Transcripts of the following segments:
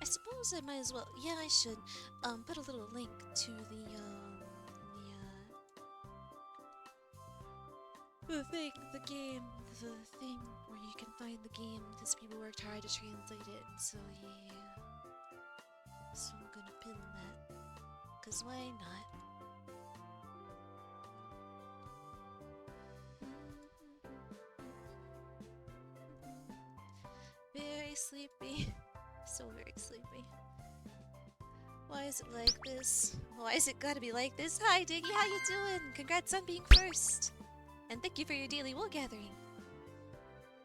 I suppose I might as well. Yeah, I should. Put a little link to the thing, the game, the thing where you can find the game because people worked hard to translate it. So yeah, so I'm gonna pin that. Cause why not? Very sleepy. So very sleepy. Why is it like this? Why is it gotta be like this? Hi, Diggy, how you doing? Congrats on being first! And thank you for your daily wool gathering.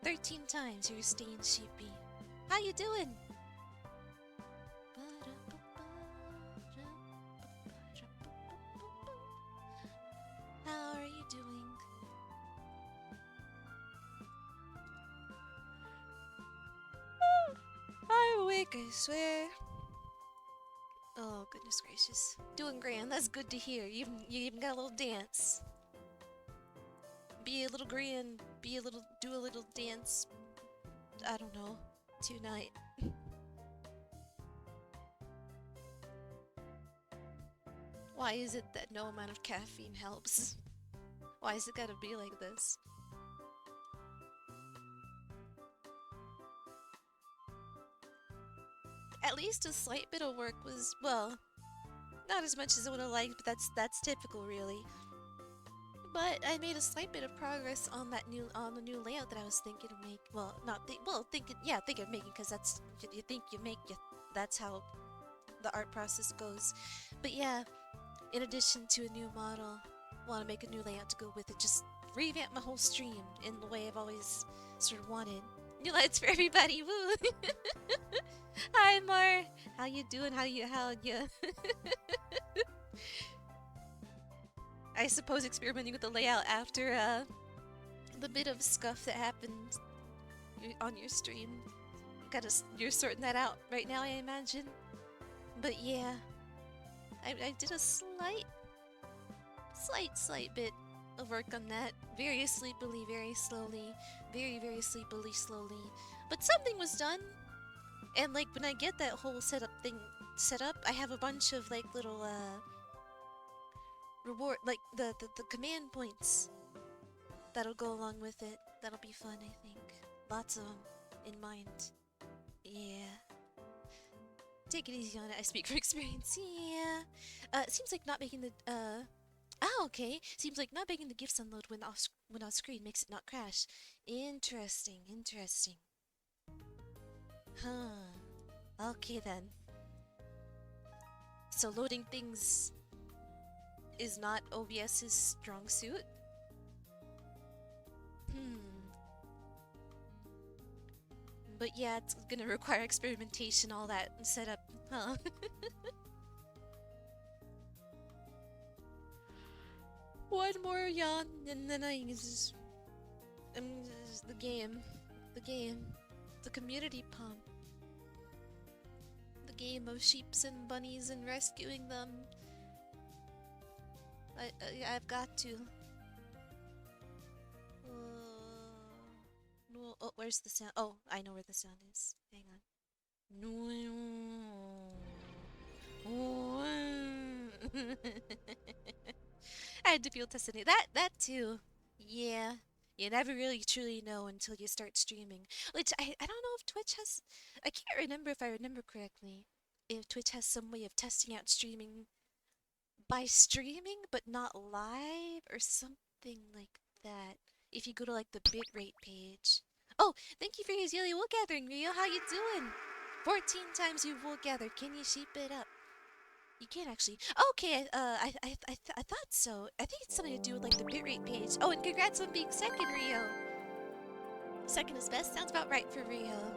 13 times you're staying sheepy. How you doing? How are you doing? I'm awake, I swear. Oh, goodness gracious. Doing grand, that's good to hear. You even got a little dance. Be a little grand, do a little dance. I don't know, tonight. Why is it that no amount of caffeine helps? Why is it gotta be like this? At least a slight bit of work was, well, not as much as I would have liked, but that's typical, really. But I made a slight bit of progress on the new layout that I was thinking of making. Well, not think, well, thinking of making, because that's you think you make you. That's how the art process goes. But yeah, in addition to a new model, want to make a new layout to go with it. Just revamp my whole stream in the way I've always sort of wanted. New lights for everybody, woo! Hi, Mar. How you doing? How you? I suppose experimenting with the layout after the bit of scuff that happened on your stream. You're sorting that out right now, I imagine. But yeah, I did a slight bit of work on that. Very sleepily, very slowly. Very sleepily, slowly. But something was done. And like when I get that whole setup thing set up, I have a bunch of like little reward, like the command points that'll go along with it. That'll be fun, I think. Lots of them in mind. Yeah. Take it easy on it. I speak from experience. Yeah. It seems like not making the okay. Seems like not making the GIFs unload when off screen makes it not crash. Interesting. Huh. Okay then. So loading things is not OBS's strong suit? But yeah, it's gonna require experimentation, all that setup, huh? One more yawn, and then the game, the community pump, the game of sheeps and bunnies and rescuing them. I've got to. No, oh, where's the sound? Oh, I know where the sound is. Hang on. I had to feel tested. That too. Yeah. You never really truly know until you start streaming. Which I don't know if Twitch has. I can't remember if I remember correctly. If Twitch has some way of testing out streaming by streaming but not live or something like that. If you go to like the bitrate page. Oh, thank you for your yearly wool gathering, Rio. How you doing? 14 times you've wool gathered. Can you sheep it up? You can't actually. Okay, I thought so. I think it's something to do with like the bitrate page. Oh, and congrats on being second, Rio. Second is best. Sounds about right for Rio.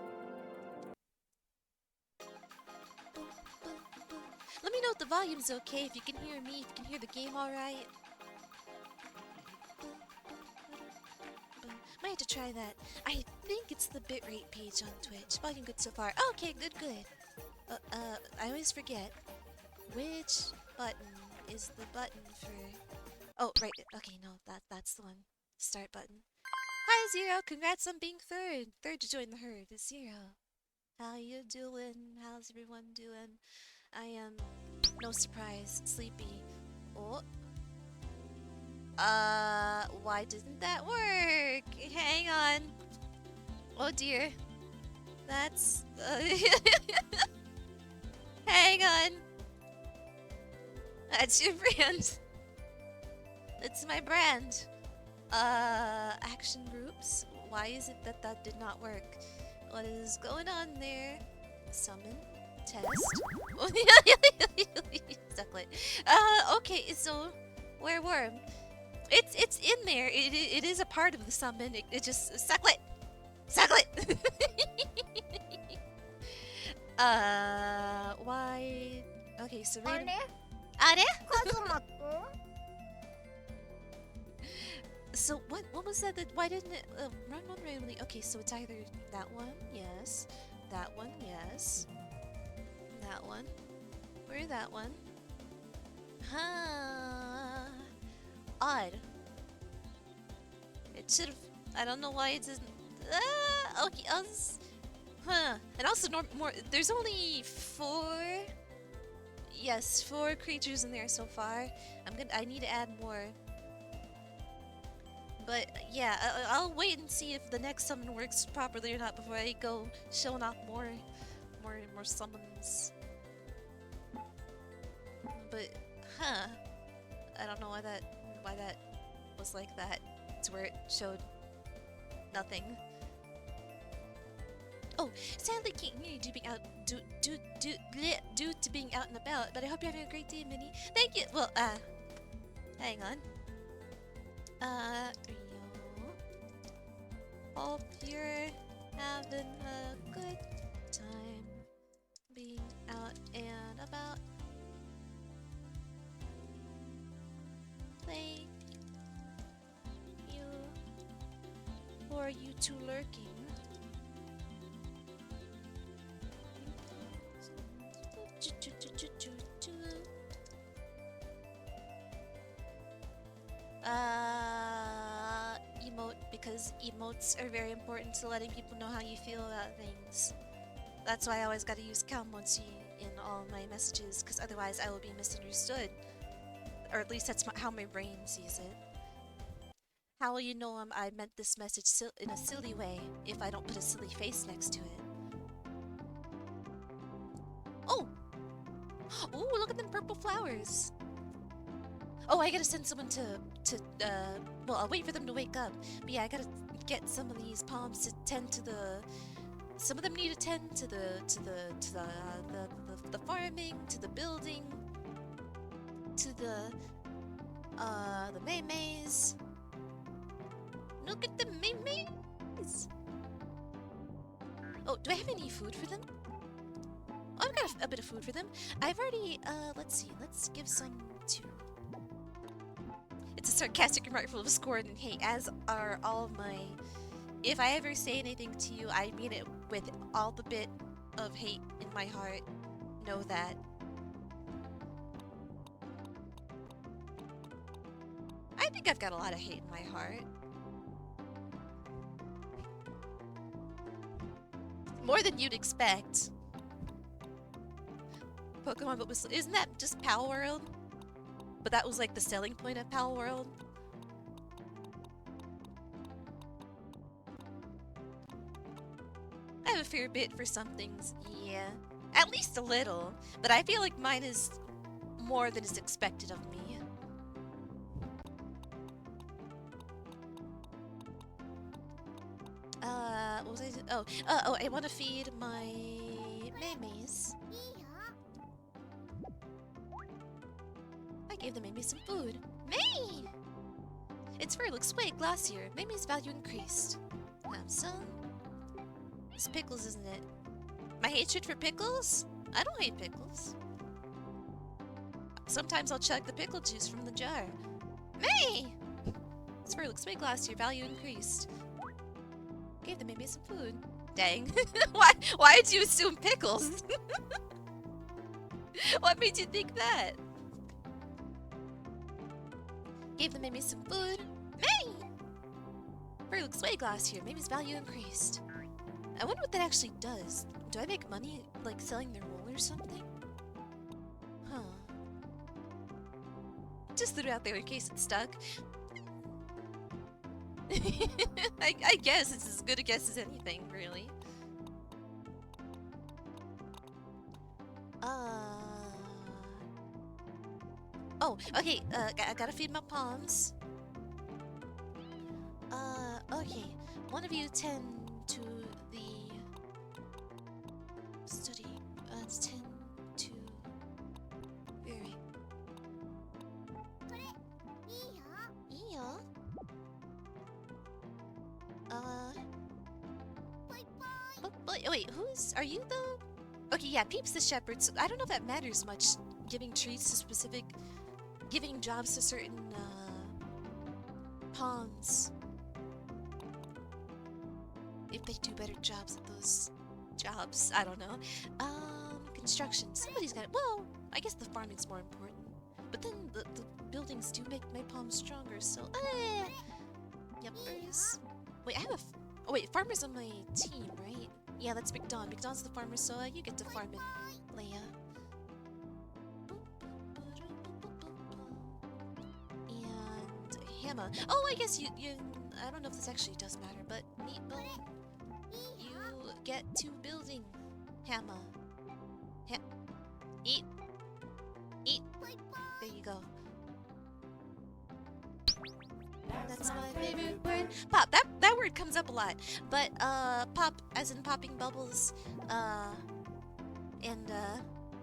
Let me know if the volume's okay. If you can hear me, if you can hear the game all right. Might have to try that. I think it's the bitrate page on Twitch. Volume good so far. Okay, good. I always forget. Which button is the button for... Oh, right. Okay, no, that's the one. Start button. Hi, Zero. Congrats on being third. Third to join the herd is Zero. How you doing? How's everyone doing? I am, no surprise, sleepy. Oh, why didn't that work? Hang on. Oh dear. That's, hang on. That's your brand. It's my brand. Action groups. Why is it that that did not work? What is going on there? Summon. Test. Sucklet. Okay, so wereworm. It's in there. It is a part of the summon. It just sucklet. Sucklet. Why? Okay, so random. Are? So what was that? Why didn't it run one randomly? Okay, so it's either that one, yes, that one, yes, that one, or that one. Huh. Odd. It should have. I don't know why it doesn't. Okay. Huh. And also more. There's only 4. Yes, 4 creatures in there so far. I need to add more. But yeah, I'll wait and see if the next summon works properly or not before I go showing off more summons. But huh, I don't know why that was like that. It's where it showed nothing. Oh, sadly can't hear you due to being out and about. But I hope you're having a great day, Minnie. Thank you. Well, hang on. Rio. Hope you're having a good time being out and about. Thank you for you two lurking. Emote, because emotes are very important to letting people know how you feel about things. That's why I always gotta use Kalmochi in all my messages, because otherwise I will be misunderstood. Or at least that's how my brain sees it. How will you know I meant this message in a silly way if I don't put a silly face next to it? Oh! Ooh, look at them purple flowers! Oh, I gotta send someone well, I'll wait for them to wake up. But yeah, I gotta get some of these palms to tend to some of them need to tend to the farming, to the building, to the maymays. Look at the maymays! Oh, do I have any food for them? Oh, I've got a bit of food for them. I've already, let's see, let's give some to... It's a sarcastic remark full of scorn and hate, as are all my... If I ever say anything to you, I mean it with all the bit of hate in my heart. Know that. I think I've got a lot of hate in my heart. More than you'd expect. Pokemon, but isn't that just Pal World? But that was like the selling point of Pal World. I have a fair bit for some things, yeah. At least a little. But I feel like mine is more than is expected of me. What was I... Oh, I want to feed my maymays. I gave the maymays some food. May! Its fur looks way glossier. Maymay's value increased. Have some. It's pickles, isn't it? My hatred for pickles? I don't hate pickles. Sometimes I'll chug the pickle juice from the jar. May! Its fur looks way glossier. Value increased. Gave the maymays some food. Dang. Why did you assume pickles? What made you think that? Gave the maymays some food. May! Fur looks way glossier. Maymay's value increased. I wonder what that actually does. Do I make money, like, selling their wool or something? Huh. Just threw it out there in case it's stuck. I guess it's as good a guess as anything, really. Oh, okay, I gotta feed my palms. Okay. One of you tend to the study. Tend to very. Yeah. Wait, are you though? Okay, yeah, Peeps the shepherd. So I don't know if that matters much. Giving treats to specific, giving jobs to certain pawns. If they do better jobs at those jobs, I don't know. Construction. Somebody's got it. Well, I guess the farming's more important. But then the buildings do make my palms stronger, so Yuppers. Wait, oh wait, farmer's on my team, right? Yeah, that's McDon. McDon's the farmer, so you get to farm it, Leia. And Hammer. Oh, I guess you I don't know if this actually does matter, but Meatball, you get to building. Hammer. Eat. There you go. That's my favorite word. Pop. That word comes up a lot. But pop, as in popping bubbles, and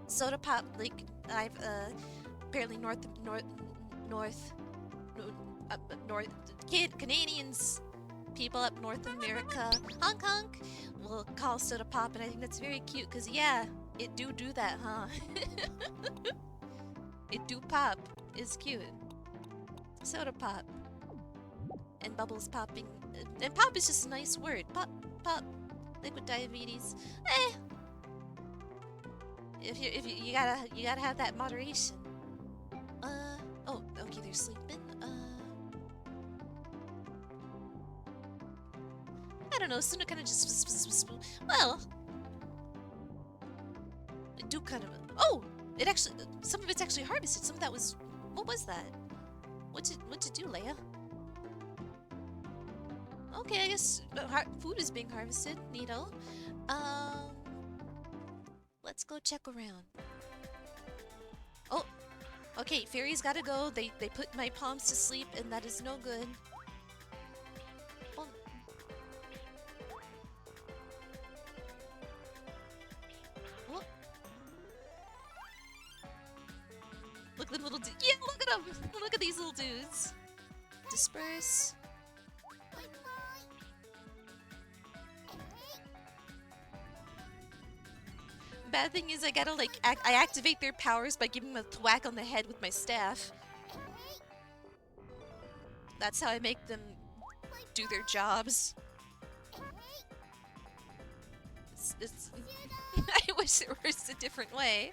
soda pop. Like I've apparently North Canadians, people up North America, honk honk, will call soda pop, and I think that's very cute. Cause yeah, it do that, huh? It do pop. Is cute. Soda pop. And bubbles popping. And pop is just a nice word. Pop. Liquid diabetes. If you gotta have that moderation. Oh, okay, they're sleeping. I don't know, Suna kinda just well. I do kind of it actually some of it's actually harvested. Some of that was what was that? What'd you do, Leia? Okay, I guess food is being harvested. Neato. Let's go check around. Oh, okay. Fairies gotta go. They put my palms to sleep, and that is no good. Bonk. Oh. Look at them little dudes. Yeah, look at them. Look at these little dudes. Disperse. Bad thing is I gotta like I activate their powers by giving them a thwack on the head with my staff. That's how I make them do their jobs. It's I wish it was a different way.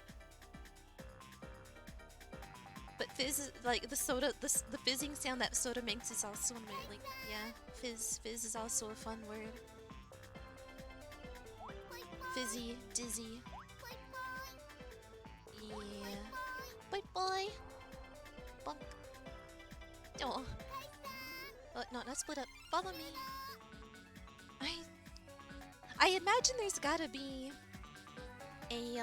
But fizz is, like the soda, the fizzing sound that soda makes is also like yeah, fizz is also a fun word. Fizzy, dizzy. Yeah. Boy. Bunk. Oh. No, not split up. Follow me. I imagine there's gotta be a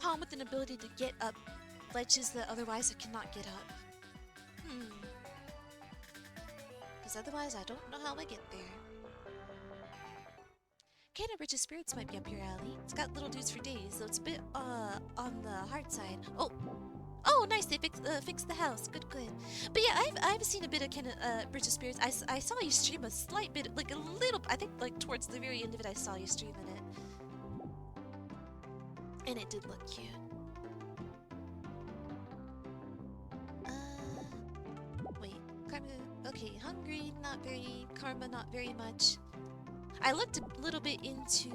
palm with an ability to get up ledges that otherwise I cannot get up. Because otherwise I don't know how I get there. Can of Rich's Spirits might be up your alley. It's got little dudes for days, though it's a bit on the hard side. Oh, nice! They fixed the house. Good. But yeah, I've seen a bit of Rich's Spirits. I saw you stream a slight bit, like a little. I think like towards the very end of it, I saw you streaming it, and it did look cute. Wait, Karma. Okay, hungry, not very. Karma, not very much. I looked a little bit into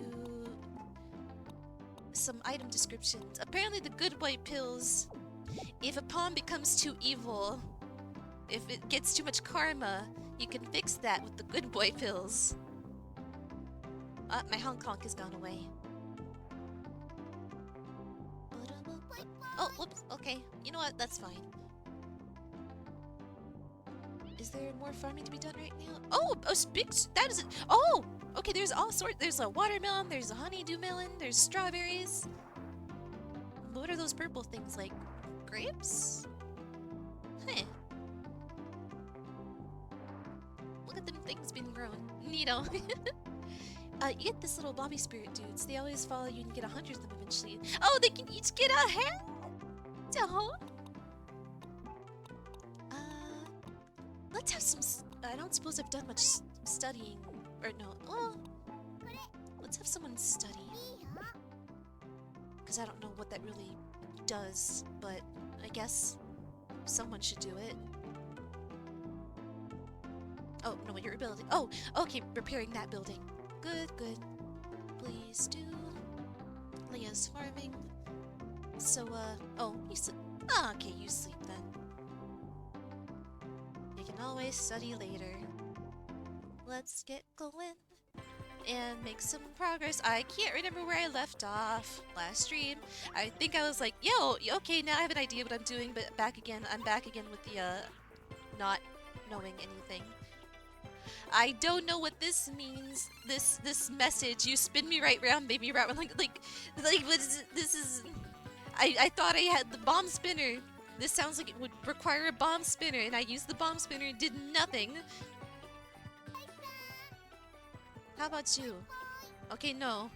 some item descriptions. Apparently the good boy pills, if a pawn becomes too evil, if it gets too much karma, you can fix that with the good boy pills. My honk honk has gone away. Oh, whoops. Okay. You know what? That's fine. Is there more farming to be done right now? Oh, that is it. Oh, okay. There's all sorts. There's a watermelon. There's a honeydew melon. There's strawberries. What are those purple things like? Grapes? Huh. Look at them things being grown. Neato. You get this little Bobby Spirit dudes. They always follow you and get 100 of them eventually. Oh, they can each get a hat? Let's have some... I don't suppose I've done much studying. Or no. Oh, let's have someone study. Because I don't know what that really does. But I guess someone should do it. Oh, no, you're building. Oh, okay, repairing that building. Good, good. Please do. Leah's farming. So, oh, you sleep. Ah, okay, you sleep then. You can always study later. Let's get going and make some progress. I can't remember where I left off last stream. I think I was like, yo, okay, now I have an idea what I'm doing, but I'm back again with the, not knowing anything. I don't know what this means. This message. You spin me right round, baby, right round. Like what is it? This is. I thought I had the bomb spinner. This sounds like it would require a bomb spinner, and I used the bomb spinner and did nothing. How about you? Okay, no.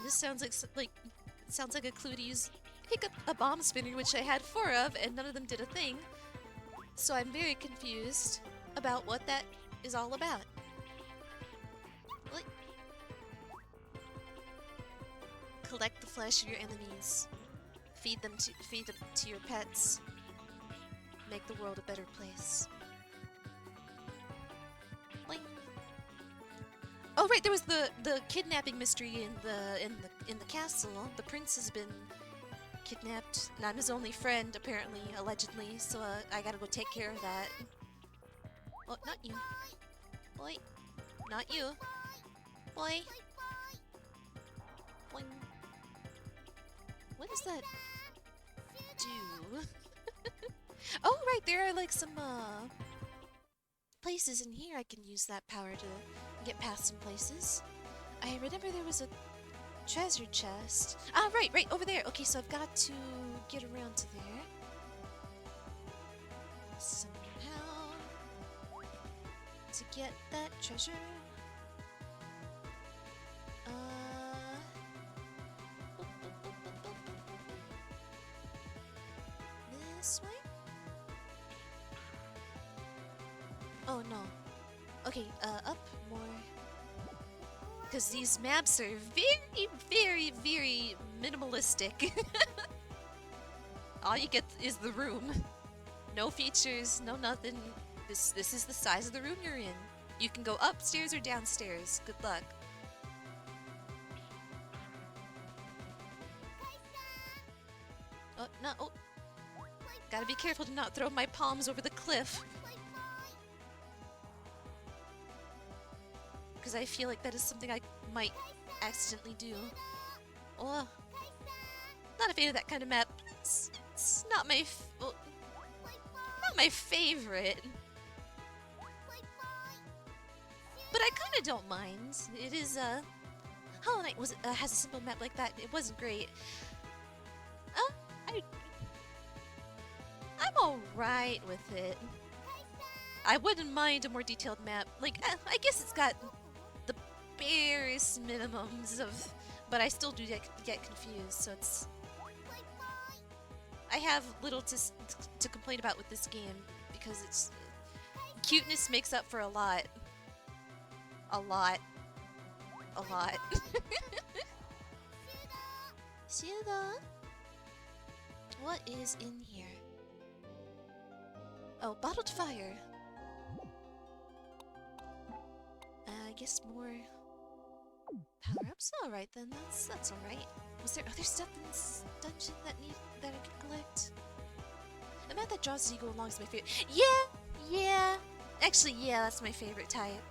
This sounds like a clue to use. Pick up a bomb spinner, which I had 4 of, and none of them did a thing. So I'm very confused about what that is all about. What? Collect the flesh of your enemies. Feed them to your pets. Make the world a better place. Boing. Oh right, there was the kidnapping mystery in the castle. The prince has been kidnapped, and I'm his only friend, apparently, allegedly, so I gotta go take care of that. Oh, not you. Boy. Not you. Boy. Boing. What does that do? Oh, right, there are like some, places in here I can use that power to get past some places. I remember there was a treasure chest. Ah, right over there. Okay, so I've got to get around to there. Somehow. To get that treasure. Boop, boop, boop, boop, boop. This way? Oh, no. Okay, up more. Because these maps are very, very, very minimalistic. All you get is the room. No features, no nothing. This is the size of the room you're in. You can go upstairs or downstairs. Good luck. Oh, no. Oh. Gotta be careful to not throw my palms over the cliff. Because I feel like that is something I might accidentally do. Oh, not a fan of that kind of map. It's not my not my favorite. But I kind of don't mind. It is Hollow Knight has a simple map like that. It wasn't great. I'm alright with it. I wouldn't mind a more detailed map. Like, I guess it's got the barest minimums of, but I still do get confused. So it's. I have little to complain about with this game because it's cuteness makes up for a lot. A lot. Shida. What is in here? Oh, bottled fire. I guess more power-ups. All right then, that's all right. Was there other stuff in this dungeon that I could collect? The map that draws as you go along is my favorite. Yeah. Actually, yeah, that's my favorite type.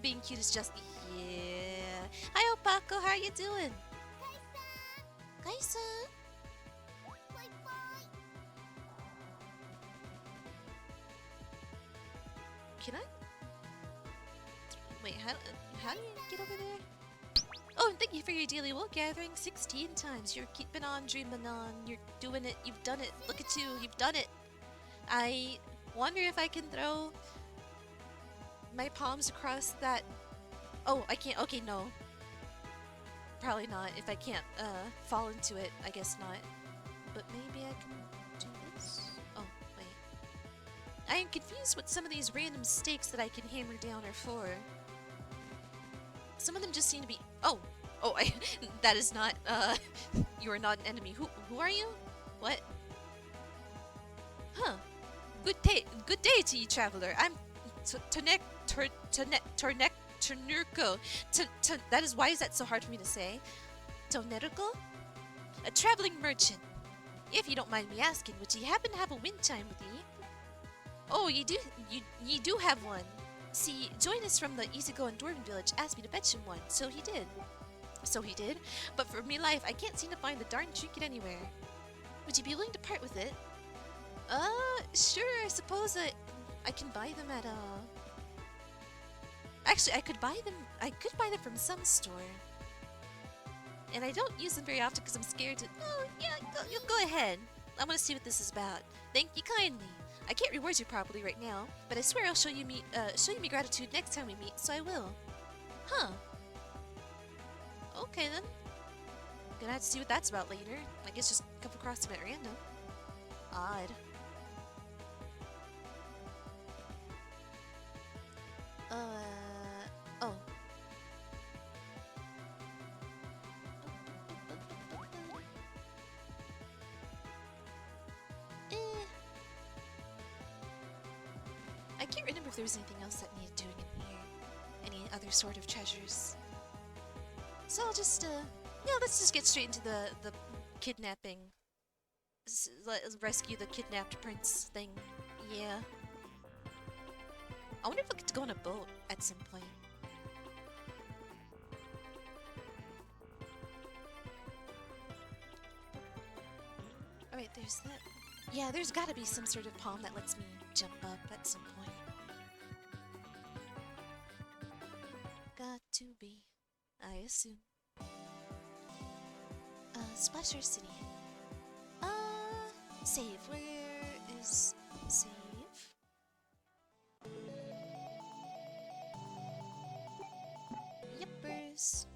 Being cute is just yeah. Hi, Opako. How are you doing? Kaisa. Can I? Wait, how do you get over there? Oh, and thank you for your daily wool gathering 16 times. You're keeping on, dreaming on. You're doing it. You've done it. Look at you. You've done it. I wonder if I can throw my palms across that. Oh, I can't. Okay, no. Probably not. If I can't fall into it, I guess not. But maybe I can do this. Oh, wait. I am confused what some of these random stakes that I can hammer down are for. Some of them just seem to be. Oh, that is not. You are not an enemy. Who are you? What? Huh. Good day to you, traveler. I'm Turnurko. That is, why is that so hard for me to say? Tonerko? A traveling merchant. If you don't mind me asking, would you happen to have a wind chime with you? Oh, you do have one. See, Joinus from the easygoing dwarven village asked me to fetch him one, so he did. But for me life, I can't seem to find the darn trinket anywhere. Would you be willing to part with it? Sure, I suppose I can buy them at Actually, I could buy them from some store. And I don't use them very often because I'm scared to. Oh, yeah, you go ahead. I want to see what this is about. Thank you kindly. I can't reward you properly right now, but I swear I'll show you me gratitude next time we meet, so I will. Huh. Okay then. Gonna have to see what that's about later. I guess just come across him at random. Odd. Oh. I can't remember if there was anything else that needed doing in here. Any other sort of treasures. So I'll just, yeah, let's just get straight into the kidnapping. Rescue the kidnapped prince thing. Yeah. I wonder if I get to go on a boat at some point. Alright, there's that. Yeah, there's gotta be some sort of palm that lets me jump up at some point. Got to be, I assume. Splasher City. Save. Where is save? Yuppers.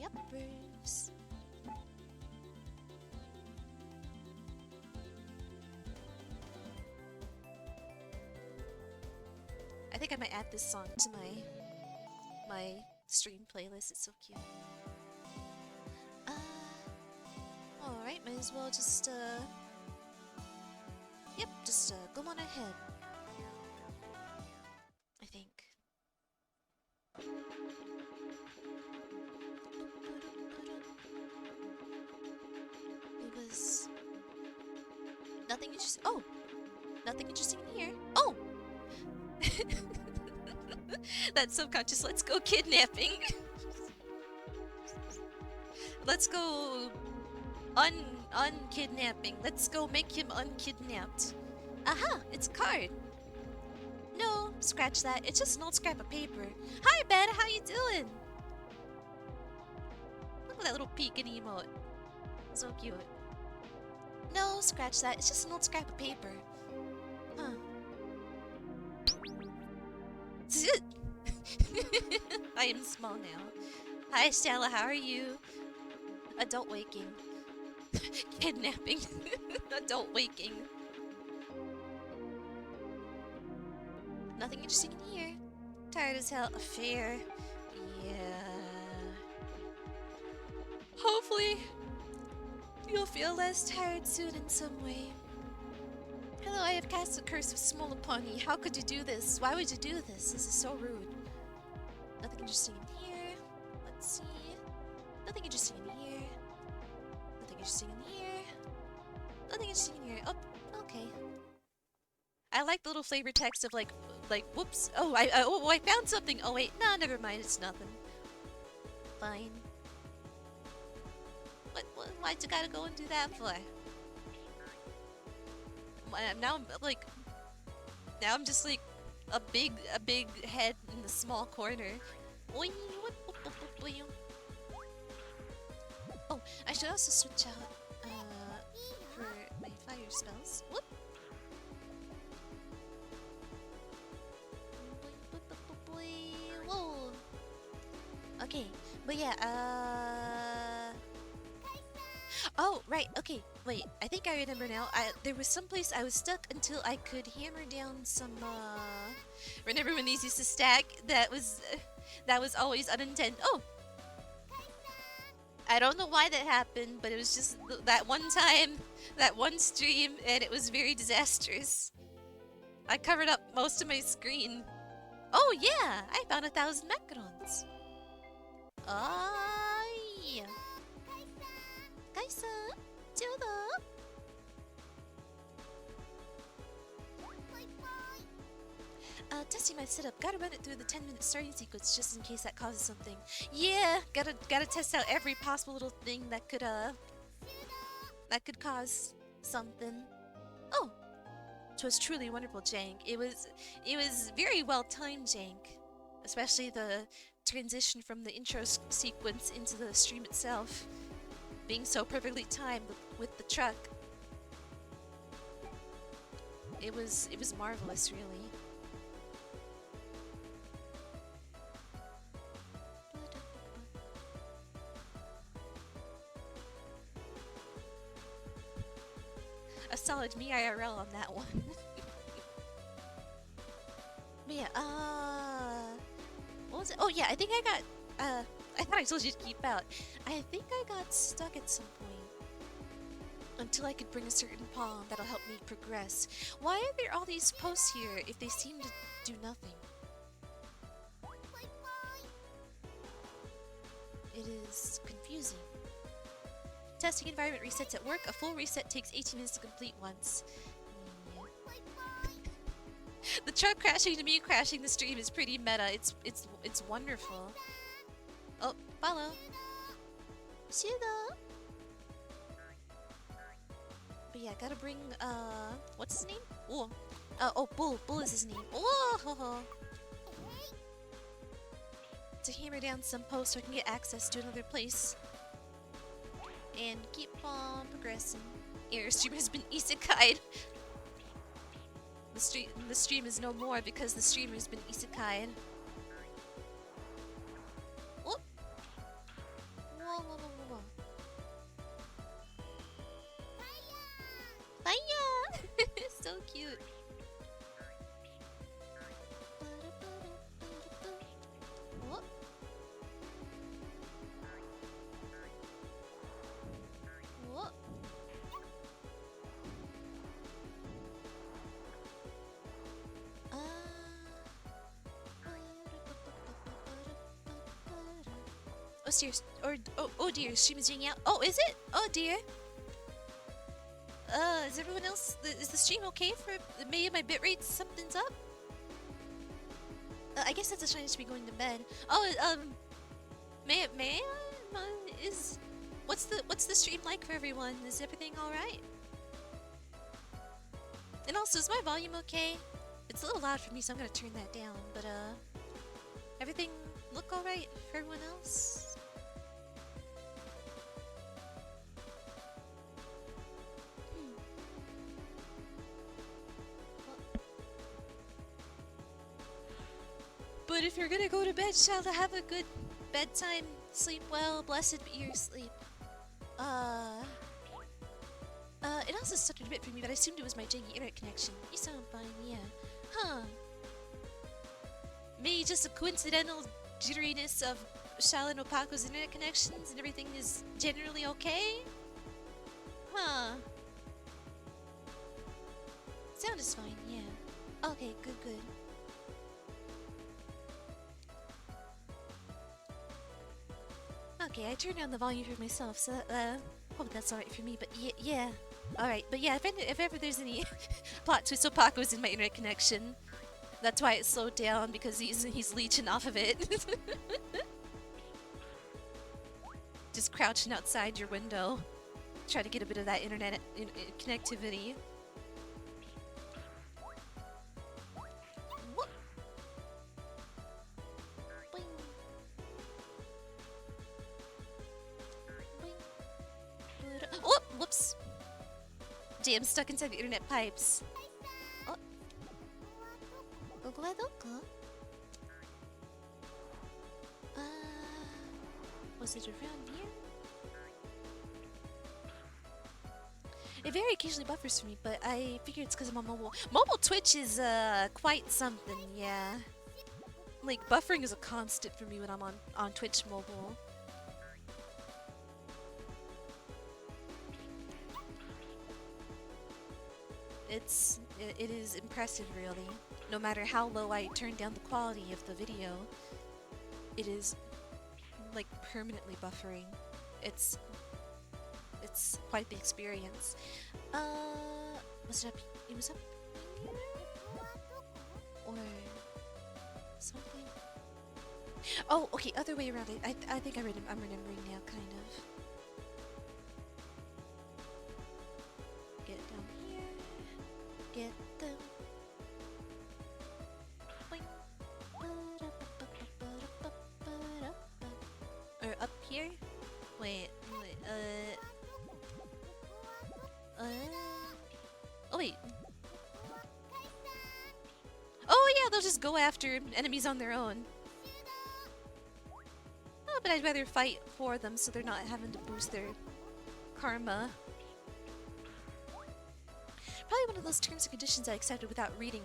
Yuppers. I think I might add this song to my stream playlist. It's so cute. Alright, might as well just yep, just go on ahead. I think. It was nothing interesting. Oh, nothing interesting in here. Oh. That's subconscious. Let's go kidnapping. Let's go unkidnapping. Let's go make him unkidnapped. Aha! It's a card. No, scratch that. It's just an old scrap of paper. Hi, Ben. How you doing? Look at that little peeking emote. So cute. No, scratch that. It's just an old scrap of paper. Huh. I am small now. Hi, Stella. How are you? Adult waking. Kidnapping. Adult waking. Nothing interesting in here. Tired as hell. Affair. Yeah. Hopefully, you'll feel less tired soon in some way. Hello, I have cast a curse of small upon you. How could you do this? Why would you do this? This is so rude. Nothing interesting in here. Let's see. Nothing interesting in here. Nothing interesting in here. Nothing interesting in here. Oh, okay. I like the little flavor text of like, whoops. Oh, I found something. Oh wait, no, never mind. It's nothing. Fine. Why'd you gotta go and do that for? Now I'm like, now I'm just like a big head in the small corner. Oh, I should also switch out for my fire spells. Whoop. Whoa. Okay, but yeah, oh, right, okay, wait, I think I remember now. There was some place I was stuck until I could hammer down some, remember when these used to stack? That was always unintended. Oh! I don't know why that happened, but it was just that one time, that one stream, and it was very disastrous. I covered up most of my screen. Oh yeah, I found 1,000 macarons. Oh yeah. Kaisa, Tilda. Testing my setup. Gotta run it through the 10-minute starting sequence just in case that causes something. Yeah, gotta test out every possible little thing that could cause something. Oh, 'twas truly wonderful, jank. It was very well timed, jank. Especially the transition from the intro sequence into the stream itself, being so perfectly timed with the truck. It was marvelous, really. A solid me IRL on that one. But yeah, what was it? Oh yeah, I think I got, I thought I told you to keep out. I think I got stuck at some point. Until I could bring a certain palm that'll help me progress. Why are there all these posts here if they seem to do nothing? It is confusing. Testing environment resets at work. A full reset takes 18 minutes to complete once. Yeah. The truck crashing to me crashing the stream is pretty meta. It's wonderful. Oh, follow. Shida. But yeah, gotta bring what's his name? Oh, oh, Bull is his name. Oh, to hammer down some posts so I can get access to another place. And keep on progressing. Your stream has been isekai'd. The stream is no more because the streamer has been isekai'd. Whoop! Whoa, whoa, whoa, whoa, whoa. Hiya! So cute. Whoop. Whoop. Oh, serious. Oh dear, stream is doing out. Oh, is it? Oh dear. Is everyone else? Is the stream okay for maybe my bitrate? Something's up. I guess that's a sign to be going to bed. Oh, may I? What's the stream like for everyone? Is everything all right? And also, is my volume okay? It's a little loud for me, so I'm gonna turn that down. But everything look all right for everyone else? But if you're gonna go to bed, child, have a good bedtime. Sleep well. Blessed be your sleep. It also stuttered a bit for me, but I assumed it was my janky internet connection. You sound fine, yeah. Huh. Maybe just a coincidental jitteriness of Shala and Opaco's internet connections and everything is generally okay? Huh. Sound is fine, yeah. Okay, good, good. Okay, I turned down the volume for myself, so hope that's alright for me, but yeah. Alright, but yeah, if ever there's any plot twist, so Paco's in my internet connection. That's why it slowed down, because he's leeching off of it. Just crouching outside your window. Try to get a bit of that internet connectivity. Whoop. Boing. Boing. Oh, whoops. Damn, stuck inside the internet pipes. Oh. Was it around here? It very occasionally buffers for me, but I figure it's because I'm on mobile. Mobile Twitch is quite something, yeah. Like, buffering is a constant for me when I'm on Twitch mobile. It is impressive, really. No matter how low I turn down the quality of the video, it is like permanently buffering. It's quite the experience. Was it up? It was up here? Or something? Oh, okay, other way around. I think I'm remembering now, kind of. Get down here. Get them. Or up here? Wait, oh wait. Oh yeah, they'll just go after enemies on their own. Oh, but I'd rather fight for them so they're not having to boost their karma. Probably one of those terms and conditions I accepted without reading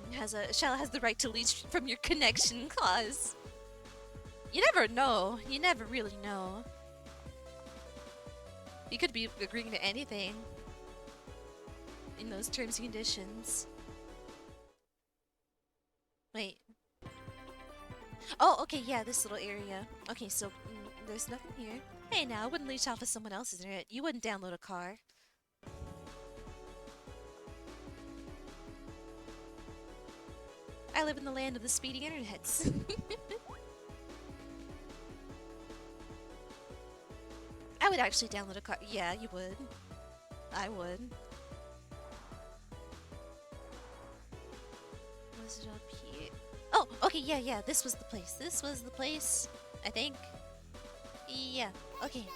shall has the right to leech from your connection clause. You never know. You never really know. You could be agreeing to anything in those terms and conditions. Wait. Oh, okay, yeah, this little area. Okay, so there's nothing here. Hey, now, I wouldn't leech off of someone else's internet. You wouldn't download a car. I live in the land of the speedy internets. I would actually download a car. Yeah, you would. I would. Was it up here? Oh, okay, yeah, this was the place. This was the place, I think. Yeah, okay.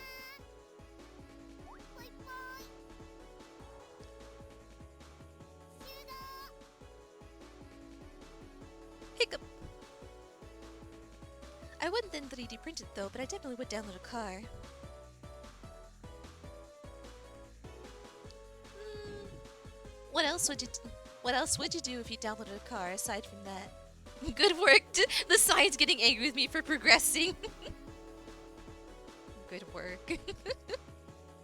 Hiccup! I wouldn't then 3D print it though, but I definitely would download a car. What else would you do if you downloaded a car aside from that? Good work. The sign's getting angry with me for progressing. Good work.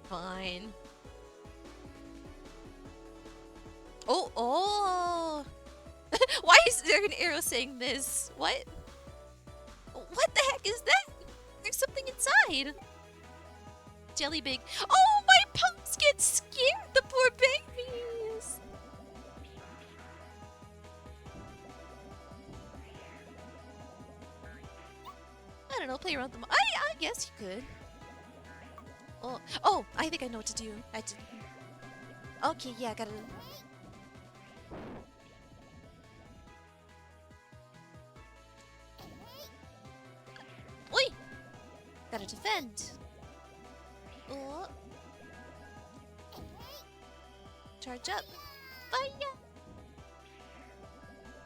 Fine. Oh. Why is there an arrow saying this? What? What the heck is that? There's something inside. Jelly big. Oh, my pups get scared. The poor babies. I don't know. Play around with them. I guess you could. Oh, I think I know what to do. Okay, yeah, I gotta. Oi! Gotta defend. Oh. Charge up. Fire!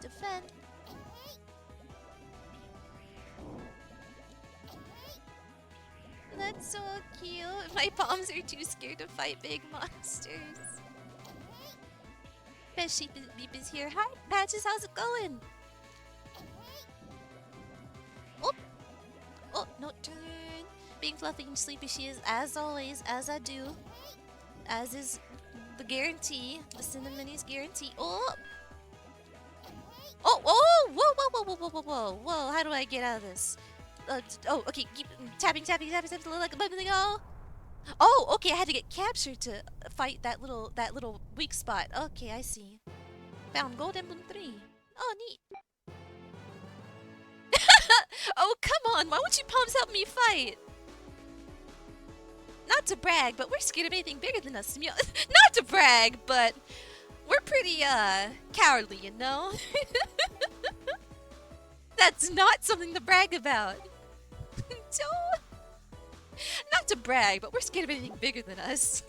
Defend. That's so cute. My palms are too scared to fight big monsters. Best Sheep Beep is here. Hi, Patches, how's it going? Oh, no turn. Being fluffy and sleepy she is, as always, as I do. As is the guarantee, the Cinnaminnie's guarantee. Oh! Oh, oh, whoa, whoa, whoa, whoa, whoa, whoa, whoa, whoa! How do I get out of this? Oh, okay. Keep tapping, tapping, tapping, tapping, like a button to go. Oh, okay. I had to get captured to fight that little weak spot. Okay, I see. Found gold emblem 3. Oh, neat. Oh, come on. Why won't you palms help me fight? Not to brag, but we're scared of anything bigger than us. Not to brag, but we're pretty cowardly, you know. That's not something to brag about. Don't. Not to brag, but we're scared of anything bigger than us.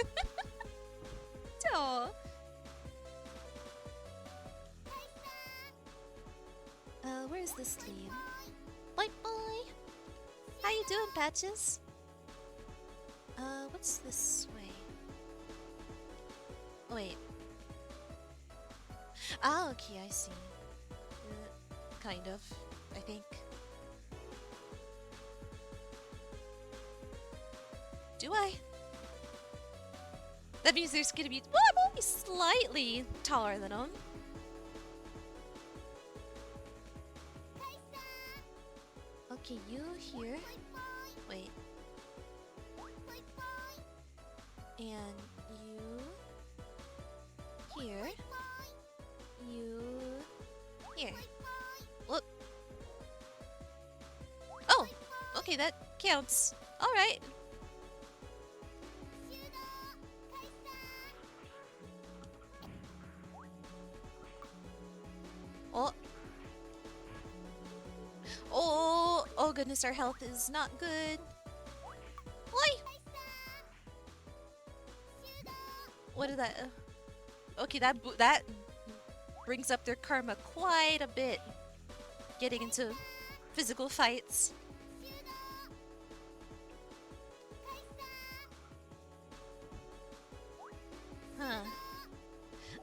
Don't. Where's this lead? Boy, boy. How you doing, Patches? What's this way? Oh, wait. Ah, okay, I see. Kind of, I think. Do I? That means there's gonna be... Well, I'm only slightly taller than him. Okay, you here. Wait. And you here. You here. Look. Oh, okay, that counts. All right. Oh. Oh, oh goodness, our health is not good. Oi! What did that? Okay, that brings up their karma quite a bit. Getting into physical fights. Huh.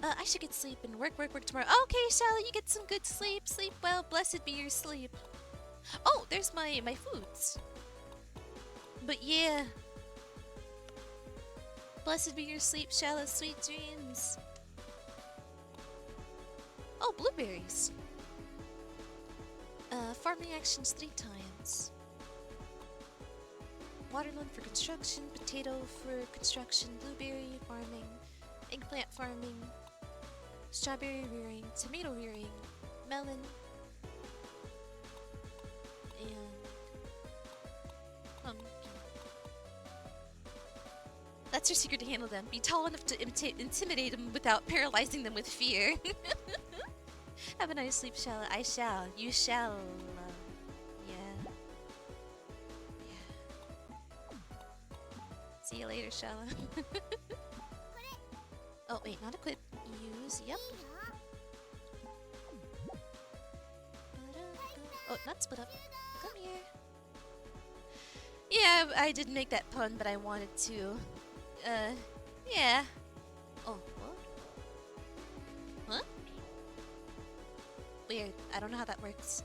I should get sleep and work tomorrow. Okay, Shelly, you get some good sleep. Sleep well. Blessed be your sleep. Oh, there's my foods. But yeah. Blessed be your sleep, Shallow. Sweet dreams. Oh, blueberries. Farming actions 3 times. Watermelon for construction, potato for construction, blueberry farming, eggplant farming, strawberry rearing, tomato rearing, melon, and pumpkin. That's your secret to handle them. Be tall enough to intimidate them without paralyzing them with fear. Have a nice sleep, Shella. I shall. You shall. Yeah. Yeah. See you later, Shella. Oh, wait, not equip. Use. Yep. Oh, not split up. Come here. Yeah, I didn't make that pun, but I wanted to. Yeah. Oh, what? Huh? Weird. I don't know how that works.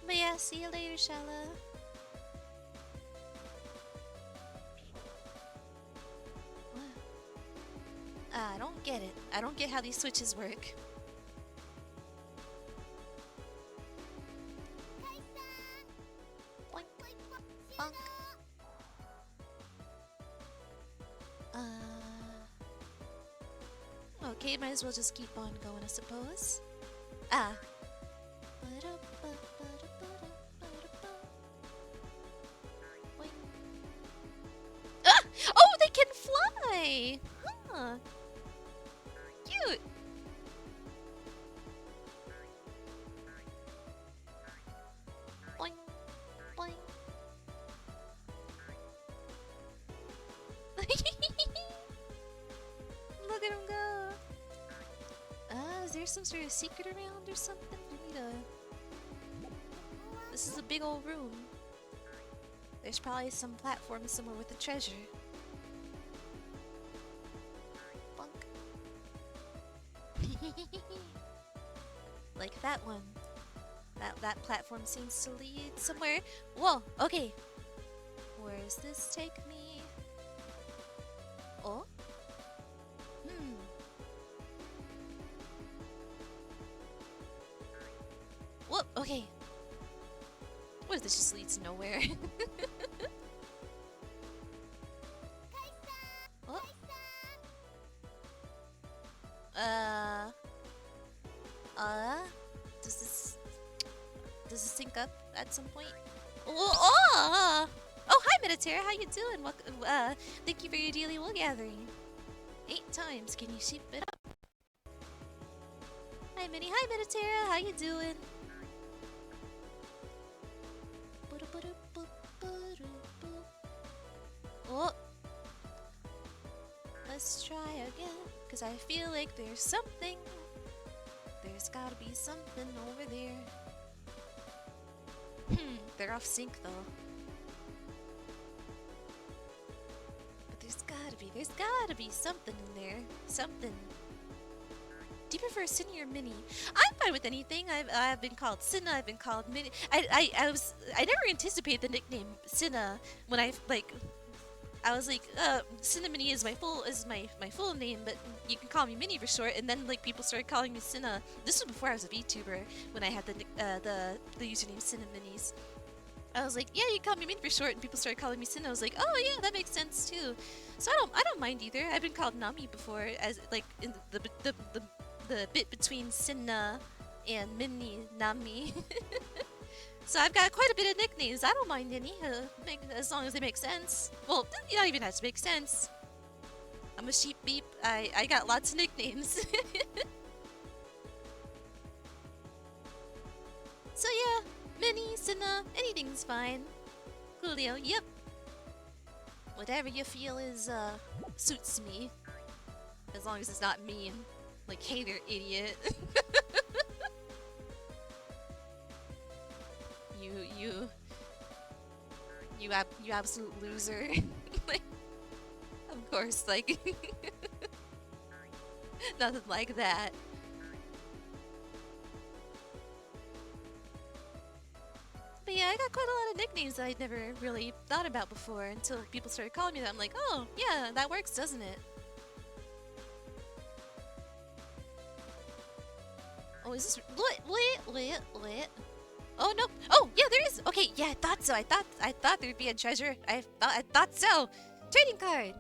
But yeah, see you later, Shala. I don't get it. I don't get how these switches work. Boink. Bonk. Okay, might as well just keep on going, I suppose. Ah. Ah! Oh, they can fly! Huh. Cute! Boing. Boing. Look at him go! Is there some sort of secret around or something for me to... This is a big old room. There's probably some platform somewhere with a treasure. Bunk. Like that one. That platform seems to lead somewhere. Whoa, okay. Where does this take me? Oh? Hmm. Whoop, okay. What if this just leads nowhere? Oh. Uh. Uh. Does this... Does this sync up at some point? Oh! Oh, hi, Mediterra. How you doing? Welcome, thank you for your daily wool gathering. 8 times. Can you sheep it up? Hi, Minnie. Hi, Mediterra. How you doing? Oh! Let's try again. Because I feel like there's something. There's gotta be something over there. They're off sync, though. But there's gotta be something in there. Something. Do you prefer Cinna or Minnie? I'm fine with anything. I've been called Cinna. I've been called Minnie. I never anticipated the nickname Cinna when I was like, Cinnaminnie is my full name, but you can call me Minnie for short. And then like people started calling me Cinna. This was before I was a VTuber when I had the username Cinnaminnies. I was like, yeah, you can call me Minnie for short, and people started calling me Cinna. I was like, oh yeah, that makes sense too. So I don't mind either. I've been called Nami before, as like in the bit between Cinna and Minnie, Nami. So I've got quite a bit of nicknames. I don't mind any, as long as they make sense. Well, you don't even have to make sense. I'm a sheep beep. I got lots of nicknames. So yeah, Minnie, Cinna, anything's fine. Coolio, yep. Whatever you feel is, suits me. As long as it's not mean. Like, hey there, idiot. You absolute loser. Like, of course, like, nothing like that. But yeah, I got quite a lot of nicknames that I'd never really thought about before until people started calling me that. I'm like, oh, yeah, that works, doesn't it? Oh, is this... Wait. Oh, no. Oh, yeah, there is. Okay, yeah, I thought so. I thought there'd be a treasure. I thought so. Trading card.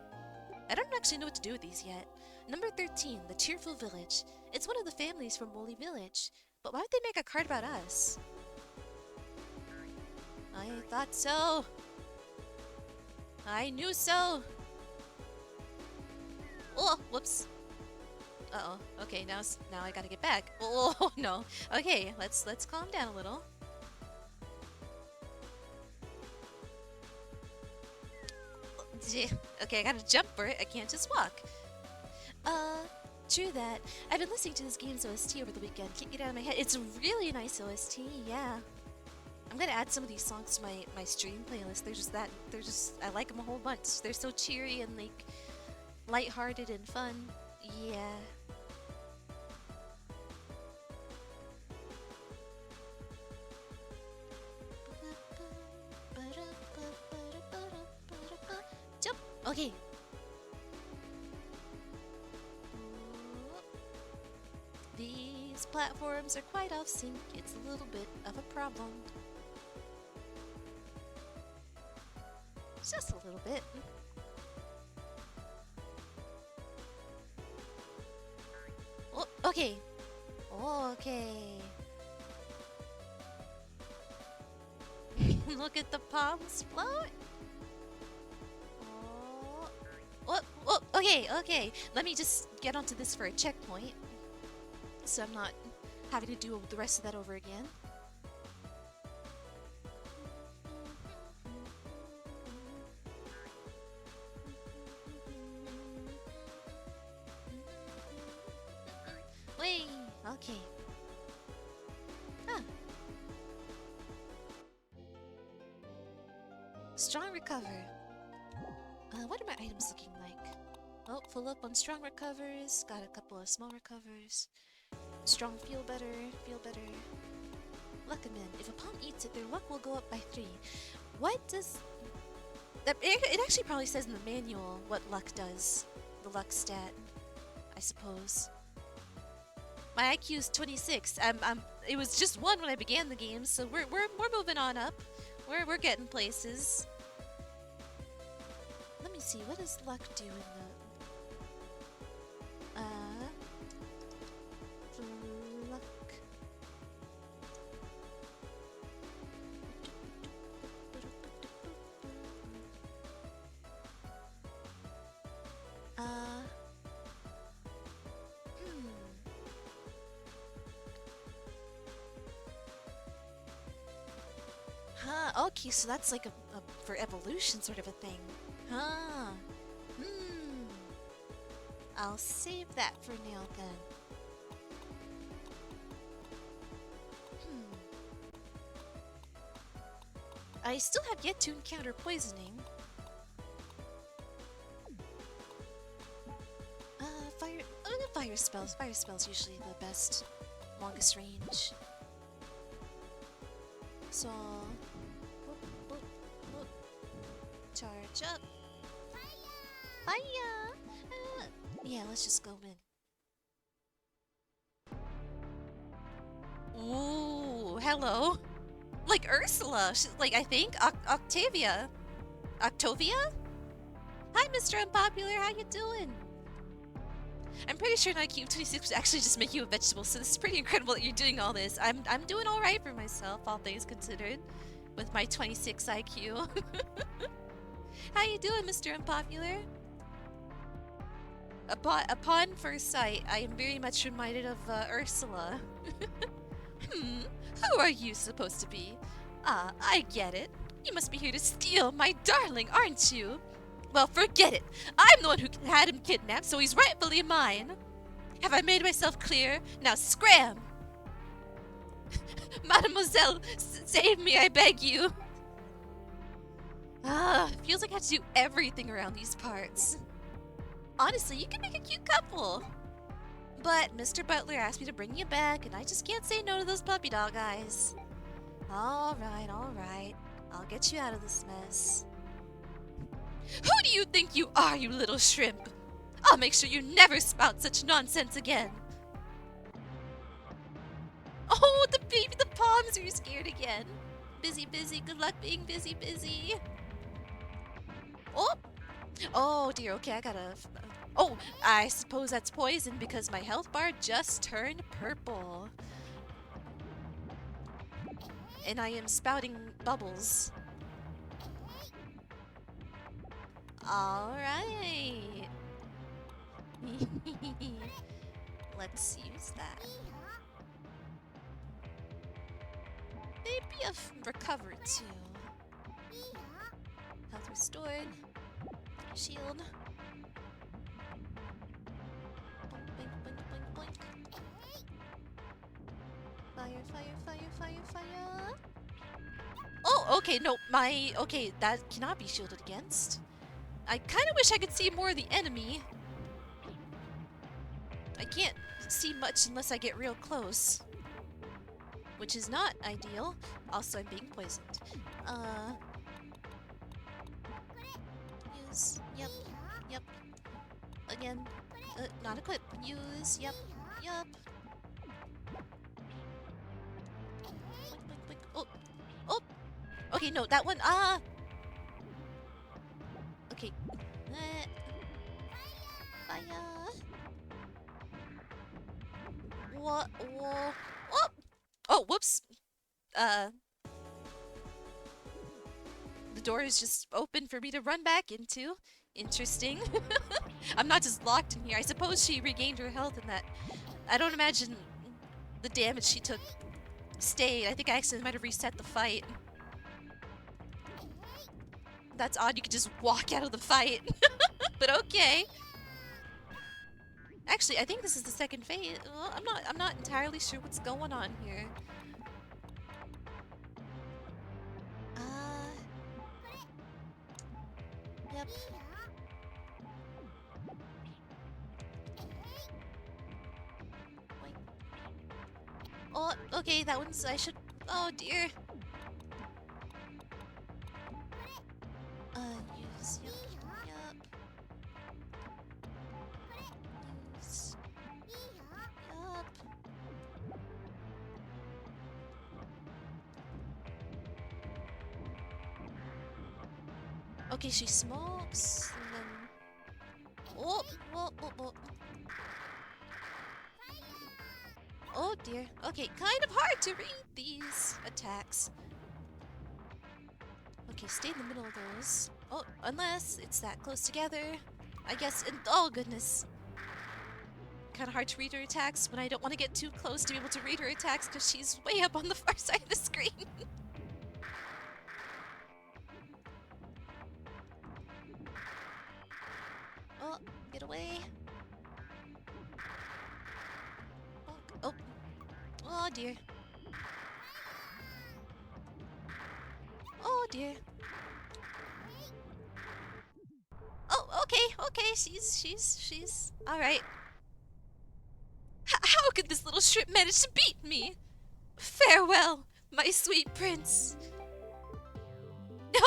I don't actually know what to do with these yet. Number 13, the Cheerful Village. It's one of the families from Woolly Village. But why would they make a card about us? I thought so. I knew so. Oh, whoops. Uh-oh. Okay, now I gotta get back. Oh, no. Okay, let's calm down a little. Okay, I gotta jump for it. I can't just walk. True that. I've been listening to this game's OST over the weekend. Can't get it out of my head. It's a really nice OST, yeah. I'm gonna add some of these songs to my stream playlist. I like them a whole bunch. They're so cheery and like lighthearted and fun. Yeah. Jump. Okay. These platforms are quite off sync. It's a little bit of a problem. Just a little bit. Oh, okay. Okay. Look at the palms float. Oh, okay. Let me just get onto this for a checkpoint, so I'm not having to do the rest of that over again. Wait, okay. Huh. Strong recover. What are my items looking like? Oh, full up on strong recovers. Got a couple of small recovers. Strong feel better. Luck 'em in. If a pawn eats it, their luck will go up by 3. What does... It actually probably says in the manual what luck does. The luck stat, I suppose. My IQ is 26. It was just 1 when I began the game, so we're moving on up. We're getting places. Let me see, what does luck do in the luck? Huh, okay, so that's like a for evolution sort of a thing. Huh. Hmm. I'll save that for now then. Hmm. I still have yet to encounter poisoning. Fire spells. Fire spells usually the best, longest range. So, whoop, whoop, whoop. Charge up. Fire! Yeah, let's just go in. Ooh, hello. Like Ursula. She's like, I think Octavia. Octavia? Hi, Mr. Unpopular. How you doing? I'm pretty sure IQ 26 would actually just make you a vegetable, so this is pretty incredible that you're doing all this. I'm doing all right for myself, all things considered, with my 26 IQ. How you doing, Mr. Unpopular? Upon first sight, I am very much reminded of Ursula. Who are you supposed to be? Ah, I get it. You must be here to steal my darling, aren't you? Well, forget it. I'm the one who had him kidnapped, so he's rightfully mine. Have I made myself clear? Now scram! Mademoiselle, save me, I beg you. Feels like I have to do everything around these parts. Honestly, you can make a cute couple. But Mr. Butler asked me to bring you back, and I just can't say no to those puppy dog eyes. Alright, alright. I'll get you out of this mess. Who do you think you are, you little shrimp? I'll make sure you never spout such nonsense again. Oh, the baby, the palms are scared again. Busy, busy, good luck being busy, busy. Oh! Oh dear, okay, I gotta... Oh, I suppose that's poison because my health bar just turned purple. And I am spouting bubbles. Alright. Let's use that. Maybe a recover too. Health restored. Shield. Boink, boink, boink, boink. Fire, fire, fire, fire, fire. Oh, okay, no, okay, that cannot be shielded against. I kind of wish I could see more of the enemy. I can't see much unless I get real close. Which is not ideal. Also, I'm being poisoned. Use, yep, yep. Again, not equip. Use, yep, yep. Boink, boink, boink. Oh, oh! Okay, no, that one, okay. Fire! What? Whoa. Oh! Oh, whoops! The door is just open for me to run back into. Interesting. I'm not just locked in here. I suppose she regained her health in that. I don't imagine the damage she took stayed. I think I accidentally might have reset the fight. That's odd, you could just walk out of the fight. But okay. Actually, I think this is the second phase. Well, I'm not entirely sure what's going on here. Yep. Wait. Oh, okay, that one's, I should, oh dear. Okay, she smokes, and then... Oh, oh, oh, oh. Oh dear. Okay, kind of hard to read these attacks. Okay, stay in the middle of those. Oh, unless it's that close together. I guess, and oh goodness. Kind of hard to read her attacks when I don't want to get too close to be able to read her attacks because she's way up on the far side of the screen. Oh, get away. Oh, oh, oh dear. Oh dear. Oh, okay. She's all right. How could this little shrimp manage to beat me? Farewell, my sweet prince. No.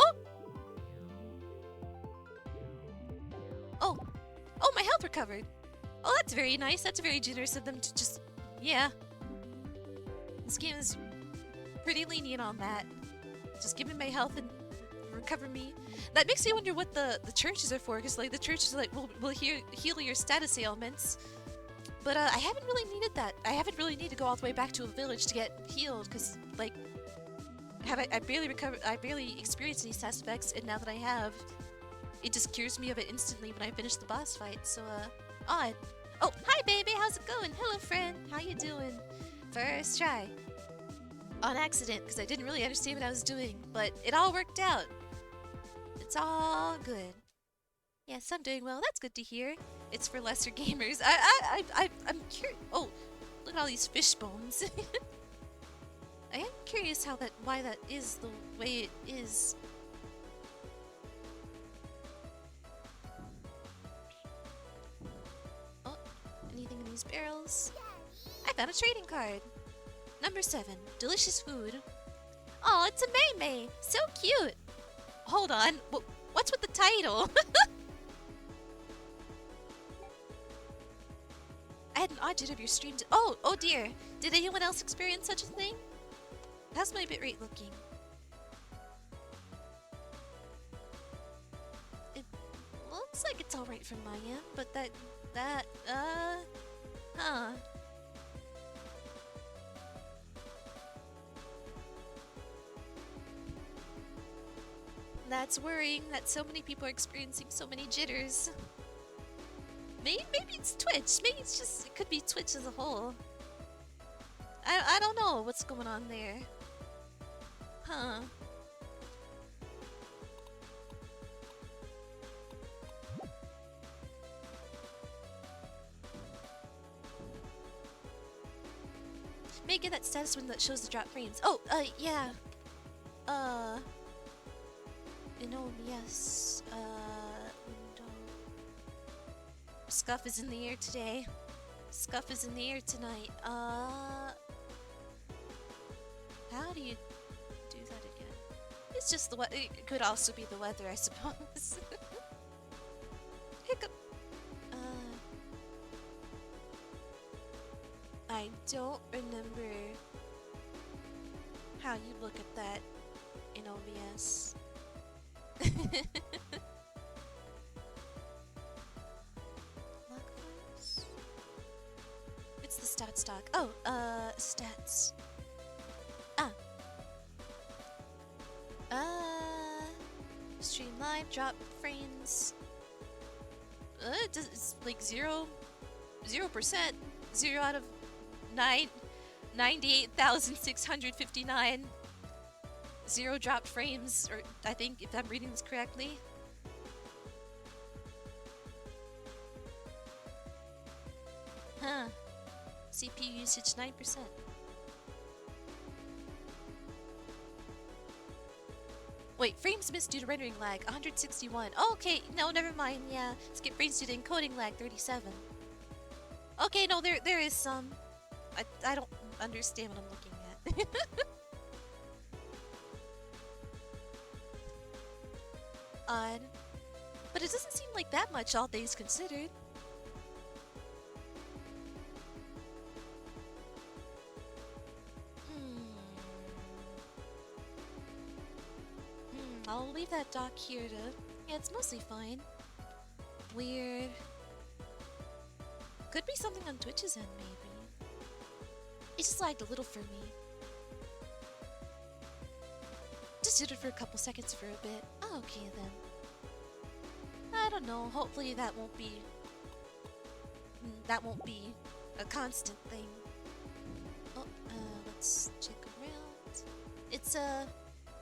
Oh, oh, my health recovered. Oh, that's very nice. That's very generous of them to just, yeah. This game is pretty lenient on that. Just give me my health and recover me. That makes me wonder what the churches are for, because like the churches are like will heal your status ailments. But I haven't really needed that. I haven't really needed to go all the way back to a village to get healed, because like I barely recovered. I barely experienced any side effects, and now that I have, it just cures me of it instantly when I finish the boss fight. So odd. Oh, hi baby, how's it going? Hello friend, how you doing? First try. On accident, because I didn't really understand what I was doing, but it all worked out. It's all good. Yes, I'm doing well. That's good to hear. It's for lesser gamers. I'm curious. Oh, look at all these fish bones. I am curious why that is the way it is. Oh, anything in these barrels? I found a trading card. Number 7, delicious food. Oh, it's a May-May. So cute. Hold on. What's with the title? I had an odd jitter of your stream. Oh dear. Did anyone else experience such a thing? How's my bitrate looking? It looks like it's alright from my end, but huh. That's worrying that so many people are experiencing so many jitters. Maybe it's Twitch. Maybe it could be Twitch as a whole. I don't know what's going on there. Huh. May get that status window that shows the drop frames. Oh, yeah. No, yes. Window. Scuff is in the air today. Scuff is in the air tonight. How do you do that again? It's just the weather. It could also be the weather, I suppose. Hiccup. I don't remember how you look at that in OBS. It's the stat stock. Oh, stats. Stream live, drop frames. It's like 0%. 0 out of 98,659. 0 dropped frames, or I think if I'm reading this correctly. Huh. CPU usage 9%. Wait, frames missed due to rendering lag, 161. Oh, okay, no, never mind, yeah. Skip frames due to encoding lag, 37. Okay, no, there is some. I don't understand what I'm looking at. Odd. But it doesn't seem like that much, all things considered. I'll leave that dock here to Yeah, it's mostly fine. Weird. Could be something on Twitch's end, maybe. It just lagged a little for me. Just did it for a couple seconds for a bit. Oh, okay then. I don't know. Hopefully that won't be a constant thing. Oh, let's check around. It's a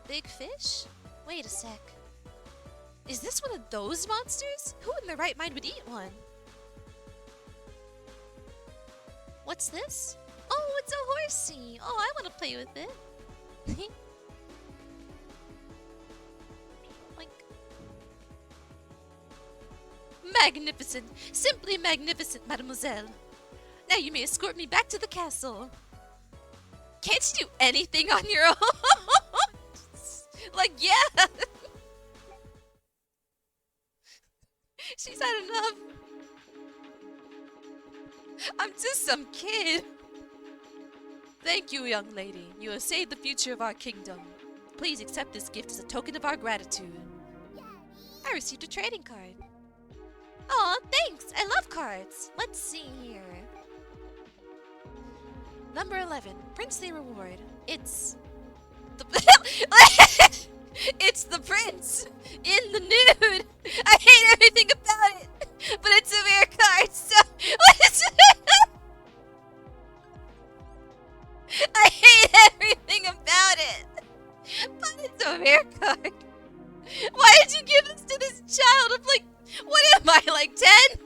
big fish? Wait a sec. Is this one of those monsters? Who in their right mind would eat one? What's this? Oh, it's a horsey. Oh, I want to play with it. Like, magnificent, simply magnificent, mademoiselle. Now you may escort me back to the castle. Can't you do anything on your own? Like, yeah. She's had enough. I'm just some kid. Thank you, young lady. You have saved the future of our kingdom. Please accept this gift as a token of our gratitude. I received a trading card. Aw, thanks. I love cards. Let's see here. Number 11. Princely reward. It's the it's the prince in the nude. I hate everything about it, but it's a rare card, so I hate everything about it, but it's a rare card. Why did you give this to this child of, like, what am I, like 10?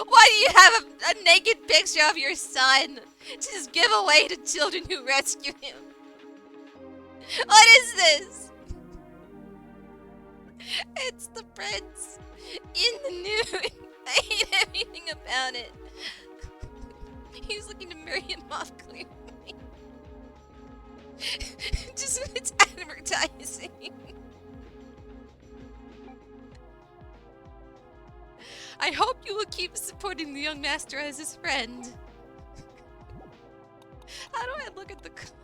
Why do you have a naked picture of your son to just give away to children who rescue him? What is this? It's the prince in the nude. I hate everything about it. He's looking to marry him off clearly. Just it's advertising. I hope you will keep supporting the young master as his friend. How do I look at the cards?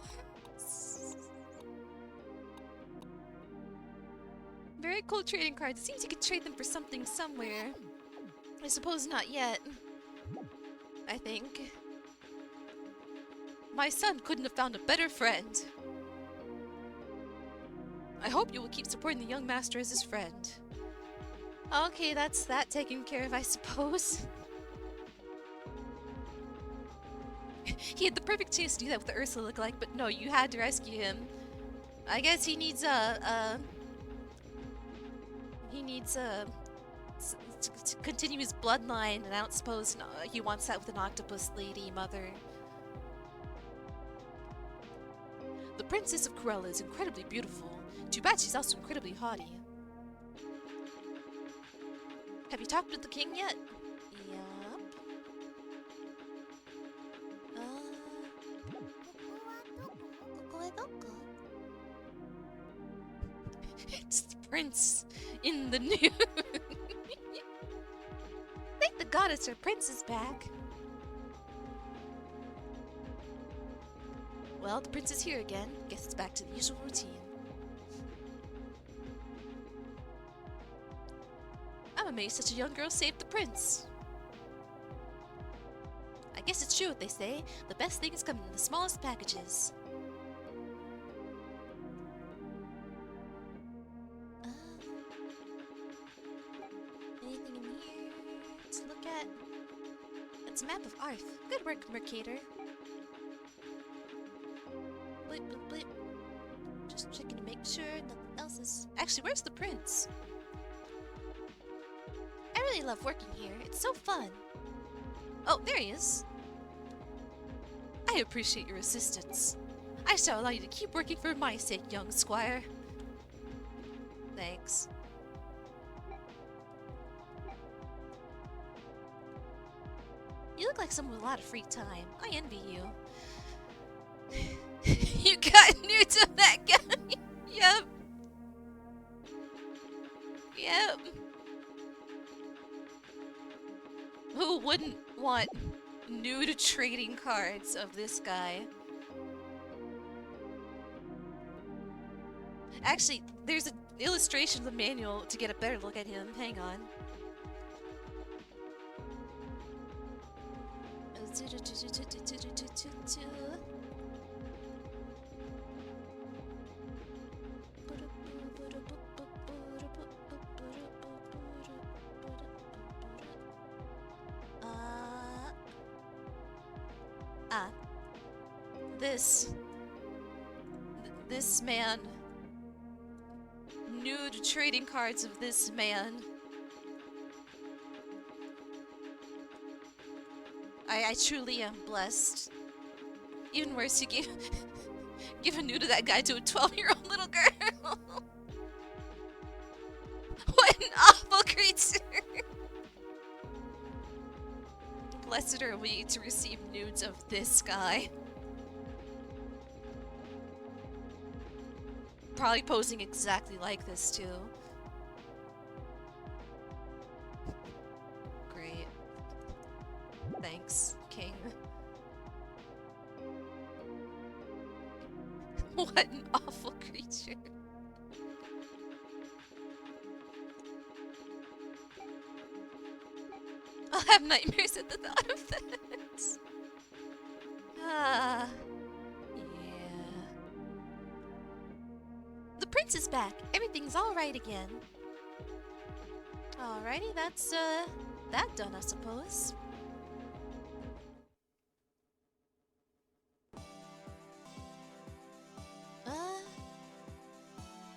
Very cool trading cards. It seems you could trade them for something somewhere. I suppose not yet. I think. My son couldn't have found a better friend. I hope you will keep supporting the young master as his friend. Okay, that's that taken care of, I suppose. He had the perfect chance to do that with the Ursula lookalike, but no, you had to rescue him. I guess he needs to continue his bloodline, and I don't suppose he wants that with an octopus lady mother. The Princess of Corella is incredibly beautiful. Too bad she's also incredibly haughty. Have you talked with the king yet? Yup. It's the prince in the nude. Thank the goddess her prince is back. Well, the prince is here again. Guess it's back to the usual routine. I'm amazed such a young girl saved the prince. I guess it's true what they say. The best things come in the smallest packages. Anything in here to look at? It's a map of Arth. Good work, Mercator. Bleep, bleep, bleep. Just checking to make sure nothing else is... Actually, where's the prince? I really love working here. It's so fun. Oh, there he is. I appreciate your assistance. I shall allow you to keep working for my sake, young squire. Thanks. You look like someone with a lot of free time. I envy you. You got nudes of that guy? Yep. Yep. Who wouldn't want nude trading cards of this guy? Actually, there's a illustration of the manual to get a better look at him. Hang on. This man. Nude trading cards of this man. I truly am blessed. Even worse, you give a nude of that guy to a 12-year-old little girl. What an awful creature. Blessed are we to receive nudes of this guy. Probably posing exactly like this too. Great. Thanks, King. What an awful creature. I'll have nightmares at the thought of that. Ah. Yeah. The prince is back. Everything's alright again. Alrighty, that's, that done, I suppose.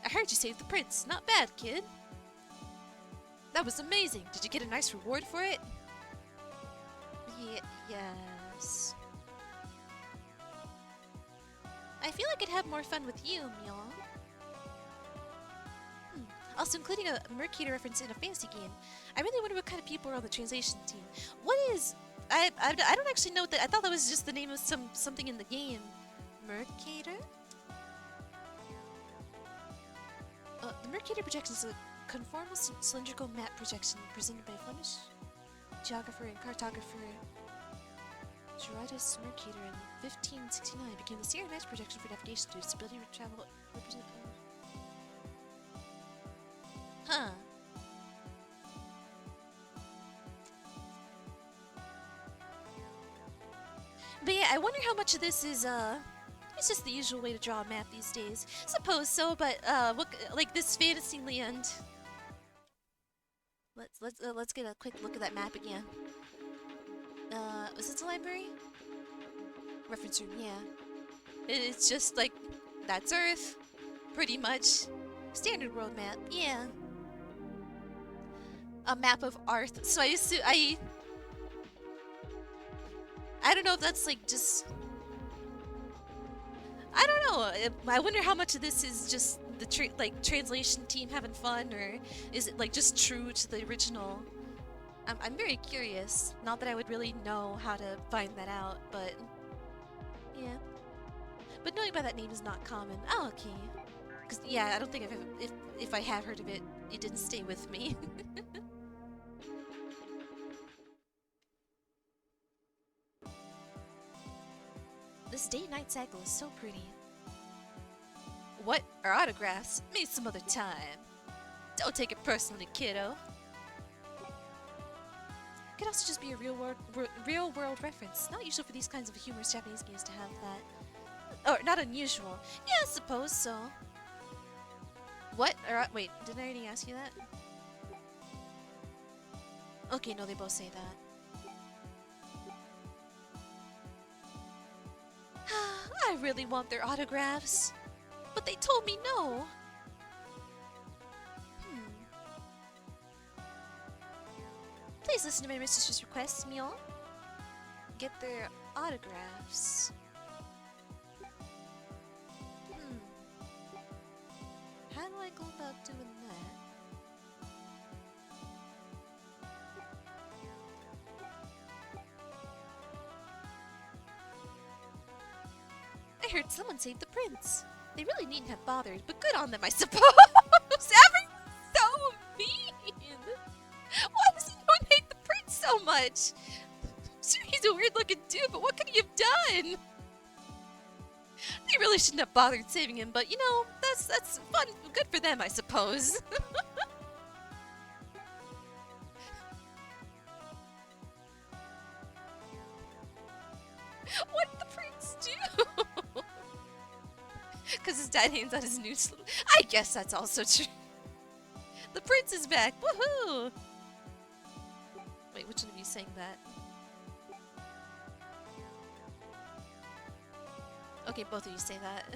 I heard you saved the prince. Not bad, kid. That was amazing. Did you get a nice reward for it? Yes. I feel like I'd have more fun with you, Mule. Also including a Mercator reference in a fantasy game. I really wonder what kind of people are on the translation team. What is... I don't actually know that. I thought that was just the name of something in the game. Mercator? The Mercator projection is a conformal cylindrical map projection presented by Flemish geographer and cartographer Gerardus Mercator in 1569. Became the standard match projection for navigation due to its ability to travel represent. Huh. But yeah, I wonder how much of this is it's just the usual way to draw a map these days. Suppose so, but look, like this fantasy land. Let's get a quick look at that map again. Was this the library? Reference room, yeah. It's just like that's Earth, pretty much. Standard world map, yeah. A map of Arth. So I assume I don't know if that's like just. I don't know. I wonder how much of this is just the translation team having fun, or is it like just true to the original? I'm very curious. Not that I would really know how to find that out, but yeah. But knowing by that name is not common. Oh, okay. Because yeah, I don't think I've ever, if I have heard of it, it didn't stay with me. This day-night cycle is so pretty. What are autographs? Maybe some other time. Don't take it personally, kiddo. Could also just be a real world reference. Not usual for these kinds of humorous Japanese games to have that. Or not unusual. Yeah, I suppose so. What? Wait, didn't I already ask you that? Okay, no, they both say that. I really want their autographs, but they told me no. Please listen to my mistress's requests, Mule. Get their autographs. How do I go about doing that? I heard someone saved the prince. They really needn't have bothered, but good on them, I suppose. Everyone's so mean. Why does anyone hate the prince so much? Sure, he's a weird-looking dude, but what could he have done? They really shouldn't have bothered saving him, but you know, that's fun. Good for them, I suppose. What did the prince do? Because his dad hands out his new I guess that's also true. The prince is back. Woohoo! Wait, which one of you saying that? Okay, both of you say that.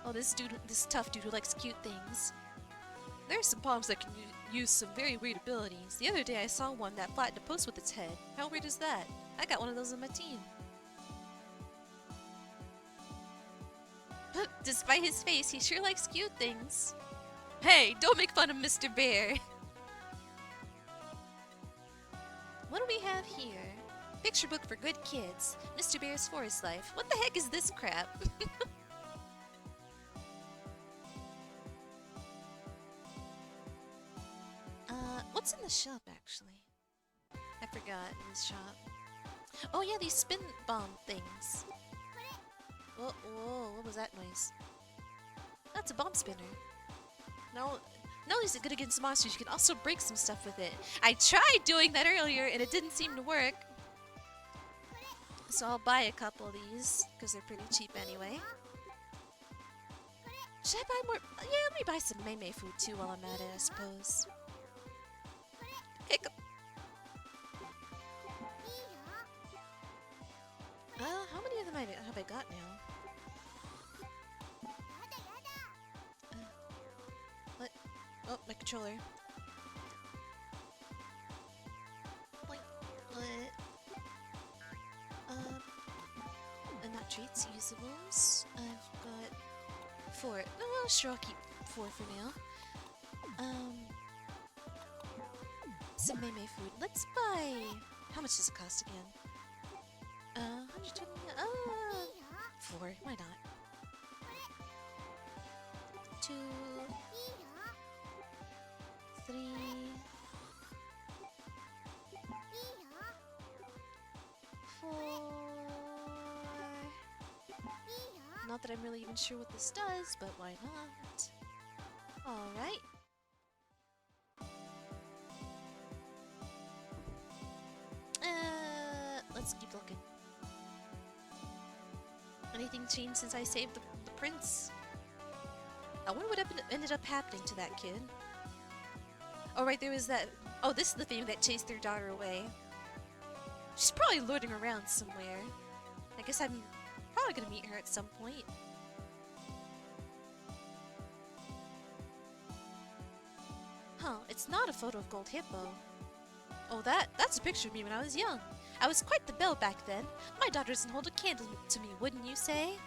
Oh, this tough dude who likes cute things. There's some palms that can use some very weird abilities. The other day I saw one that flattened a post with its head. How weird is that? I got one of those on my team. Despite his face, he sure likes cute things. Hey, don't make fun of Mr. Bear. What do we have here? Picture book for good kids. Mr. Bear's Forest Life. What the heck is this crap? What's in the shop, actually? I forgot in this shop. Oh yeah, these spin bomb things. Whoa, whoa, what was that noise? That's a bomb spinner. No, not only is it good against monsters, you can also break some stuff with it. I tried doing that earlier and it didn't seem to work. So I'll buy a couple of these, because they're pretty cheap anyway. Should I buy more? Yeah, let me buy some Mei food too while I'm at it, I suppose. Hiccup. How many of them have I got now? What? Oh, my controller. What? And not treats, usables. I've got 4. Oh, sure, I'll keep 4 for now. Some Mei food. Let's buy. How much does it cost again? 120. 4. Why not? 2, 3, 4. Not that I'm really even sure what this does, but why not? Alright. Let's keep looking. Anything changed since I saved the prince? I wonder what ended up happening to that kid. Oh right, there was that... Oh, this is the thing that chased their daughter away. She's probably lurking around somewhere. I guess I'm probably gonna meet her at some point. Huh, it's not a photo of Gold Hippo. Oh, that's a picture of me when I was young. I was quite the belle back then. My daughter doesn't hold a candle to me, wouldn't you say?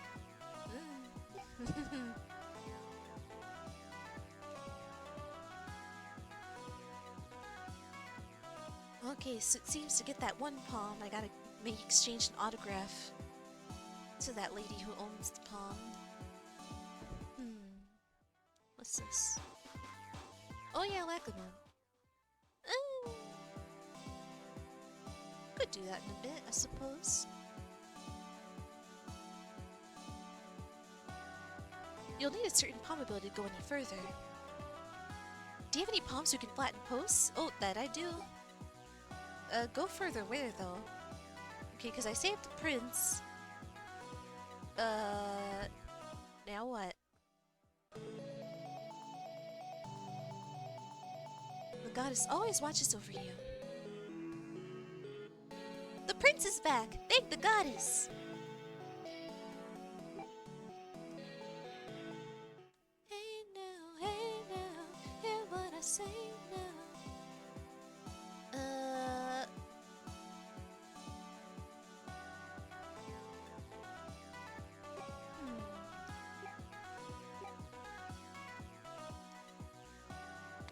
Okay, so it seems to get that one palm, I gotta make exchange an autograph to that lady who owns the palm. What's this? Oh yeah, Lackamoon. Could do that in a bit, I suppose. You'll need a certain palm ability to go any further. Do you have any palms who can flatten posts? Oh, that I do. Go further. Where, though? Okay, because I saved the prince. Now what? The goddess always watches over you. The prince is back! Thank the goddess! Hey now, hear what I say now.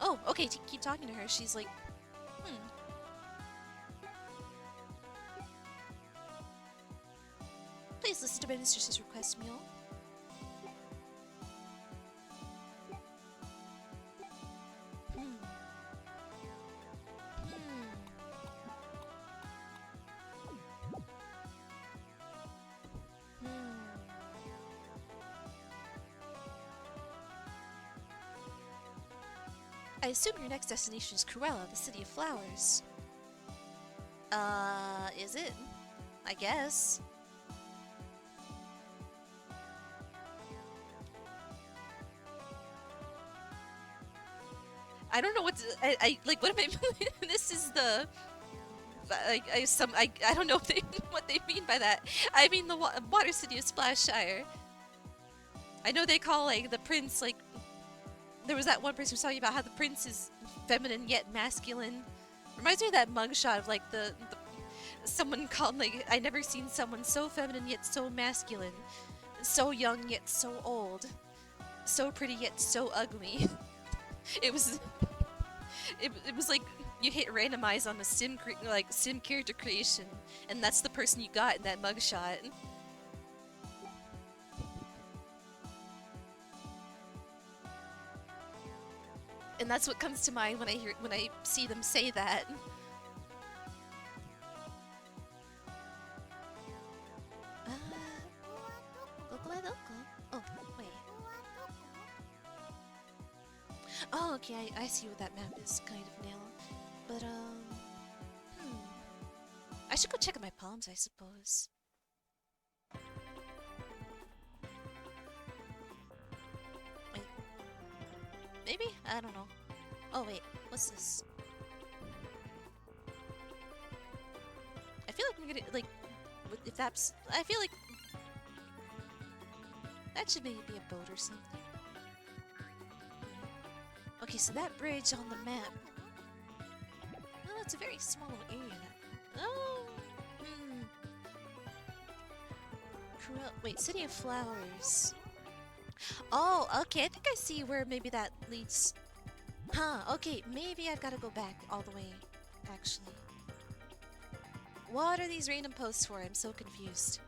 Oh, okay, keep talking to her. She's like, Please listen to my mistress's request, Mule. I assume your next destination is Cruella, the city of flowers. Is it? I guess. I don't know what to, I like. What am I? This is the. I don't know if they what they mean by that. I mean the water city of Splashshire. I know they call like the prince like. There was that one person who was talking about how the prince is feminine yet masculine. Reminds me of that mugshot of like the someone called like I never seen someone so feminine yet so masculine, so young yet so old, so pretty yet so ugly. It was it was like you hit randomize on a sim character creation, and that's the person you got in that mugshot. And that's what comes to mind when I see them say that. Oh, wait. Oh, okay, I see what that map is kind of now. But, I should go check out my palms, I suppose. Wait. Maybe? I don't know. Oh, wait. What's this? I feel like I'm gonna, like, if that's... I feel like... That should maybe be a boat or something. Okay, so that bridge on the map... Oh, it's a very small area. Oh! Wait, City of Flowers. Oh, okay, I think I see where maybe that leads... Huh, okay, maybe I've got to go back all the way, actually. What are these random posts for? I'm so confused.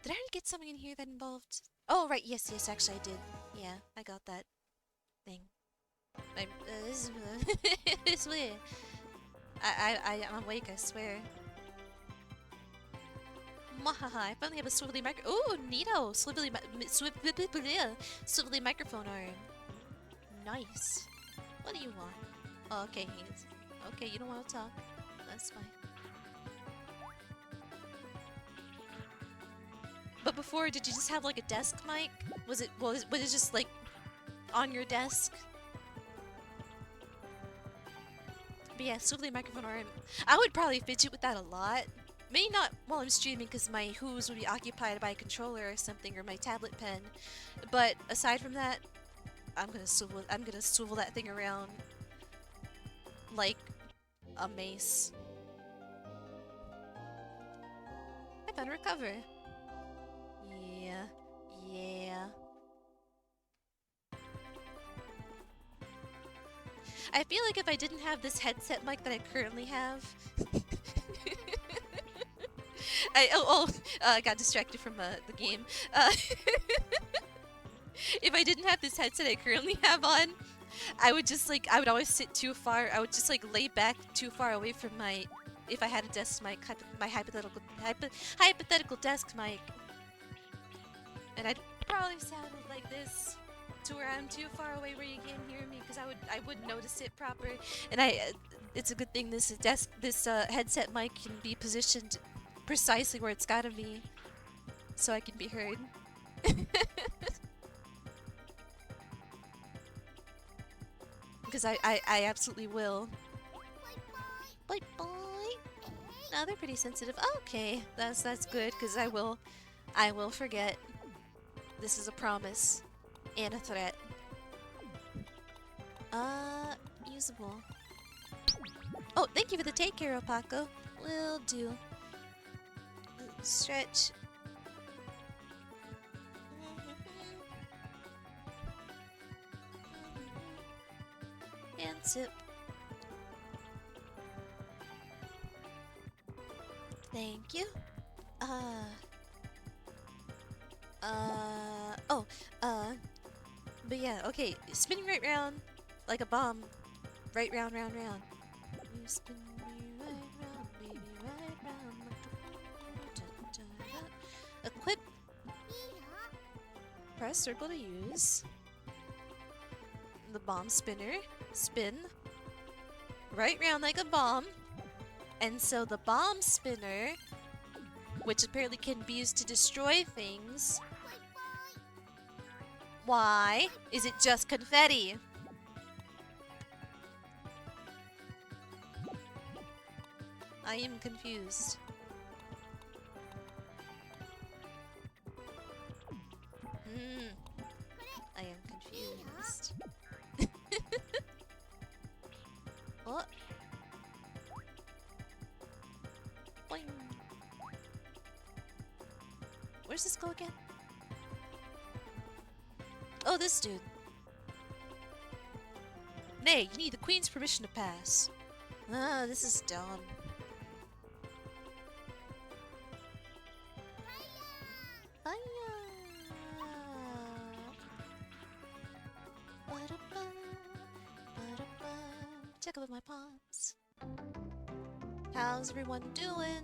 Did I already get something in here that involved... Oh, right, yes, actually I did. Yeah, I got that thing. This is weird. I'm awake, I swear. Mwahaha, I finally have a swivelly micro- Ooh, neato! Swivelly microphone arm. Nice. What do you want? Oh, okay, okay, you don't want to talk. That's fine. But before, did you just have like a desk mic? Was it just like on your desk? But yeah, swivelly microphone arm. I would probably fidget with that a lot. Maybe not while I'm streaming because my hooves would be occupied by a controller or something, or my tablet pen. But aside from that, I'm gonna swivel that thing around like a mace. I found a recover. Yeah. I feel like if I didn't have this headset mic that I currently have, I got distracted from the game. If I didn't have this headset I currently have on, I would just like I would always sit too far. I would just like lay back too far away from my. If I had a desk mic, my hypothetical desk mic, and I'd probably sound like this. To where I'm too far away where you can't hear me, because I would notice it proper, and it's a good thing this headset mic can be positioned precisely where it's gotta be, so I can be heard. Because I absolutely will. Bye bye. No, they're pretty sensitive. Okay, that's good, because I will forget. This is a promise. And a threat. Usable. Oh, thank you for the take care, Opaco. Will do. Stretch. And sip. Thank you. But yeah, okay, spinning right round like a bomb. Right round, round, round. You spin me right round, baby, right round like a... Equip. Press circle to use. the bomb spinner. Spin. Right round like a bomb. And so the bomb spinner, which apparently can be used to destroy things. Why is it just confetti? I am confused. I am confused. Oh. Boing. Where's this go again? Oh, this dude. Nay, you need the queen's permission to pass. Ah, this is dumb. Check out my pops. How's everyone doing?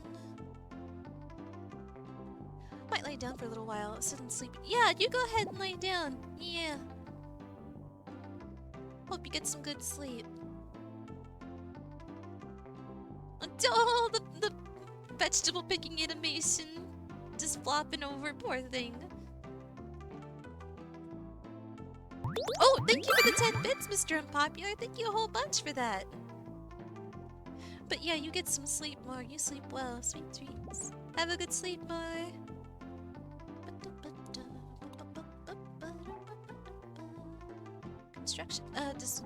Might lay down for a little while, sit and sleep. Yeah, you go ahead and lay down. Yeah. Hope you get some good sleep. Oh, the vegetable picking animation. Just flopping over, poor thing. Oh, thank you for the 10 bits, Mr. Unpopular. Thank you a whole bunch for that. But yeah, you get some sleep more. You sleep well. Sweet dreams. Have a good sleep more. Construction. Has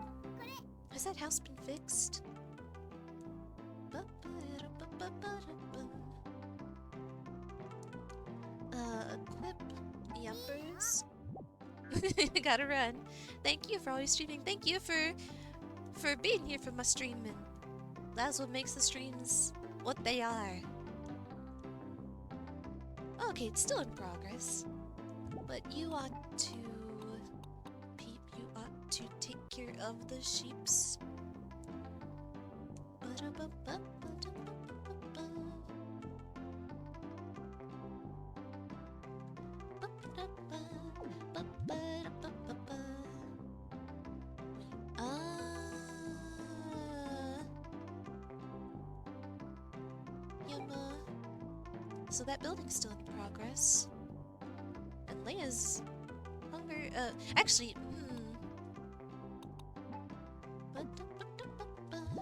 that house been fixed? Equip yumpers. Gotta run. Thank you for always streaming. Thank you for being here for my streaming. That's what makes the streams what they are. Okay, it's still in progress. But you ought to... Peep, you ought to take care of the sheeps. So that building's still in progress. And Leia's hunger, actually,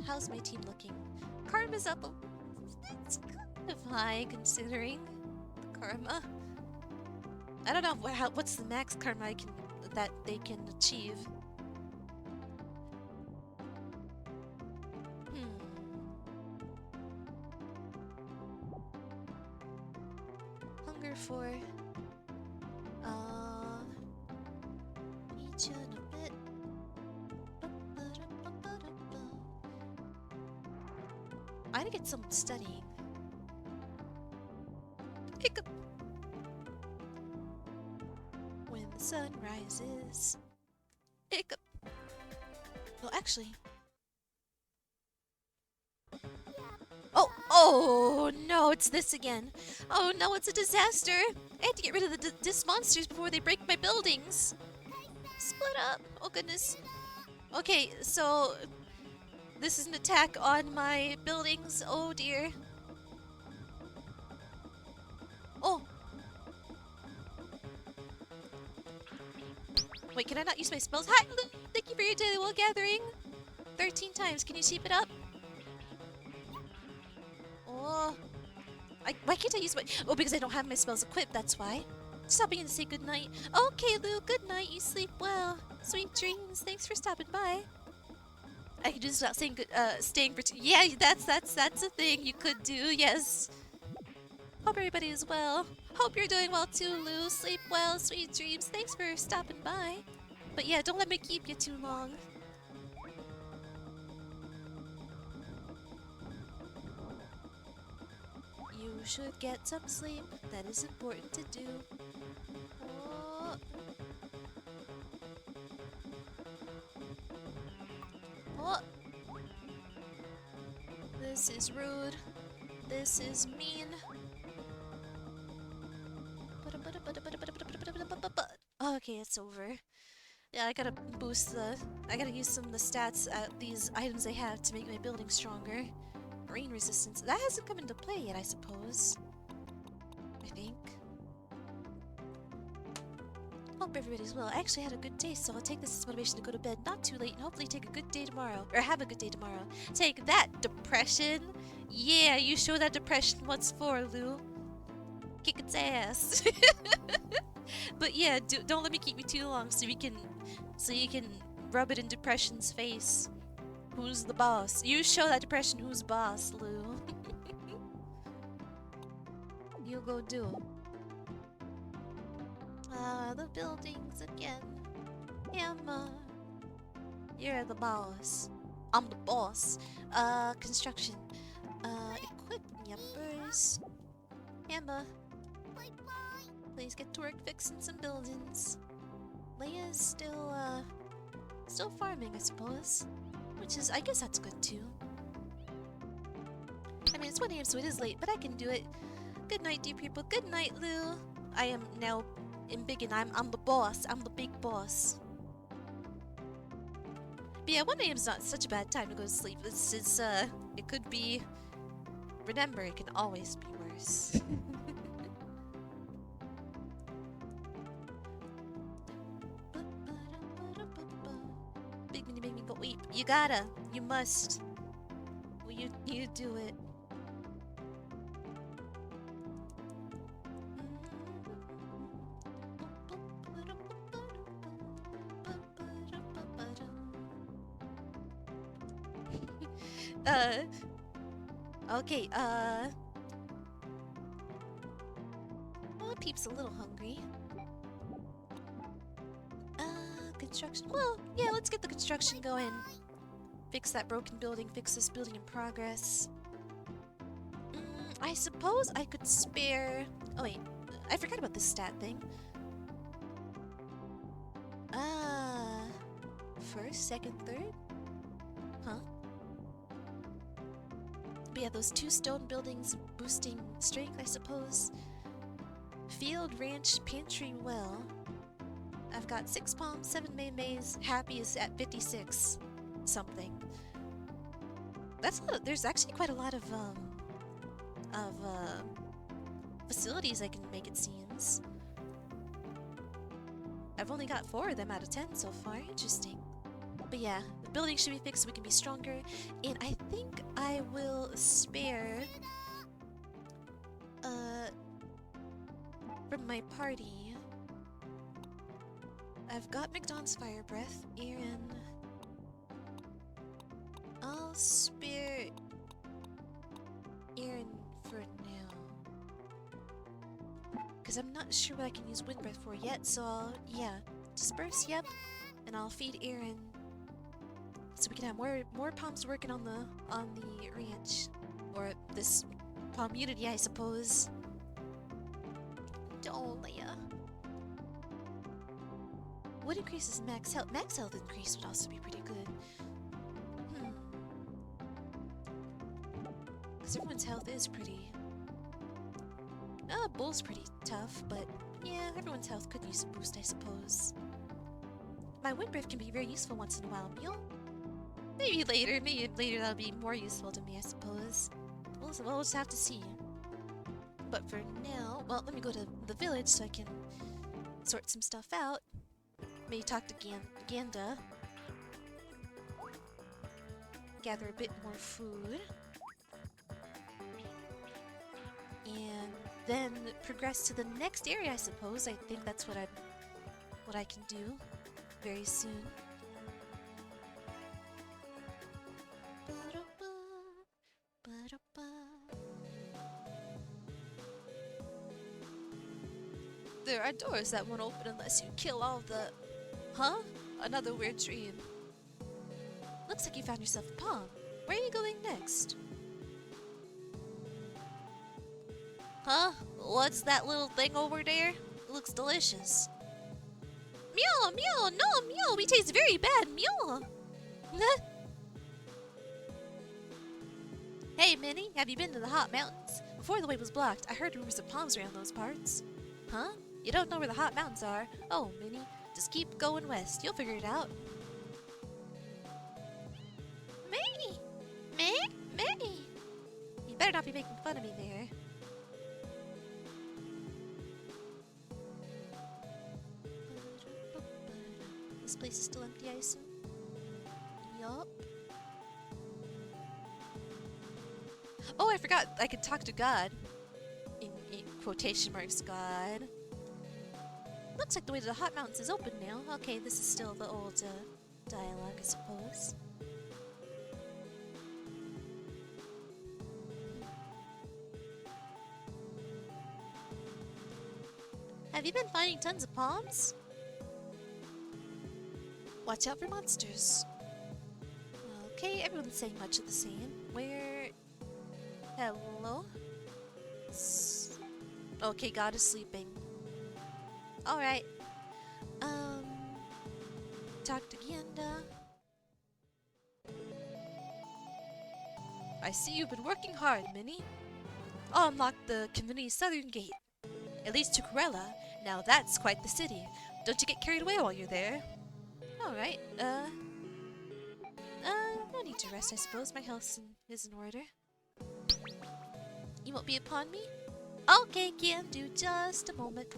how's my team looking? Karma's up it's kind of high considering the karma. I don't know what's the max karma that they can achieve. Hunger for each in a bit. I gotta get some studying. Hiccup. When the sun rises. Hiccup. Well, actually. Oh no, it's this again. Oh no, it's a disaster. I have to get rid of the dis monsters before they break my buildings. Split up. Oh goodness. Okay, so this is an attack on my buildings. Oh dear. Oh. Wait, can I not use my spells? Hi, thank you for your daily wool gathering. 13 times. Can you sheep it up? Oh. Why can't I use my... Oh, because I don't have my spells equipped, that's why. Stopping in to say goodnight. Okay, Lou, good night. You sleep well. Sweet dreams. Thanks for stopping by. I can do this without saying good, staying for yeah, that's a thing you could do, yes. Hope everybody is well. Hope you're doing well too, Lou. Sleep well, sweet dreams. Thanks for stopping by. But yeah, don't let me keep you too long. You should get some sleep. That is important to do. Oh. Oh. This is rude. This is mean. Okay, it's over. Yeah, I gotta use some of the stats at these items I have to make my building stronger. Rain resistance. That hasn't come into play yet, I suppose. I think. Hope everybody's well. I actually had a good day, so I'll take this as motivation to go to bed not too late and hopefully take a good day tomorrow. Or have a good day tomorrow. Take that, depression! Yeah, you show that depression what's for, Lou. Kick its ass. But yeah, don't let me keep you too long so you can rub it in depression's face. Who's the boss? You show that depression who's boss, Lou. You go do. The buildings again. Emma. You're the boss. I'm the boss. Construction. Equip yuppers. Emma. Please get to work fixing some buildings. Leia's still farming, I suppose. Which is, I guess that's good too. I mean, it's 1 AM, so it is late, but I can do it. Good night, dear people. Good night, Lou. I am now big and I'm the boss. I'm the big boss. But yeah, 1 AM is not such a bad time to go to sleep. It could be... Remember, it can always be worse. Big me go weep. You gotta. You must. Will you do it? Okay, well, Peep's a little hungry. Construction. Well, yeah, let's get the construction going. Fix that broken building, fix this building in progress. I suppose I could spare... Oh wait, I forgot about this stat thing. First, second, third? Huh? But yeah, those 2 stone buildings boosting strength, I suppose. Field, ranch, pantry, well. I've got 6 palms, 7 mei-meis, happy is at 56 something. That's a lot. There's actually quite a lot of facilities I can make, it seems. I've only got 4 of them out of 10 so far. Interesting. But yeah, the building should be fixed so we can be stronger. And I think I will spare from my party. I've got McDonald's Fire Breath, Aaron. I'll spare Aaron for now. Because I'm not sure what I can use Wind Breath for yet, so I'll, yeah. Disperse, yep. And I'll feed Aaron. So we can have more palms working on the ranch. Or this community, I suppose. Oh, Leia. What increases max health? Max health increase would also be pretty good. Because everyone's health is pretty... Bull's pretty tough, but yeah, everyone's health could use a boost, I suppose. My Wind Breath can be very useful once in a while. Mule? Maybe later that'll be more useful to me, I suppose. We'll just have to see. But for now, well, let me go to the village so I can sort some stuff out. Maybe talk to Ganda. Gather a bit more food. And then progress to the next area, I suppose. I think that's what I can do very soon. There are doors that won't open unless you kill all the... Huh? Another weird dream. Looks like you found yourself a palm. Where are you going next? Huh? What's that little thing over there? It looks delicious. Meow, meow, no, meow, we taste very bad, meow. Hey, Minnie, have you been to the Hot Mountains? Before the way was blocked, I heard rumors of palms around those parts. Huh? You don't know where the Hot Mountains are? Oh, Minnie, Just keep going west. You'll figure it out. Me? Me? Me? You better not be making fun of me there. This place is still empty, I assume? Yup. Oh, I forgot I could talk to God. In quotation marks, God. Looks like the way to the Hot Mountains is open now. Okay, this is still the old dialogue, I suppose. Have you been finding tons of palms? Watch out for monsters. Okay, everyone's saying much of the same. Where... Hello? Okay, God is sleeping. Alright. Talk to Gienda. I see you've been working hard, Minnie. I'll unlock the community's southern gate. It leads to Corella. Now that's quite the city. Don't you get carried away while you're there. Alright, no need to rest, I suppose. My health is in order. You won't be upon me? Okay, can do. Just a moment.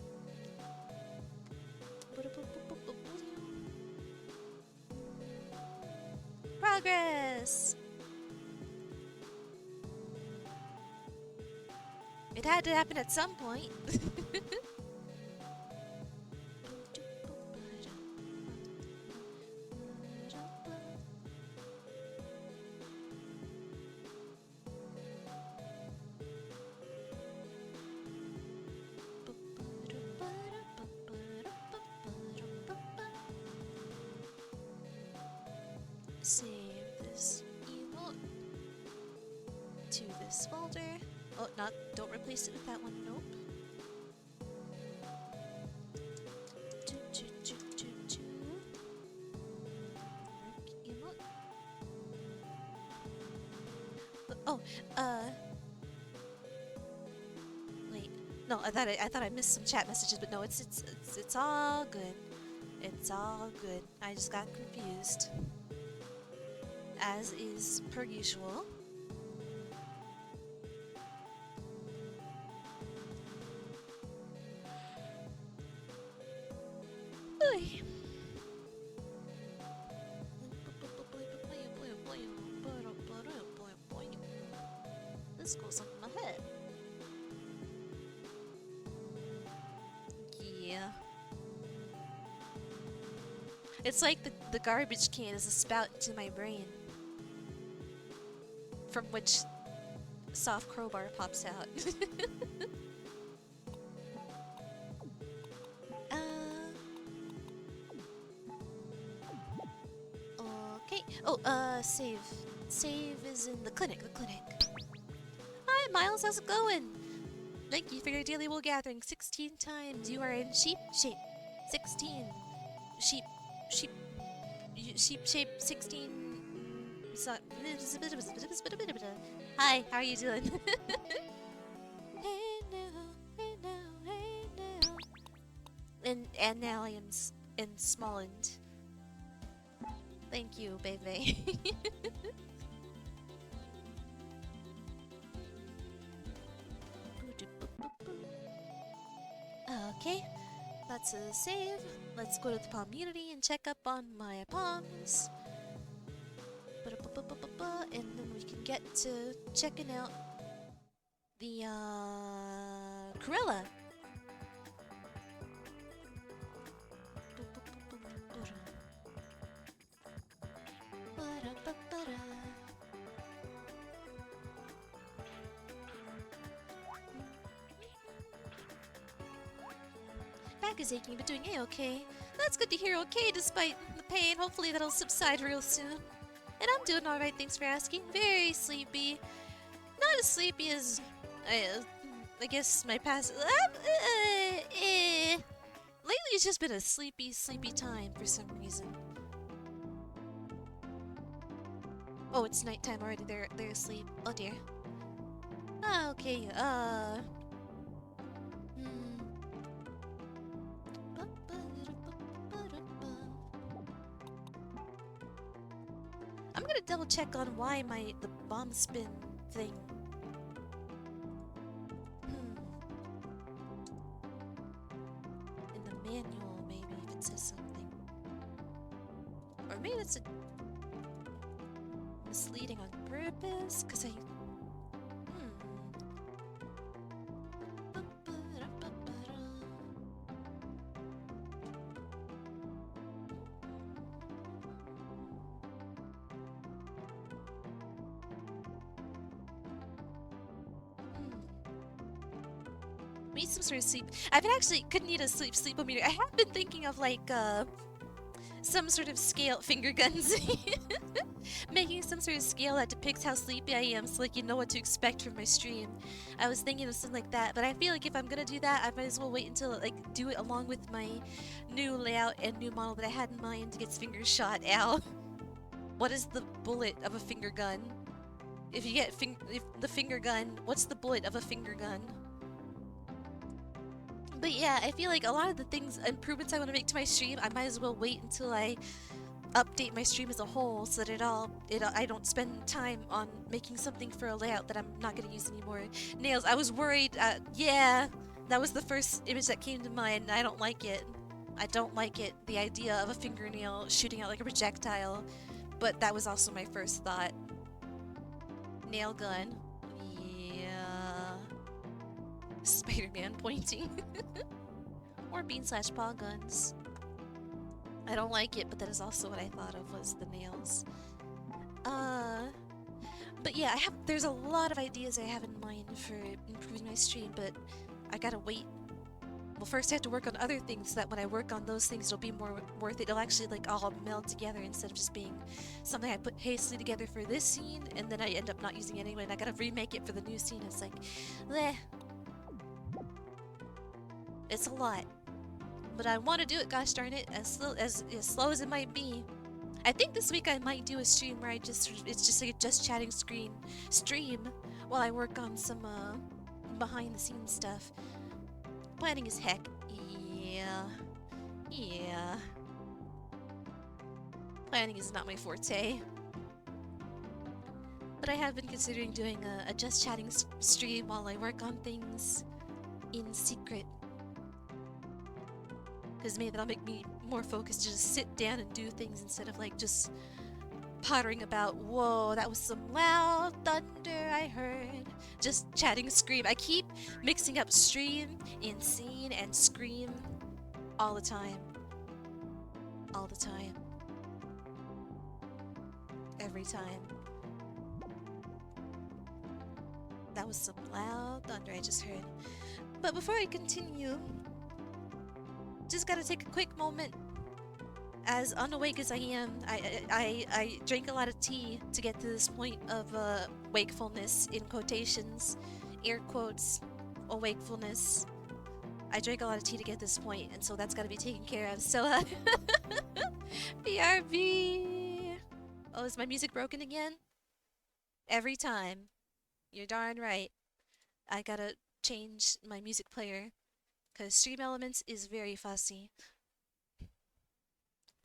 Progress! It had to happen at some point. Save this emote to this folder. Oh, don't replace it with that one, nope. Emote. Oh, wait. No, I thought I missed some chat messages, but no, it's all good. It's all good. I just got confused. As is per usual. Oy. This goes on my head. Yeah. It's like the garbage can is a spout to my brain, from which soft crowbar pops out. Okay. Oh, save. Save is in the clinic, Hi, Miles, how's it going? Thank you for your daily wool gathering 16 times. You are in sheep shape. 16. Sheep shape 16. So, hi, how are you doing? Hey now. And now I am in Smallland. Thank you, baby. Okay, that's a save. Let's go to the community and check up on my palms. And then we can get to checking out the Corella. Back is aching, but doing A-okay. That's good to hear, okay, despite the pain. Hopefully that'll subside real soon. And I'm doing alright, thanks for asking. Very sleepy. Not as sleepy as, I guess, my past... Lately it's just been a sleepy time for some reason. Oh, it's nighttime already. They're asleep. Oh dear. Ah, okay, I'm gonna double check on why the bomb spin thing. In the manual, maybe if it says something, or maybe it's a misleading on purpose. Cause I. Need some sort of sleep. I've been actually could need a sleepometer. I have been thinking of like some sort of scale, finger guns, making some sort of scale that depicts how sleepy I am, so like you know what to expect from my stream. I was thinking of something like that, but I feel like if I'm gonna do that, I might as well wait until like do it along with my new layout and new model that I had in mind to get finger shot. Ow. What is the bullet of a finger gun? If you get if the finger gun, what's the bullet of a finger gun? But yeah, I feel like a lot of the improvements I want to make to my stream, I might as well wait until I update my stream as a whole, so that I don't spend time on making something for a layout that I'm not going to use anymore. Nails, I was worried. Yeah, that was the first image that came to mind, and I don't like it. I don't like it. The idea of a fingernail shooting out like a projectile, but that was also my first thought. Nail gun. Yeah. Spider-Man pointing. Or bean/paw guns. I don't like it, but that is also what I thought of was the nails. But yeah, there's a lot of ideas I have in mind for improving my stream, but I gotta wait. Well, first I have to work on other things so that when I work on those things, it'll be more worth it. It'll actually like all meld together instead of just being something I put hastily together for this scene, and then I end up not using it anyway, and I gotta remake it for the new scene. It's like, bleh. It's a lot. But I want to do it, gosh darn it, as slow as it might be. I think this week I might do a stream where it's just like a just chatting stream while I work on some behind the scenes stuff. Planning is heck. Yeah. Planning is not my forte. But I have been considering doing a just chatting stream while I work on things in secret. Because maybe that'll make me more focused to just sit down and do things instead of like just pottering about. Whoa, that was some loud thunder I heard. Just chatting scream. I keep mixing up stream, in scene, and scream all the time. All the time. Every time. That was some loud thunder I just heard. But before I continue, just gotta take a quick moment. As unawake as I am, I drank a lot of tea to get to this point of wakefulness, in quotations, air quotes, awakefulness. I drank a lot of tea to get this point, and so that's gotta be taken care of. So, BRB! Oh, is my music broken again? Every time. You're darn right. I gotta change my music player. Because Stream Elements is very fussy.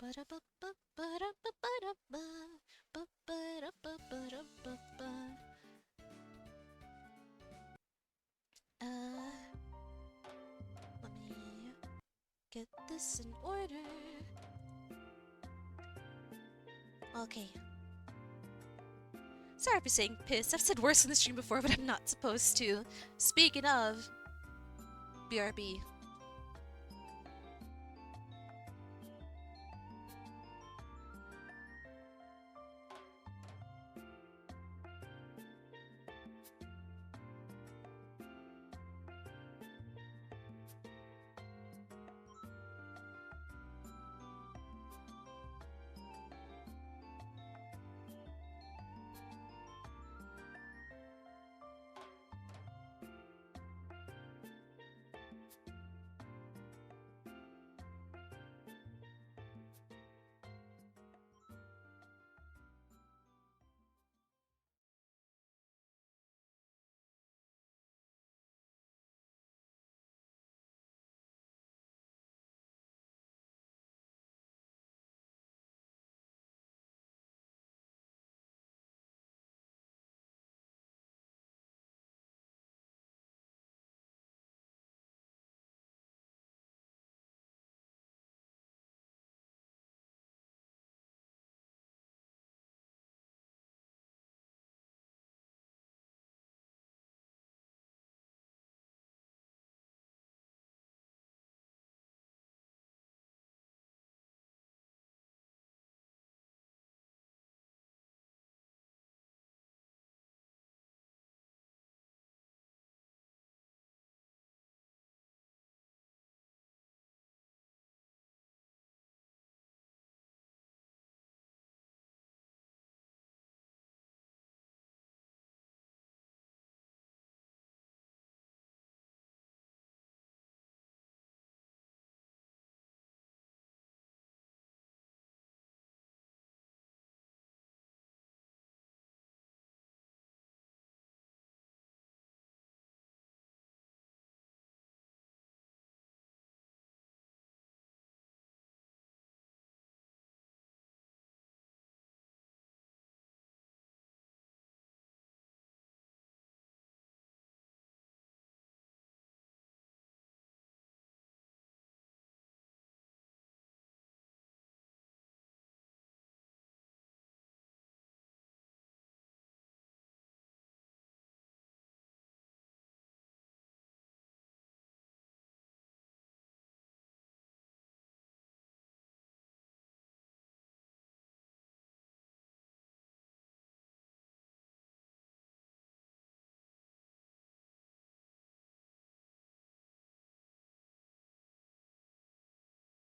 Let me get this in order. Okay. Sorry for saying piss. I've said worse in the stream before, but I'm not supposed to. Speaking of, BRB.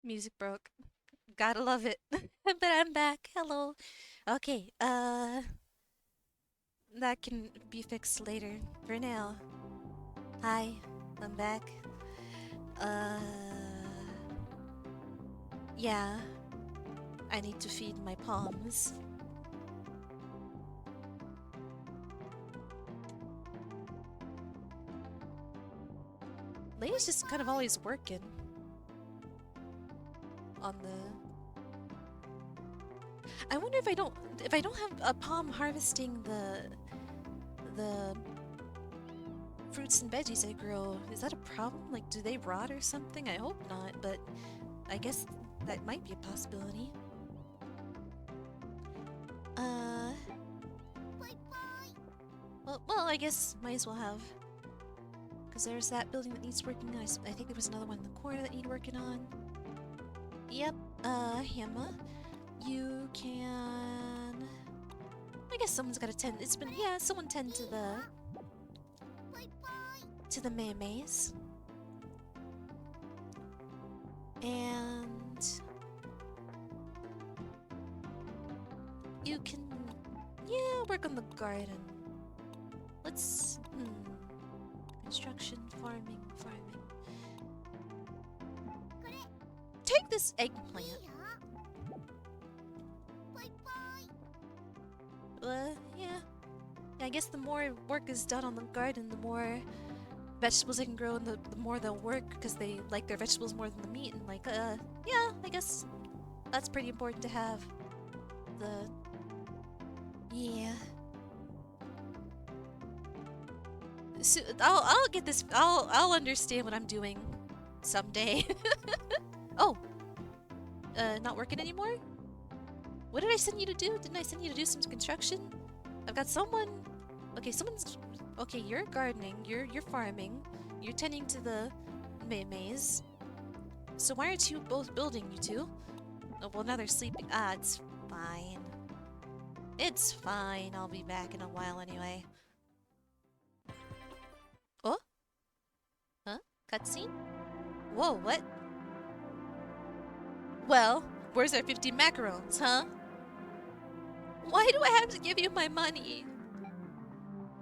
Music broke. Gotta love it. But I'm back. Hello. Okay, that can be fixed later. For now. Hi, I'm back. Uh, yeah, I need to feed my palms. Leia's just kind of always working on the. I wonder if I don't have a palm harvesting the fruits and veggies I grow. Is that a problem? Like, do they rot or something? I hope not, but I guess that might be a possibility. Well, I guess might as well have. Because there's that building that needs working on. I think there was another one in the corner that need working on. Yep, Hamma. You can... I guess someone's gotta tend... It's been... Yeah, someone tend to the... To the maymays. And... You can... Yeah, work on the garden. Let's... Construction, farming. Take this eggplant. Yeah. I guess the more work is done on the garden, the more vegetables they can grow, and the more they'll work because they like their vegetables more than the meat. And like, yeah, I guess that's pretty important to have. Yeah. So I'll get this. I'll understand what I'm doing someday. Oh, not working anymore? What did I send you to do? Didn't I send you to do some construction? I've got someone. Okay, someone's. Okay, you're gardening. You're farming. You're tending to the maze. So why aren't you both building, you two? Oh, well, now they're sleeping. Ah, it's fine. It's fine. I'll be back in a while anyway. Oh? Huh? Cutscene? Whoa, what? Well, where's our 50 macarons, huh? Why do I have to give you my money?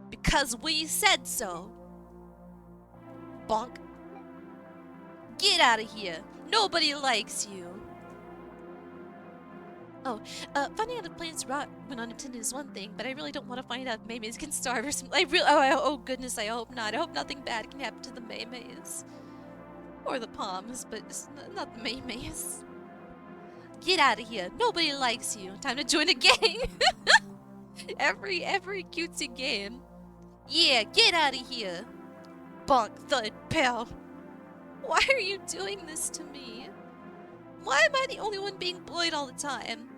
Because we said so. Bonk. Get out of here. Nobody likes you. Oh, finding out if plants rot when unattended is one thing, but I really don't want to find out if maymays can starve or something. Oh goodness, I hope not. I hope nothing bad can happen to the maymays. Or the palms, but not the maymays. Get out of here. Nobody likes you. Time to join a gang. every cutesy game. Yeah, get out of here. Bonk, thud, pal. Why are you doing this to me? Why am I the only one being bullied all the time?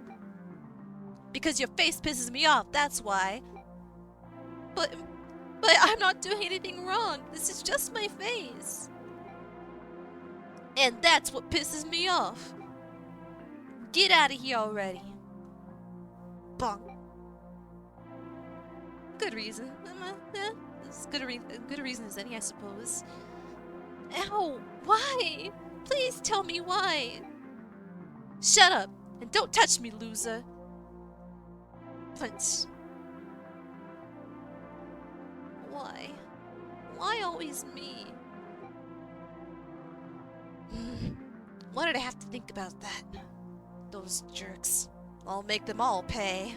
Because your face pisses me off, that's why. But I'm not doing anything wrong. This is just my face. And that's what pisses me off. Get out of here already. Bonk. Good reason. As good a reason as any, I suppose. Ow! Why? Please tell me why. Shut up and don't touch me, loser. Punch. Why? Why always me? Why did I have to think about that? Those jerks. I'll make them all pay.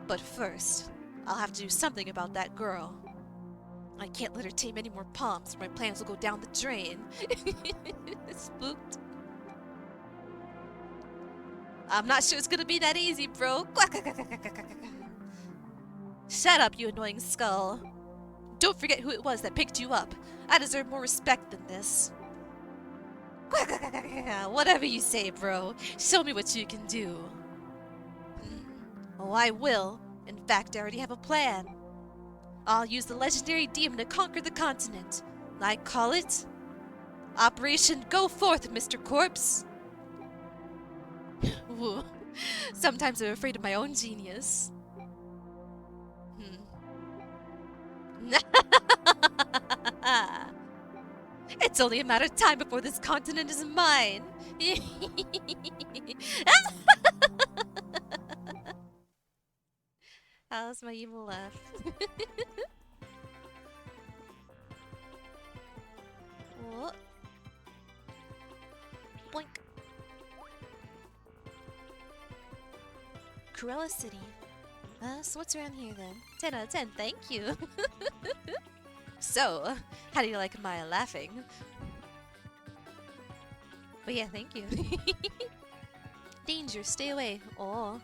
But first, I'll have to do something about that girl. I can't let her tame any more palms or my plans will go down the drain. Spooked. I'm not sure it's gonna be that easy, bro. Shut up, you annoying skull. Don't forget who it was that picked you up. I deserve more respect than this. Whatever you say, bro. Show me what you can do. Oh, I will. In fact, I already have a plan. I'll use the legendary demon to conquer the continent. I call it Operation Go Forth, Mr. Corpse. Sometimes I'm afraid of my own genius. It's only a matter of time before this continent is mine. How's my evil laugh? Whoa. Boink. Cruella City. So what's around here then? 10 out of 10, thank you. So, how do you like my laughing? But yeah, thank you. Danger, stay away. Oh,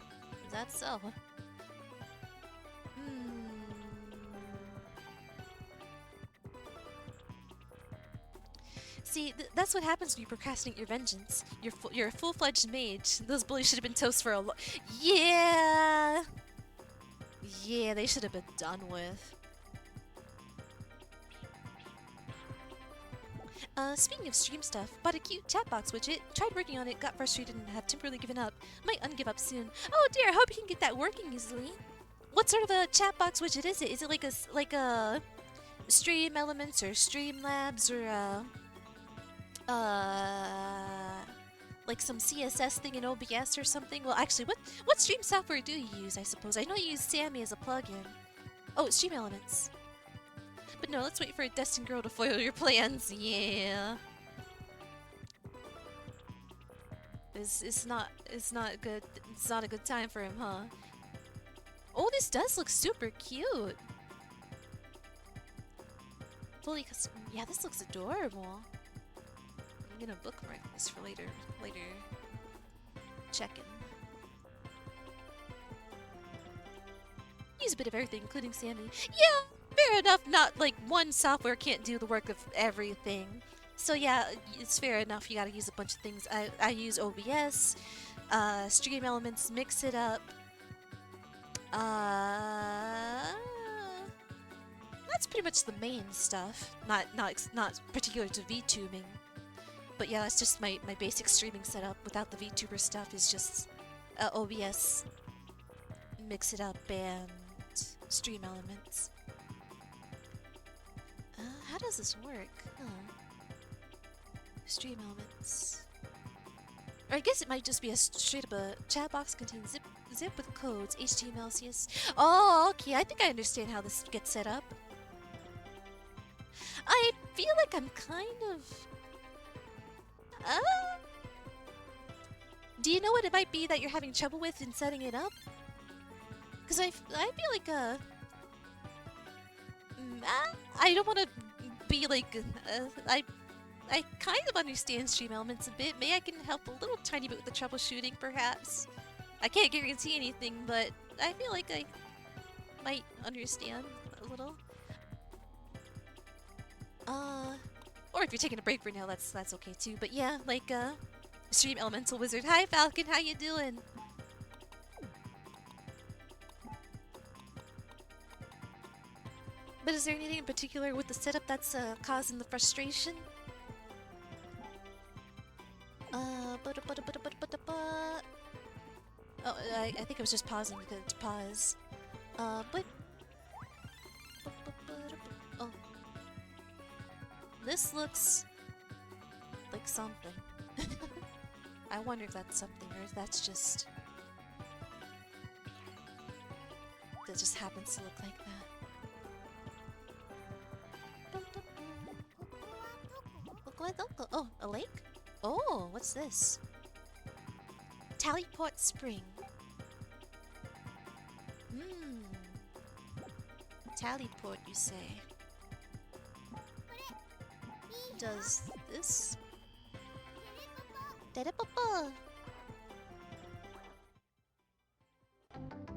is that so? See, that's what happens when you procrastinate your vengeance. You're a full-fledged mage. Those bullies should have been toast for a Yeah! Yeah, they should have been done with. Speaking of stream stuff, bought a cute chat box widget, tried working on it, got frustrated and have temporarily given up. Might ungive up soon. Oh dear, I hope you can get that working easily. What sort of a chat box widget is it? Is it like a Stream Elements or Streamlabs or like some CSS thing in OBS or something? Well, actually, what stream software do you use, I suppose? I know you use Sammy as a plugin. Oh, it's Stream Elements. But no, let's wait for a destined girl to foil your plans. Yeah. It's not good. It's not a good time for him, huh? Oh, this does look super cute. Fully custom. Yeah, this looks adorable. I'm gonna bookmark this for later check-in. Use a bit of everything, including Sammy. Yeah, fair enough. Not like one software can't do the work of everything. So yeah, it's fair enough. You gotta use a bunch of things. I use OBS, Stream Elements, Mix It Up. That's pretty much the main stuff. Not particular to VTubing. But yeah, that's just my basic streaming setup without the VTuber stuff. Is just OBS, Mix It Up, and Stream Elements. How does this work? Huh. Stream Elements. Or I guess it might just be a straight up a chat box contains zip with codes, HTML, CSS. Oh, okay. I think I understand how this gets set up. I feel like I'm kind of. Do you know what it might be that you're having trouble with in setting it up? Because I feel like I don't want to be like I kind of understand Stream Elements a bit. Maybe I can help a little tiny bit with the troubleshooting, perhaps. I can't guarantee anything, but I feel like I might understand a little. Or if you're taking a break right now, that's okay too. But yeah, like Stream Elemental Wizard. Hi Falcon, how you doing? But is there anything in particular with the setup that's causing the frustration? Oh, I think I was just pausing to pause. But oh, this looks like something. I wonder if that's something, or if that's just that just happens to look like that. Oh, a lake? Oh, what's this? Tallyport Spring. Tallyport, you say? Does this?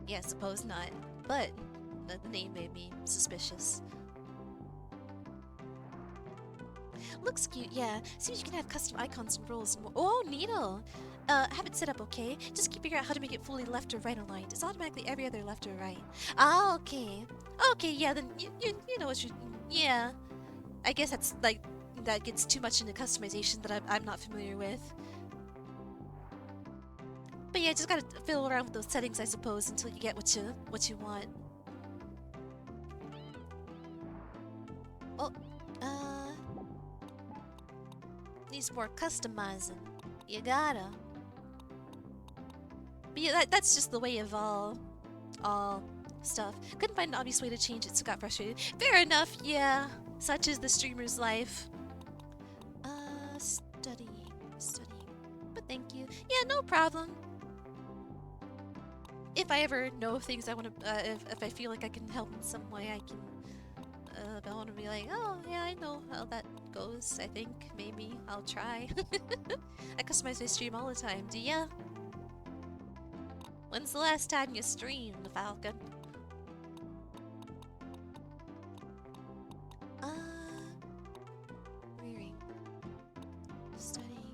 Yeah, suppose not. But the name made me suspicious. Looks cute, yeah. Seems you can have custom icons and roles and more. Oh, neato! Have it set up okay. Just keep figuring out how to make it fully left or right aligned. It's automatically every other left or right. Ah, okay. Okay, yeah, then you know what you... Yeah. I guess that's, like, that gets too much into customization that I'm not familiar with. But yeah, just gotta fiddle around with those settings, I suppose, until you get what you want. Needs more customizing. You gotta. But yeah, that's just the way of all stuff. Couldn't find an obvious way to change it, so got frustrated. Fair enough, yeah. Such is the streamer's life. Studying. But thank you. Yeah, no problem. If I ever know things I want to, if I feel like I can help in some way, I can, I want to be like, oh, yeah, I know how that goes, I think. Maybe. I'll try. I customize my stream all the time. Do ya? When's the last time you streamed, Falcon? Rearing. Studying.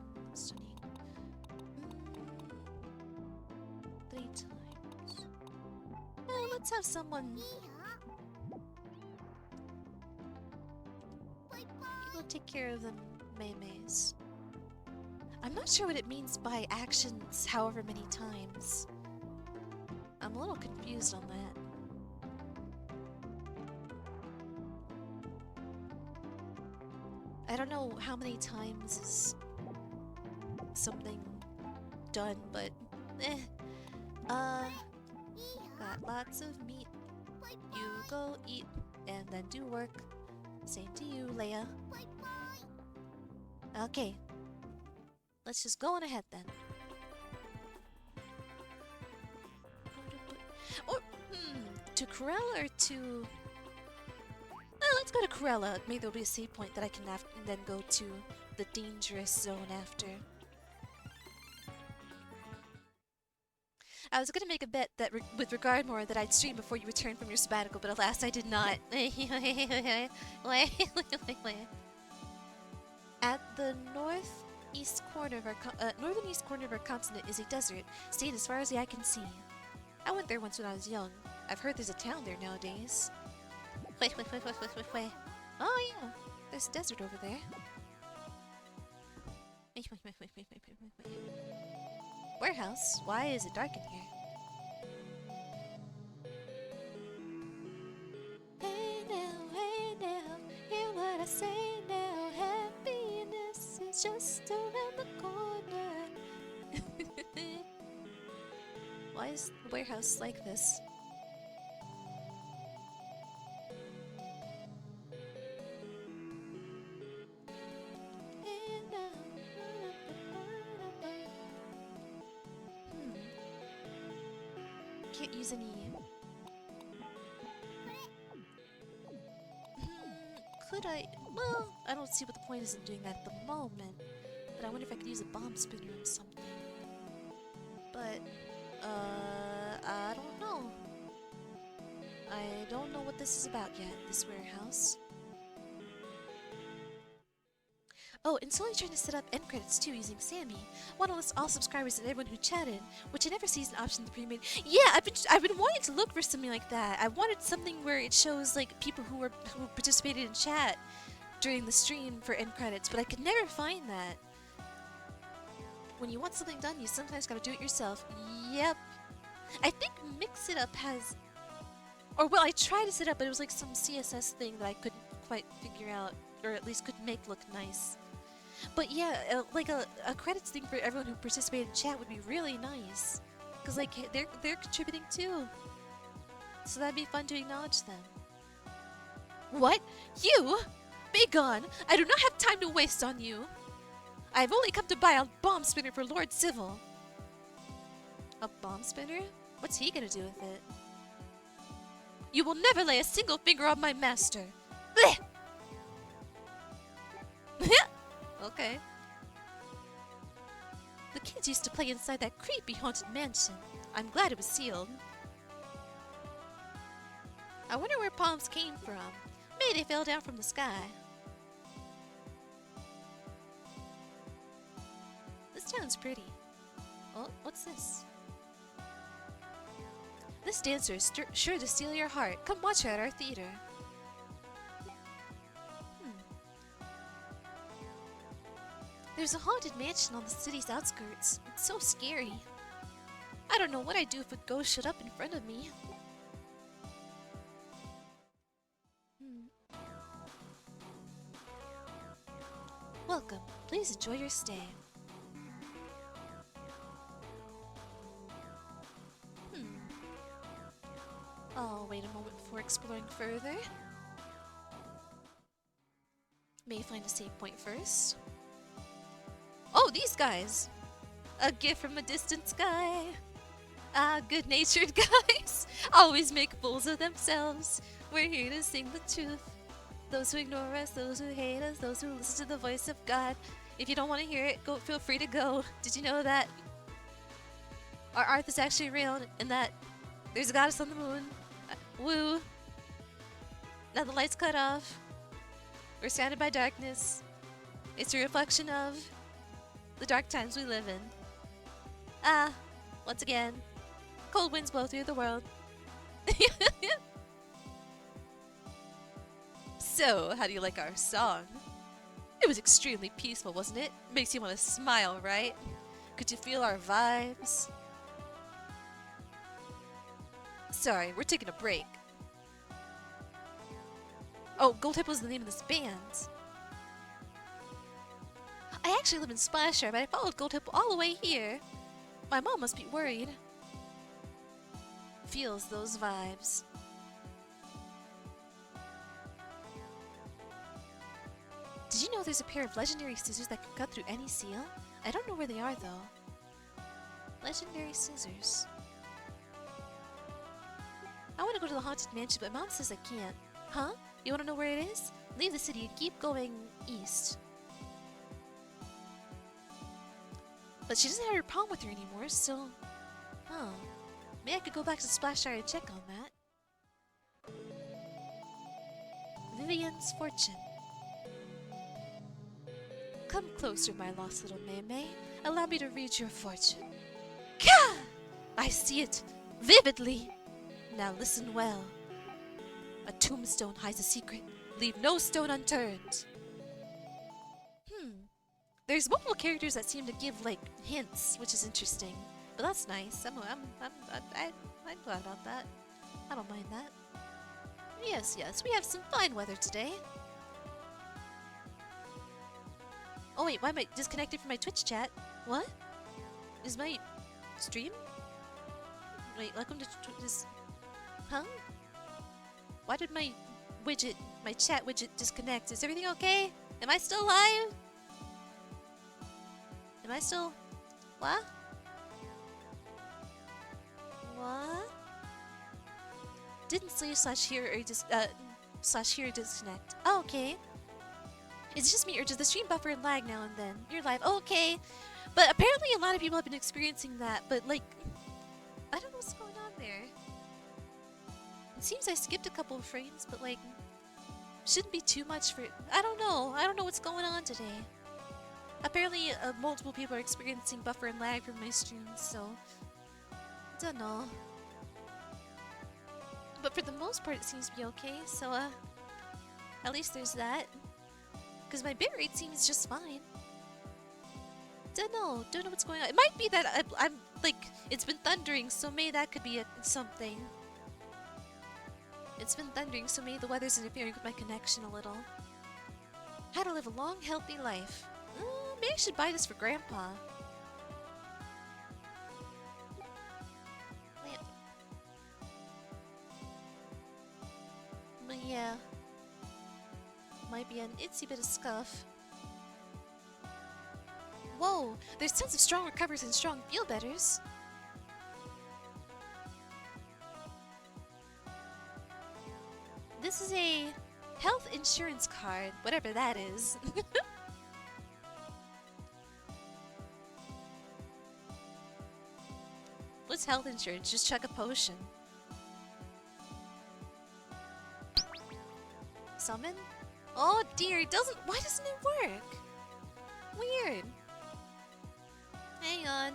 3 times. Let's have someone... You go take care of the Maymays. I'm not sure what it means by actions however many times. I'm a little confused on that. I don't know how many times is something done, but got lots of meat. You go eat and then do work. Same to you, Leia. Okay. Let's just go on ahead then. Or, to Corella or to... let's go to Corella. Maybe there'll be a save point that I can then go to the dangerous zone after. I was gonna make a bet that with regard more that I'd stream before you return from your sabbatical, but alas I did not. At the northeast corner of our northern-east corner of our continent is a desert, stayed as far as the eye can see. I went there once when I was young. I've heard there's a town there nowadays. Wait. Oh yeah, there's a desert over there. Wait. Warehouse? Why is it dark in here? Hey now, hear what I say now. Happiness is just around the corner. Why is the warehouse like this? Can't use any... Could I... Well, I don't see what the point is in doing that at the moment. But I wonder if I could use a bomb spinner or something. But, I don't know. I don't know what this is about yet, this warehouse. Oh, and slowly trying to set up end credits too using Sammy. Want to list all subscribers and everyone who chatted, which I never sees an option in the pre-made. Yeah, I've been wanting to look for something like that. I wanted something where it shows like people who participated in chat during the stream for end credits, but I could never find that. When you want something done, you sometimes gotta do it yourself. Yep. I think Mix It Up has, or well, I tried to set up, but it was like some CSS thing that I couldn't quite figure out, or at least couldn't make look nice. But yeah, like a credits thing for everyone who participated in chat would be really nice, cause like they're contributing too, so that'd be fun to acknowledge them. What? You? Be gone! I do not have time to waste on you. I have only come to buy a bomb spinner for Lord Civil. A bomb spinner? What's he gonna do with it? You will never lay a single finger on my master. Blech! Okay. The kids used to play inside that creepy haunted mansion. I'm glad it was sealed. I wonder where palms came from. Maybe they fell down from the sky. This town's pretty. Oh, what's this? This dancer is sure to steal your heart. Come watch her at our theater. There's a haunted mansion on the city's outskirts. It's so scary. I don't know what I'd do if a ghost showed up in front of me. Welcome. Please enjoy your stay. I'll wait a moment before exploring further. May find a save point first. Oh, these guys! A gift from a distant sky. Ah, good-natured guys. Always make fools of themselves. We're here to sing the truth. Those who ignore us, those who hate us, those who listen to the voice of God. If you don't want to hear it, feel free to go. Did you know that our Earth is actually real and that there's a goddess on the moon? Woo. Now the lights cut off. We're surrounded by darkness. It's a reflection of the dark times we live in. Ah, once again, cold winds blow through the world. So, how do you like our song? It was extremely peaceful, wasn't it? Makes you want to smile, right? Could you feel our vibes? Sorry, we're taking a break. Oh, Goldtip was the name of this band. I actually live in Splasher, but I followed Goldtip all the way here. My mom must be worried. Feels those vibes. Did you know there's a pair of legendary scissors that can cut through any seal? I don't know where they are, though. Legendary scissors. I want to go to the Haunted Mansion, but Mom says I can't. Huh? You want to know where it is? Leave the city and keep going east. But she doesn't have her palm with her anymore, so... Huh. Maybe I could go back to Splashire and check on that. Vivian's Fortune. Come closer, my lost little May. Allow me to read your fortune. Ka! I see it vividly. Now listen well. A tombstone hides a secret. Leave no stone unturned. There's multiple characters that seem to give like hints, which is interesting. But that's nice. I'm glad about that. I don't mind that. Yes, we have some fine weather today. Oh wait, why am I disconnected from my Twitch chat? What? Is my stream? Wait, welcome to this. Huh? Why did my widget, my chat widget disconnect? Is everything okay? Am I still live? Am I still... What? What? Didn't /hear or /hear disconnect. Oh, okay. It's just me, or does the stream buffer and lag now and then? You're live. Oh, okay. But apparently a lot of people have been experiencing that, but like... I don't know what's going on there. It seems I skipped a couple of frames, but like... Shouldn't be too much for... I don't know. I don't know what's going on today. Apparently, multiple people are experiencing buffer and lag from my streams, so... I don't know. But for the most part, it seems to be okay, so, at least there's that. Because my bitrate seems just fine. Don't know what's going on. It might be that I'm like, it's been thundering, so maybe that could be something. It's been thundering, so maybe the weather's interfering with my connection a little. How to live a long, healthy life. Maybe I should buy this for Grandpa. But yeah. Might be an itsy bit of scuff. Whoa! There's tons of strong recovers and strong feel betters. This is a health insurance card, whatever that is. What's health insurance? Just chug a potion. Summon? Oh dear, it doesn't. Why doesn't it work? Weird. Hang on.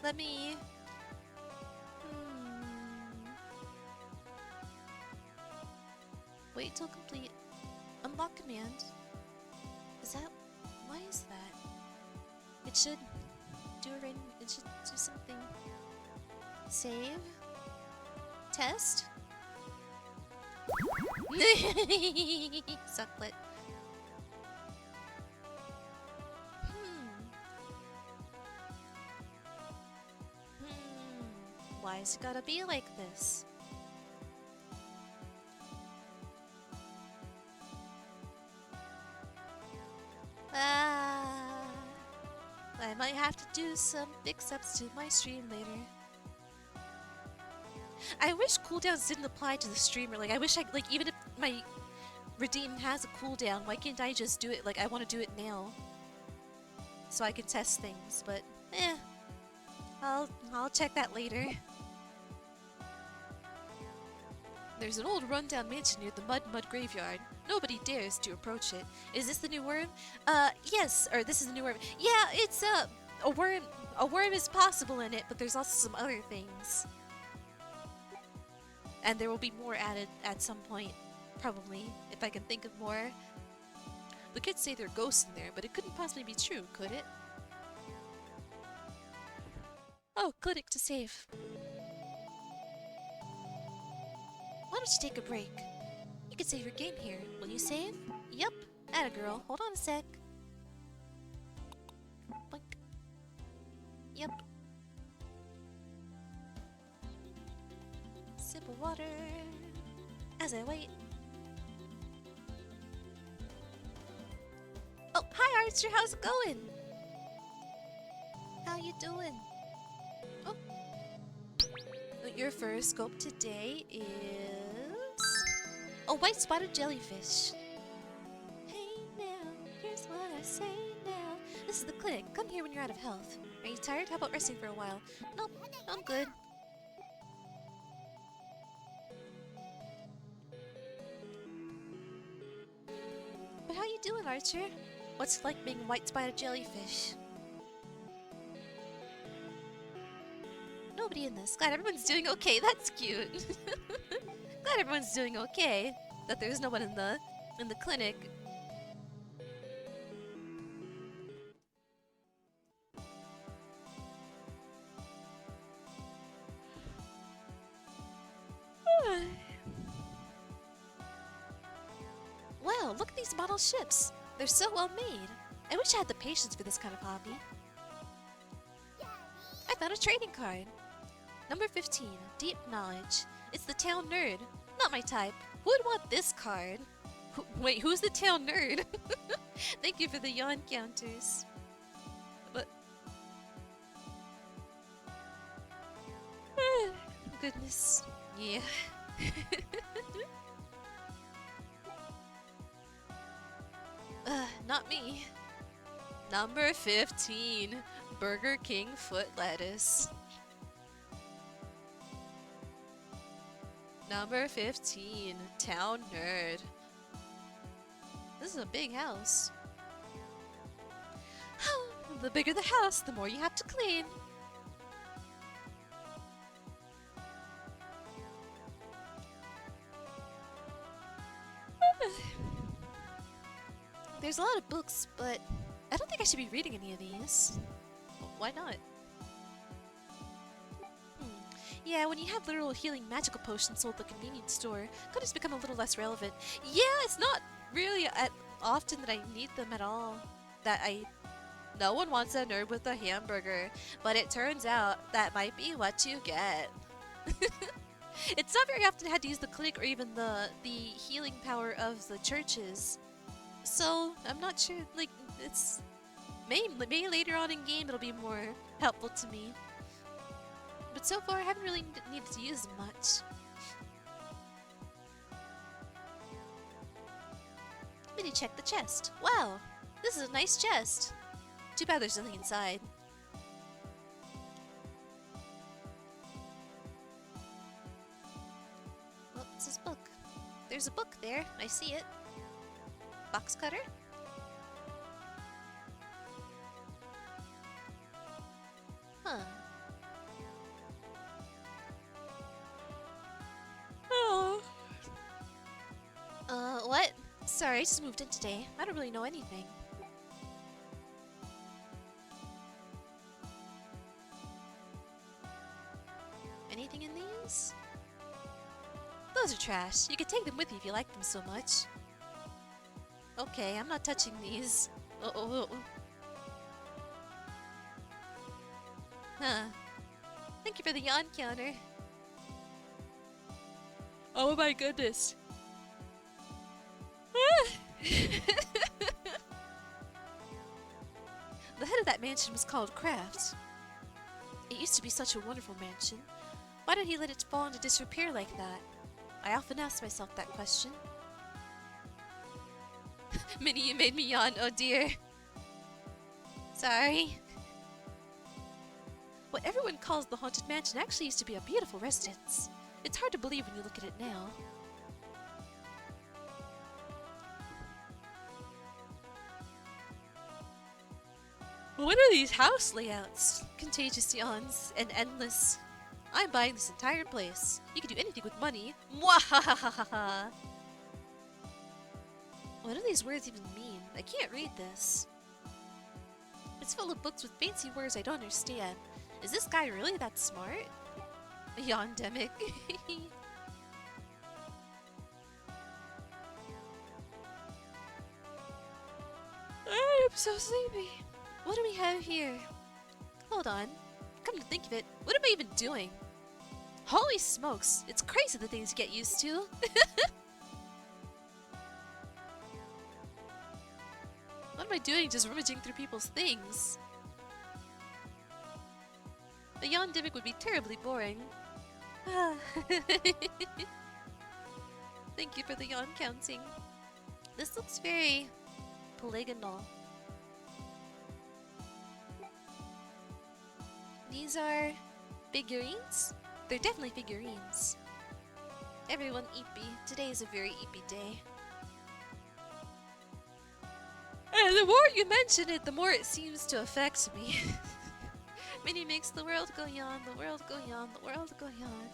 Let me. Wait till complete. Unlock command. Is that? Why is that? It should do a random. It should do something. Save. Test. Sucklet. Why's it gotta be like this? Ah, I might have to do some fix-ups to my stream later. I wish cooldowns didn't apply to the streamer. Like, I wish I, like, even if my redeem has a cooldown, why can't I just do it? Like, I want to do it now, so I can test things. But, I'll check that later. There's an old rundown mansion near the Mud Graveyard. Nobody dares to approach it. Is this the new worm? Yes, or this is the new worm. Yeah, it's a worm. A worm is possible in it, but there's also some other things. And there will be more added at some point, probably, if I can think of more. The kids say there are ghosts in there, but it couldn't possibly be true, could it? Oh, click to save. Why don't you take a break? You can save your game here. Will you save? Yep. Atta girl. Hold on a sec. Boink. Yep. Sip of water. As I wait. Oh, hi Archer. How's it going? How you doing? Oh. Your first scope today is a white spotted jellyfish. Hey now, here's what I say now. This is the clinic. Come here when you're out of health. Are you tired? How about resting for a while? Nope, I'm good. But how you doing, Archer? What's it like being a white spotted jellyfish? Nobody in this. Glad everyone's doing okay. That's cute. Glad everyone's doing okay. That there's no one in the clinic. Wow, look at these model ships. They're so well made. I wish I had the patience for this kind of hobby. I found a trading card. Number 15, Deep Knowledge. It's the town nerd. Not my type. Who would want this card? Wait, who's the town nerd? Thank you for the yawn counters. But... goodness. Yeah. Not me. Number 15, Burger King foot lettuce. Number 15, Town Nerd. This is a big house. The bigger the house, the more you have to clean. There's a lot of books, but I don't think I should be reading any of these. Why not? Yeah, when you have literal healing magical potions sold at the convenience store, could just become a little less relevant. Yeah, it's not really often that I need them at all. No one wants a nerd with a hamburger, but it turns out that might be what you get. It's not very often I had to use the clinic or even the healing power of the churches. So, I'm not sure, like, it's... Maybe later on in game it'll be more helpful to me. But so far I haven't really needed to use them much. Let me check the chest. Wow, this is a nice chest. Too bad there's nothing inside. Oh, what's this book? There's a book there. I see it. Box cutter? Huh. Oh. What? Sorry, I just moved in today. I don't really know anything. Anything in these? Those are trash. You could take them with you if you like them so much. Okay, I'm not touching these. Uh-oh. Huh. Thank you for the yawn counter. Oh my goodness. The head of that mansion was called Kraft. It used to be such a wonderful mansion. Why did he let it fall into disrepair like that? I often ask myself that question. Minnie, you made me yawn, oh dear. Sorry. What everyone calls the Haunted Mansion actually used to be a beautiful residence. It's hard to believe when you look at it now. What are these house layouts? Contagious yawns and endless. I'm buying this entire place. You can do anything with money. Mwahahaha. What do these words even mean? I can't read this. It's full of books with fancy words I don't understand. Is this guy really that smart? Yawndemic. I'm so sleepy. What do we have here? Hold on. Come to think of it, what am I even doing? Holy smokes, it's crazy the things you get used to. What am I doing just rummaging through people's things? A Yawndemic would be terribly boring. Thank you for the yawn counting. This looks very polygonal. These are figurines? They're definitely figurines. Everyone eepy. Today is a very eepy day. And the more you mention it, the more it seems to affect me. Minnie makes the world go yawn, the world go yawn, the world go yawn.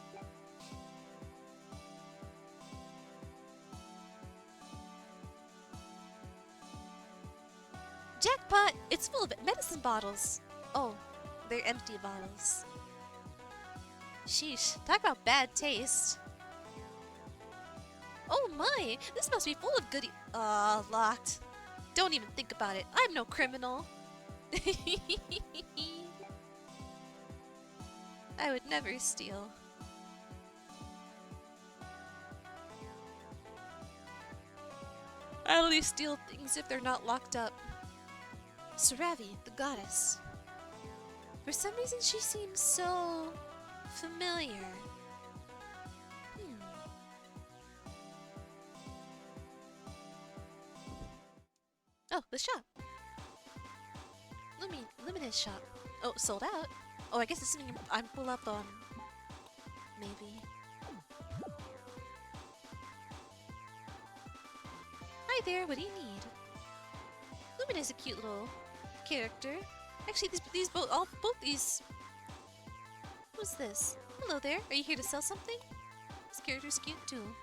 Jackpot! It's full of medicine bottles! Oh, they're empty bottles. Sheesh, talk about bad taste. Oh my, this must be full of goodie- locked. Don't even think about it, I'm no criminal. I would never steal. I only steal things if they're not locked up. Saravi, the goddess. For some reason she seems so familiar. Oh, the shop. Limited shop. Oh, sold out? Oh, I guess it's something I'm pull up on. Maybe. Hi there, what do you need? Lumina's a cute little character. Actually, both these. Who's this? Hello there. Are you here to sell something? This character's cute too.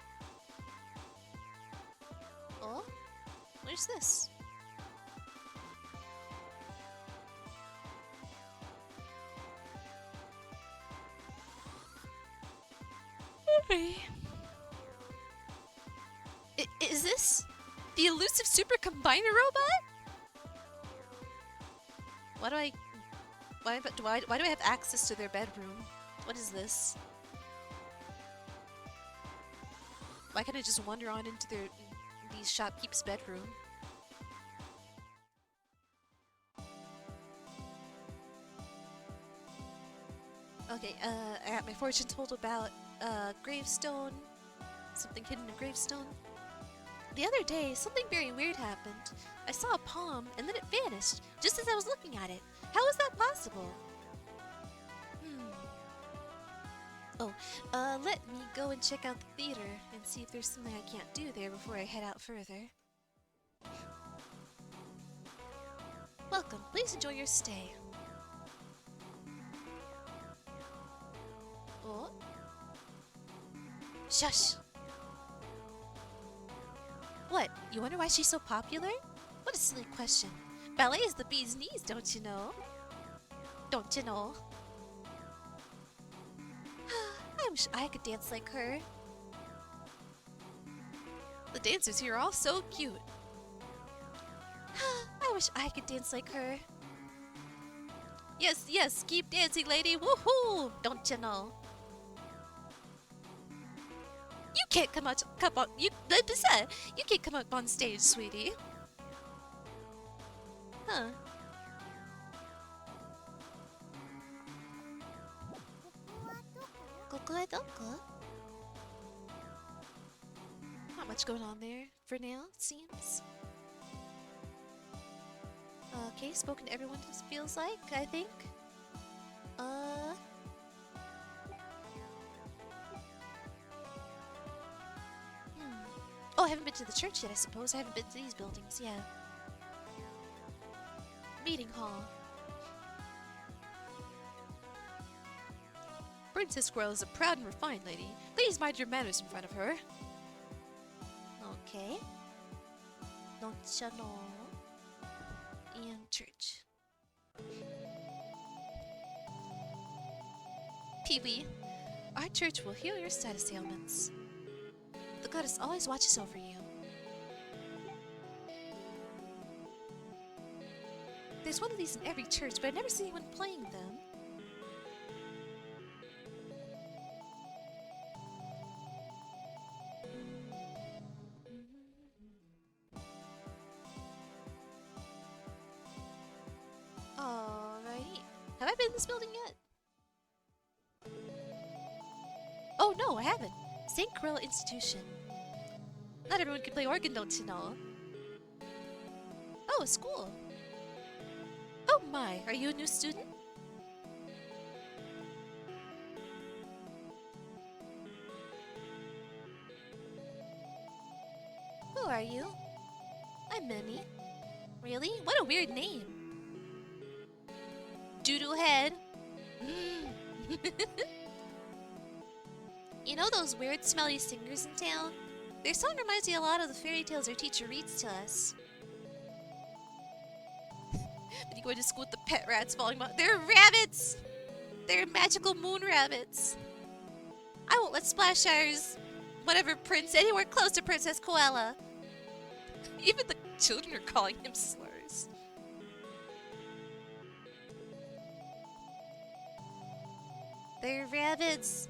Oh, where's this? Okay. Is this the elusive super combiner robot? Why do I have access to their bedroom? What is this? Why can't I just wander on into these shopkeep's bedroom? Okay, I got my fortune told about gravestone. Something hidden in a gravestone. The other day, something very weird happened. I saw a palm, and then it vanished, just as I was looking at it. How is that possible? Oh, let me go and check out the theater and see if there's something I can't do there before I head out further. Welcome, please enjoy your stay. Oh? Shush! What? You wonder why she's so popular? What a silly question. Ballet is the bee's knees, don't you know? Don't you know? I wish I could dance like her. The dancers here are all so cute. I wish I could dance like her. Yes, yes, keep dancing, lady. Woohoo! Don't you know? You can't come on. You can't come up on stage, sweetie. Huh? Kokoedoko? Not much going on there for now, it seems. Okay, spoken to everyone, it feels like, I think. Uh. Hmm. Oh, I haven't been to the church yet, I suppose. I haven't been to these buildings, yeah. Meeting hall. Princess Squirrel is a proud and refined lady. Please mind your manners in front of her. Okay. Don't you know? And church. Pee-wee, our church will heal your status ailments. The goddess always watches over you. There's one of these in every church, but I've never seen anyone playing them. Alrighty. Have I been in this building yet? Oh no, I haven't. St. Corella Institution. Not everyone can play organ, don't you know? Oh, a school. Oh my, are you a new student? Who are you? I'm Minnie. Really? What a weird name. Doodle head. You know those weird smelly singers in town? Their song reminds me a lot of the fairy tales our teacher reads to us. When you go to school with the pet rats falling out. They're rabbits! They're magical moon rabbits. I won't let Splashire's whatever prince anywhere close to Princess Koala. Even the children are calling him slurs. They're rabbits.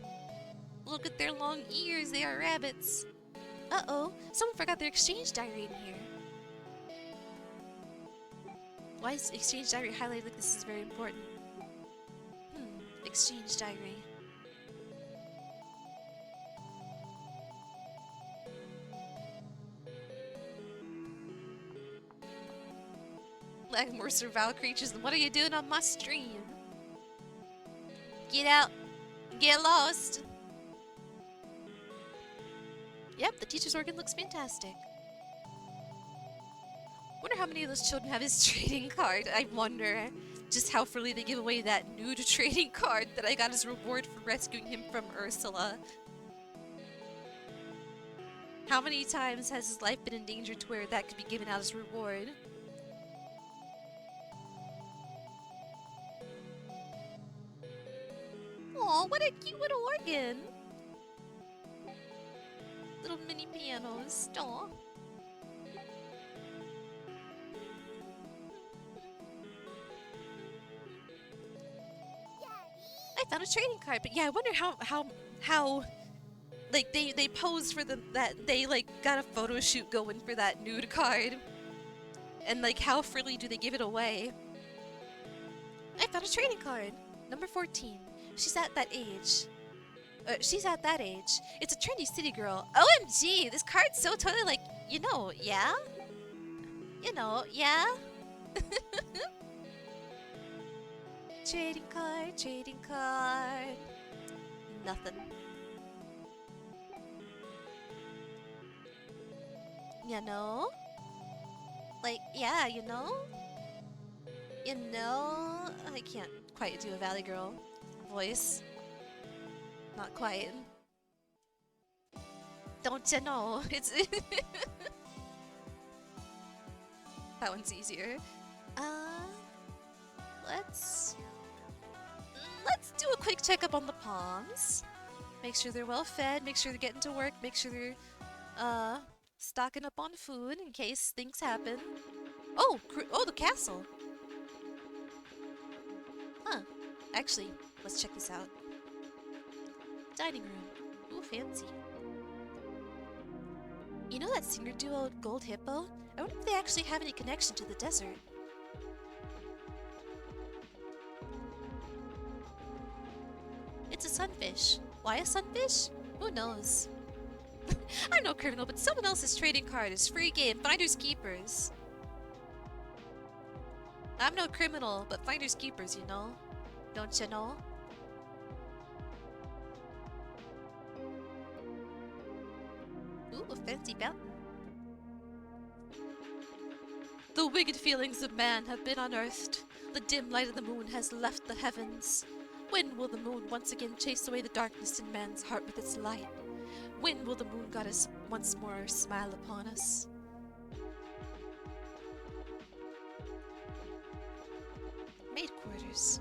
Look at their long ears, they are rabbits. Uh-oh, someone forgot their exchange diary in here. Why is exchange diary highlighted like this is very important? Exchange diary. Like more survival creatures, what are you doing on my stream? Get out. Get lost. Yep, the teacher's organ looks fantastic. Wonder how many of those children have his trading card. I wonder just how freely they give away that nude trading card that I got as reward for rescuing him from Ursula. How many times has his life been endangered to where that could be given out as reward? Aw, what a cute little organ! Little mini pianos. Aw. I found a trading card, but yeah, I wonder how like they posed for that they like got a photo shoot going for that nude card. And like how freely do they give it away? I found a trading card. Number 14. She's at that age. She's at that age. It's a trendy city girl. OMG, this card's so totally like, you know, yeah? You know, yeah? Trading card, trading card. Nothing. You know? Like, yeah, you know? You know? I can't quite do a Valley Girl voice. Not quite. Don't you know? It's that one's easier. Let's do a quick checkup on the palms. Make sure they're well fed, make sure they're getting to work, make sure they're stocking up on food in case things happen. Oh, the castle. Actually, let's check this out. Dining room. Ooh, fancy. You know that singer duo Gold Hippo? I wonder if they actually have any connection to the desert. It's a sunfish. Why a sunfish? Who knows? I'm no criminal, but someone else's trading card is free game, finders keepers. I'm no criminal, but finders keepers, you know? Don't you know? Ooh, a fancy fountain. The wicked feelings of man have been unearthed. The dim light of the moon has left the heavens. When will the moon once again chase away the darkness in man's heart with its light? When will the moon goddess once more smile upon us? Maid quarters.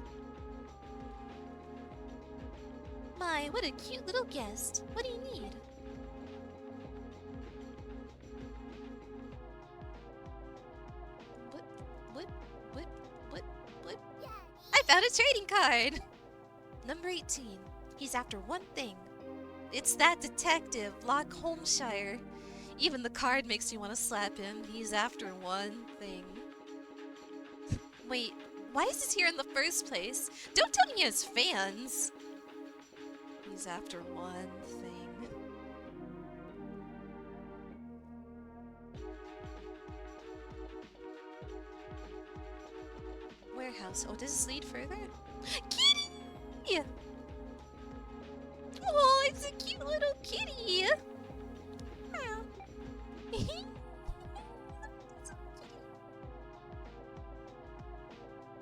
My, what a cute little guest. What do you need? What? I found a trading card! Number 18. He's after one thing. It's that detective, Locke Holmshire. Even the card makes me want to slap him. He's after one thing. Wait, why is this here in the first place? Don't tell me he has fans! He's after one thing. Warehouse. Oh, does this lead further? Kitty! Oh, it's a cute little kitty!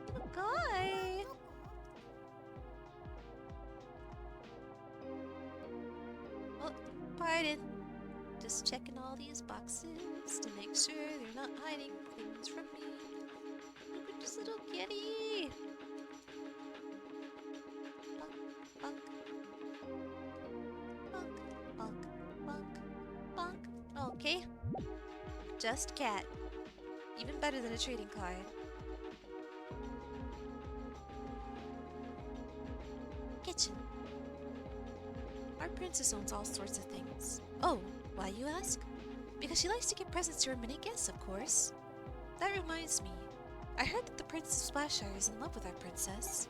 Little guy! Oh, pardon. Just checking all these boxes to make sure they're not hiding things from me. Look at this little kitty! Bonk, bonk. Bonk, bonk, bonk, bonk. Okay. Just cat. Even better than a trading card. Kitchen. Our princess owns all sorts of things. Oh, why you ask? Because she likes to give presents to her many guests, of course. That reminds me. I heard that the Princess of Splashire is in love with our princess.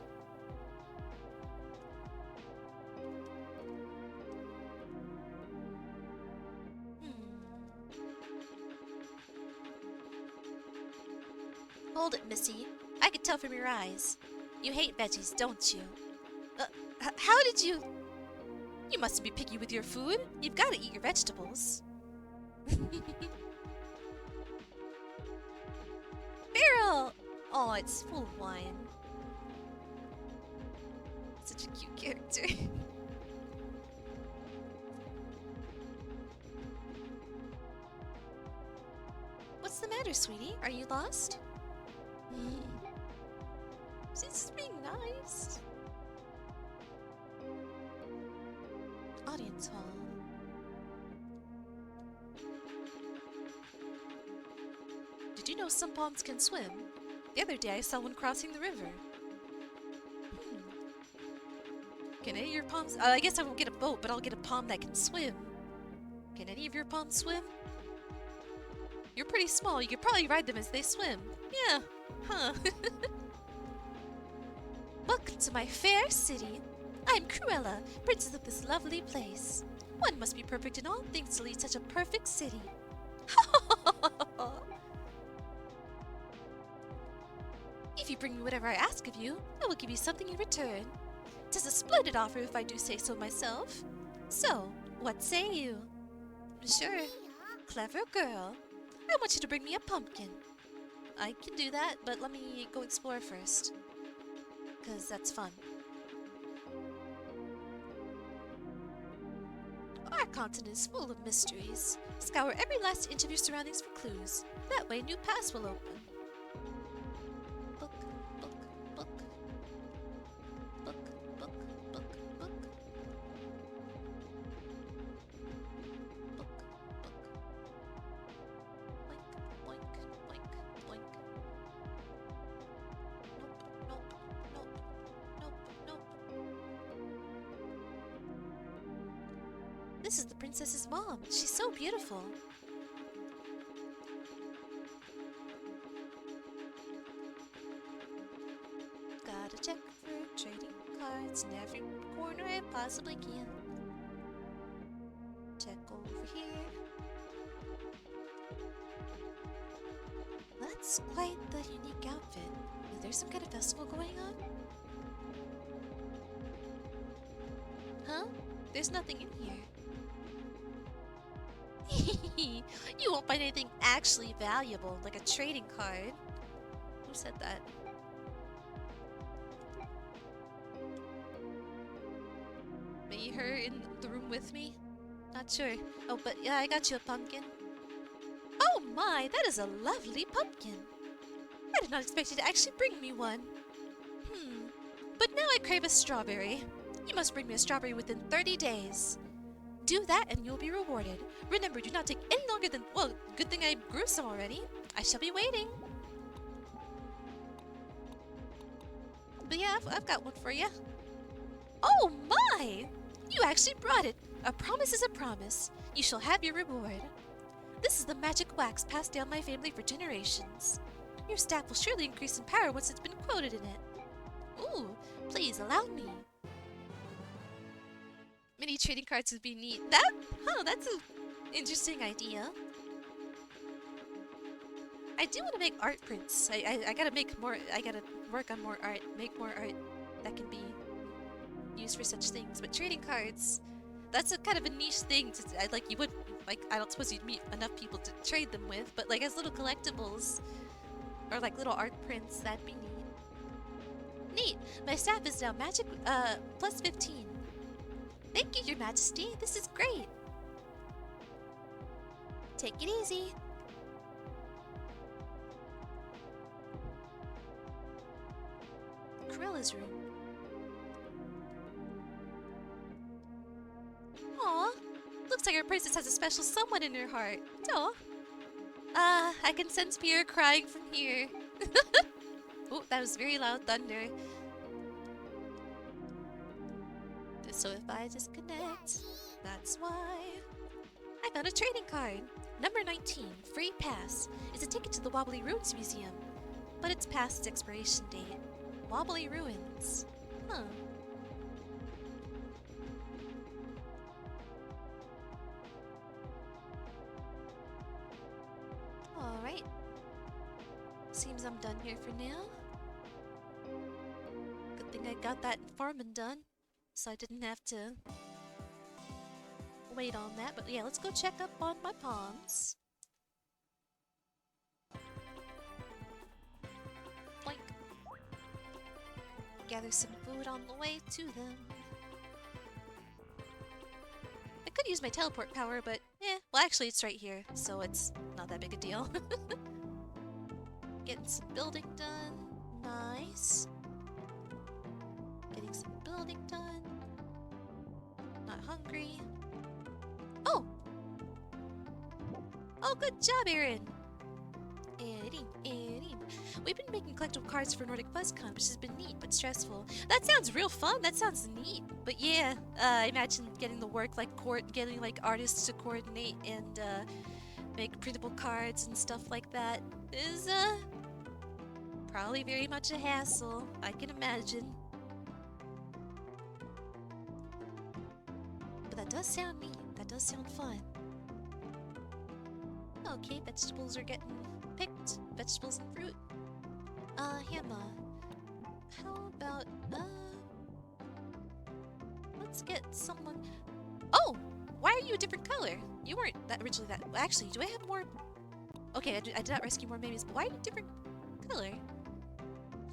Hold it, Missy. I could tell from your eyes. You hate veggies, don't you? How did you... You mustn't be picky with your food. You've got to eat your vegetables. Barrel! Oh, it's full of wine. Such a cute character. What's the matter, sweetie? Are you lost? She's just being nice. Audience hall. Did you know some palms can swim? The other day I saw one crossing the river. Can any of your palms... I guess I won't get a boat, but I'll get a palm that can swim. Can any of your palms swim? You're pretty small. You could probably ride them as they swim. Yeah. Huh. Welcome to my fair city. I'm Cruella, princess of this lovely place. One must be perfect in all things to lead such a perfect city. If you bring me whatever I ask of you, I will give you something in return. 'Tis a splendid offer if I do say so myself. So, what say you? Sure. Clever girl. I want you to bring me a pumpkin. I can do that, but let me go explore first. 'Cause that's fun. Our continent is full of mysteries. Scour every last inch of your surroundings for clues. That way new paths will open. Book, book, book. Book, book, book, book. Book, book. Boink, boink, boink, boink. Nope, nope, nope, nope. This is the princess's mom. She's so beautiful. Gotta check for trading cards in every corner I possibly can. Check over here. That's quite the unique outfit. Is there some kind of festival going on? Huh? There's nothing in here. You won't find anything actually valuable, like a trading card. Who said that? Maybe her in the room with me? Not sure. Oh, but yeah, I got you a pumpkin. Oh my, that is a lovely pumpkin. I did not expect you to actually bring me one. But now I crave a strawberry. You must bring me a strawberry within 30 days. Do that and you'll be rewarded. Remember, do not take any longer than... Well, good thing I grew some already. I shall be waiting. But yeah, I've got one for you. Oh my! You actually brought it. A promise is a promise. You shall have your reward. This is the magic wax passed down my family for generations. Your staff will surely increase in power once it's been quoted in it. Ooh, please allow me. Mini trading cards would be neat. That's an interesting idea. I do want to make art prints. I gotta make more. I gotta work on more art. Make more art that can be used for such things. But trading cards, that's a kind of a niche thing. Like you would like. I don't suppose you'd meet enough people to trade them with. But like as little collectibles or like little art prints, that'd be neat. Neat. My staff is now magic. Plus 15. Thank you, Your Majesty. This is great. Take it easy. Cruella's room. Aw, looks like our princess has a special someone in her heart. Aw. I can sense Pierre crying from here. Oh, that was very loud thunder. So if I disconnect, that's why. I found a trading card. Number 19, free pass. It's a ticket to the Wobbly Ruins Museum. But it's past its expiration date. Wobbly Ruins. Huh. Alright. Seems I'm done here for now. Good thing I got that farming done, so I didn't have to wait on that. But yeah, let's go check up on my pawns. Boink. Gather some food on the way to them. I could use my teleport power, but well actually it's right here, so it's not that big a deal. Getting some building done. Nice. Getting some building done. Not hungry. Oh! Oh, good job, Aaron! Erin. We've been making collectible cards for Nordic BuzzCon, which has been neat but stressful. That sounds real fun. That sounds neat. But yeah, I imagine getting the work like getting like artists to coordinate and make printable cards and stuff like that is probably very much a hassle. I can imagine. But that does sound neat. That does sound fun. Okay, vegetables are getting picked. Vegetables and fruit. Hamma. How about, let's get someone... Oh! Why are you a different color? You weren't that originally that... Actually, do I have more... Okay, I did not rescue more babies, but why are you a different color?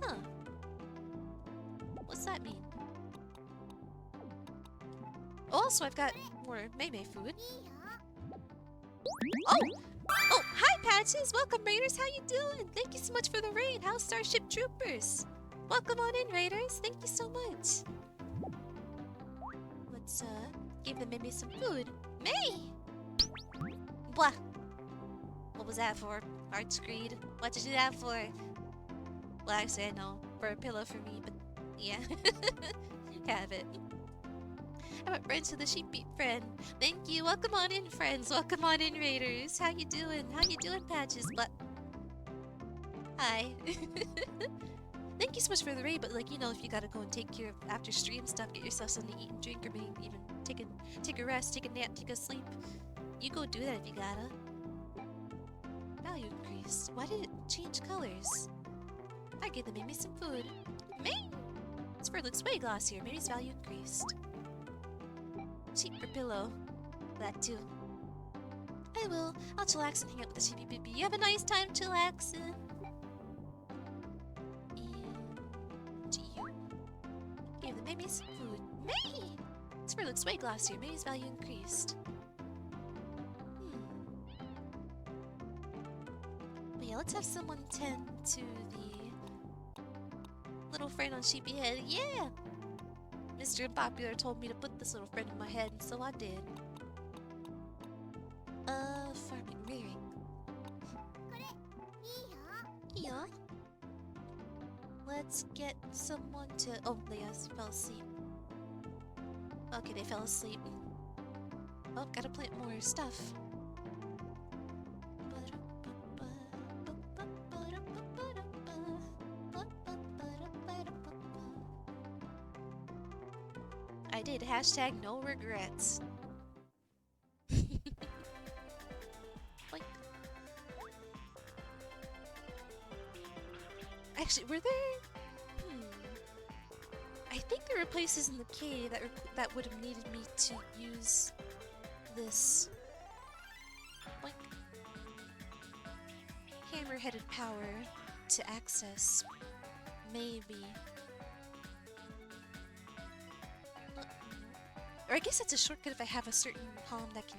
Huh. What's that mean? Also, I've got more Mei food. Oh! Oh, hi Patches! Welcome Raiders, how you doing? Thank you so much for the raid. How's Starship Troopers? Welcome on in Raiders, thank you so much. Let's give them maybe some food. May! Blah! What was that for? Arts Creed? What did you do that for? Well actually I know, for a pillow for me, but yeah. Have it. How about friends with a sheep beat friend? Thank you. Welcome on in, friends. Welcome on in, raiders. How you doing? How you doing, Patches? But hi. Thank you so much for the raid, but like, you know, if you gotta go and take care of after stream stuff, get yourself something to eat and drink, or maybe even take a rest, take a nap, take a sleep. You go do that if you gotta. Value increased. Why did it change colors? I gave the Mimi some food. Me? This fur looks way glossier. Mimi's value increased. Sheep for pillow. That too. I will. I'll chillax and hang out with the sheepy baby. You have a nice time chillaxing. And you gave the Mimi some food. Me! This fur looks way glossier. Mimi's value increased. But yeah, let's have someone tend to the little friend on Sheepy Head. Yeah! Mr. Unpopular told me to put this little friend in my head, and so I did. Farming rearing. Yeah. Let's get someone to. Oh, they fell asleep. Okay, they fell asleep. Oh, gotta plant more stuff. I did. Hashtag no regrets. Like, actually, were there? I think there were places in the cave that would have needed me to use this, like, hammer-headed power to access. Maybe. Or I guess that's a shortcut if I have a certain palm that can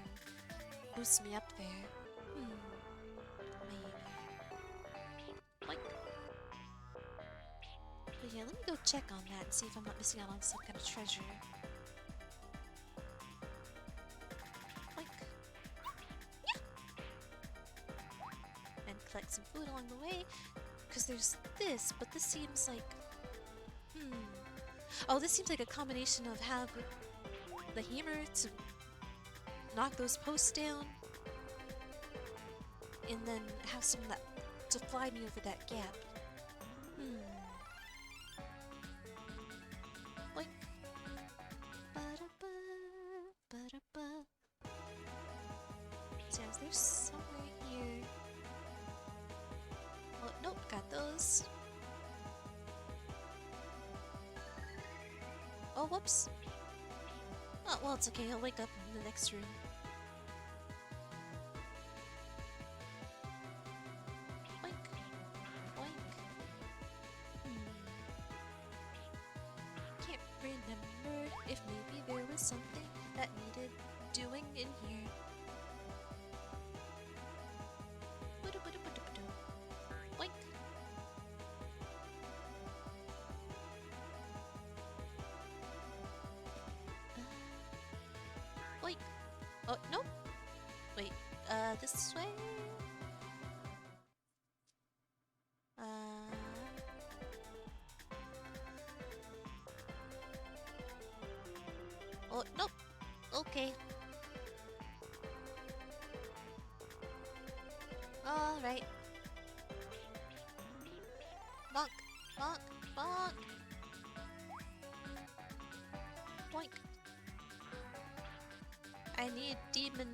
boost me up there. Maybe. Like. But yeah, let me go check on that and see if I'm not missing out on some kind of treasure. Like. Yeah! And collect some food along the way. Because there's this, but this seems like... Oh, this seems like a combination of have the hammer to knock those posts down, and then have some that to fly me over that gap. Like, sounds there's somewhere here. Oh nope, got those. Oh whoops. Oh, well, it's okay. I'll wake up in the next room. Oink. Oink. Can't remember if maybe there was something that needed doing in here. Oink. Wait. Oh, no. Wait. This way? Oh, nope. Okay. Alright. Bonk. Bonk. Bonk. Boink. I need demon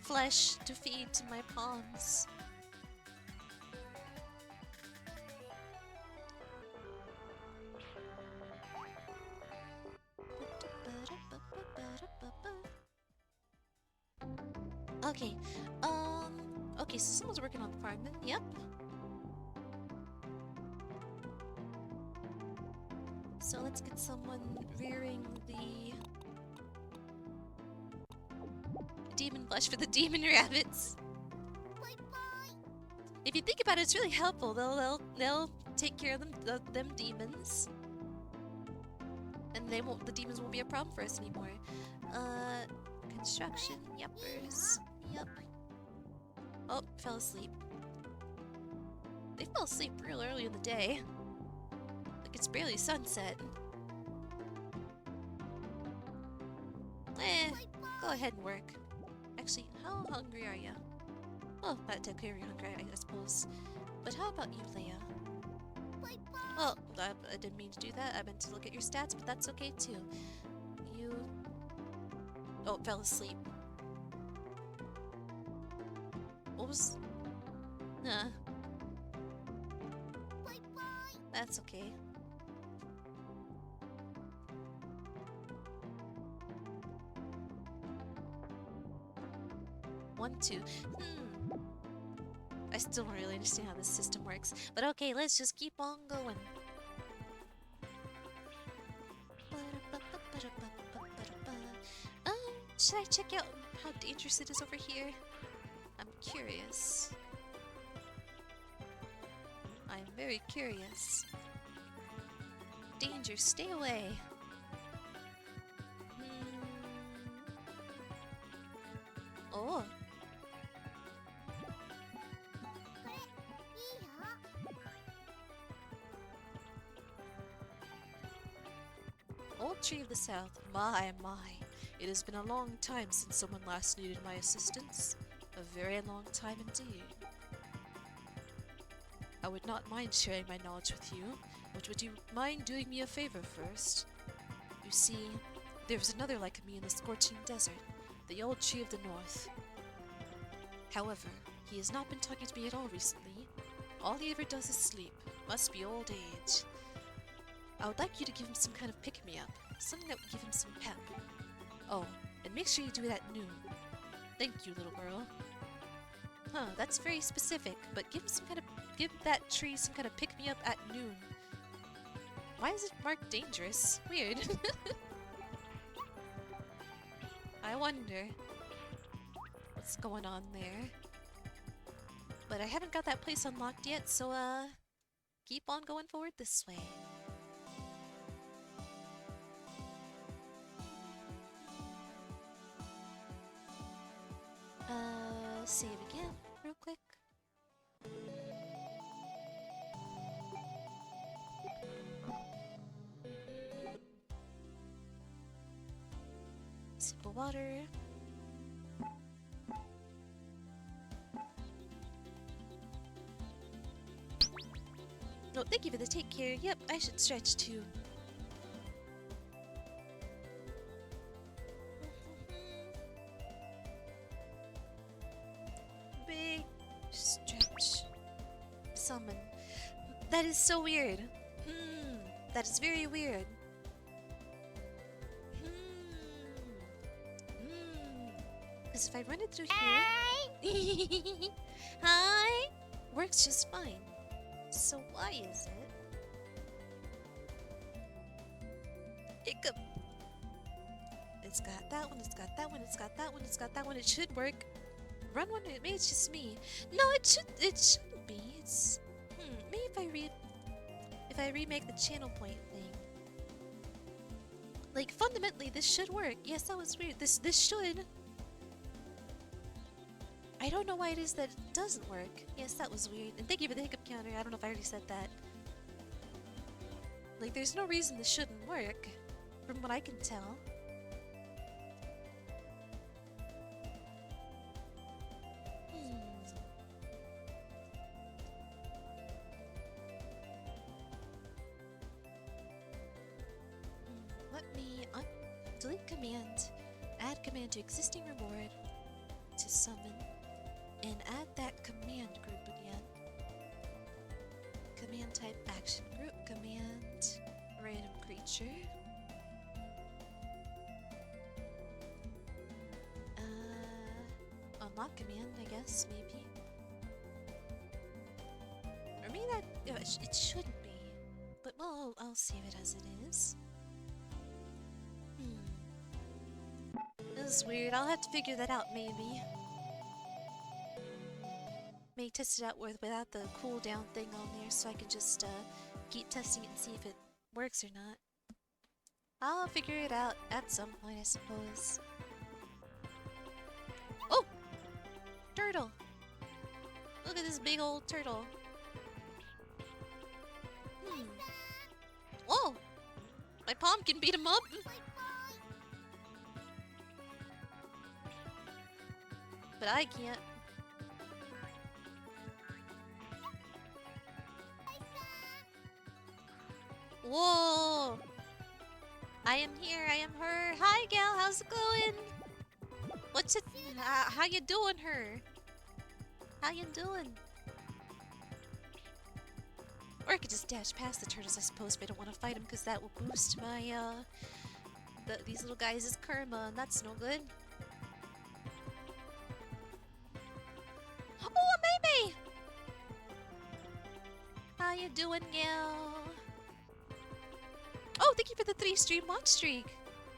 flesh to feed to my pawns. Okay, okay, so someone's working on the farm then, yep. So let's get someone rearing the demon flesh for the demon rabbits. If you think about it, it's really helpful. They'll take care of them demons, and the demons won't be a problem for us anymore. Construction, yuppers, yep. Oh, fell asleep. They fell asleep real early in the day. Like it's barely sunset. Go ahead and work. Actually, how hungry are you? Oh, that took care of your hunger, I suppose. But how about you, Leia? Well, I didn't mean to do that. I meant to look at your stats, but that's okay too. You... Oh, fell asleep. What was... Nah. That's okay. One, two. I still don't really understand how this system works. But okay, let's just keep on going. Should I check out how dangerous it is over here? I'm curious. I'm very curious. Danger, stay away. Oh. Old Tree of the South. My. It has been a long time since someone last needed my assistance. A very long time indeed. I would not mind sharing my knowledge with you, but would you mind doing me a favor first? You see, there's another like me in the scorching desert, the Old Tree of the North. However, he has not been talking to me at all recently. All he ever does is sleep. Must be old age. I would like you to give him some kind of pick-me-up, something that would give him some pep. Oh, and make sure you do it at noon. Thank you, little girl. Huh, that's very specific, but give that tree some kind of pick-me-up at noon. Why is it marked dangerous? Weird. I wonder what's going on there. But I haven't got that place unlocked yet, so keep on going forward this way. Save again, real quick. Sip of water. Oh, thank you for the take care. Yep, I should stretch too. Big stretch. Summon. That is so weird. That is very weird. Because if I run it through here... Hi! Works just fine. So why is it? Hiccup! It's got that one, it's got that one, it's got that one, it's got that one. It should work. Run one, maybe it's just me. No, it shouldn't be. It's... maybe if I remake the channel point thing. Like, fundamentally, this should work. Yes, that was weird. This should... I don't know why it is that it doesn't work. Yes, that was weird. And thank you for the hiccup counter. I don't know if I already said that. Like, there's no reason this shouldn't work, from what I can tell. Let me delete command, add command to existing reward, to summon, and add that command group again. Command type action group, command random creature. Unlock command, I guess, maybe. Or maybe that it shouldn't be, but well, I'll save it as it is. This is weird. I'll have to figure that out, maybe. May test it out without the cooldown thing on there, so I can just keep testing it and see if it works or not. I'll figure it out at some point, I suppose. Oh! Turtle! Look at this big old turtle. Whoa! My palm can beat him up! but I can't. Whoa! I am here, I am her. Hi, gal, how's it going? What's it? How you doing, her? How you doing? Or I could just dash past the turtles, I suppose, but I don't want to fight them because that will boost my, these little guys' karma, and that's no good. Oh, a Maymay! How you doing, gal? Oh, thank you for the 3-stream watch streak.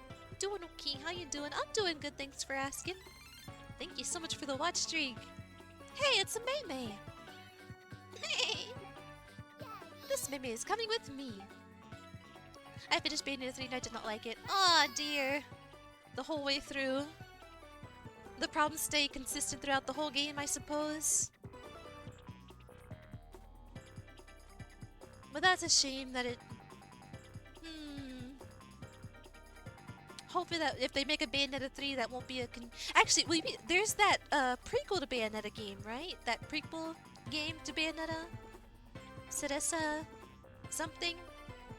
I'm doing okay. How you doing? I'm doing good, thanks for asking. Thank you so much for the watch streak. Hey, it's a Maymay. Hey! This Maymay is coming with me. I finished Bayonetta 3 and I did not like it. Aw, dear. The whole way through. The problems stay consistent throughout the whole game, I suppose. But that's a shame that it... Hopefully that if they make a Bayonetta 3, that won't be a Actually, there's that prequel to Bayonetta game, right? That prequel game to Bayonetta? Cereza something?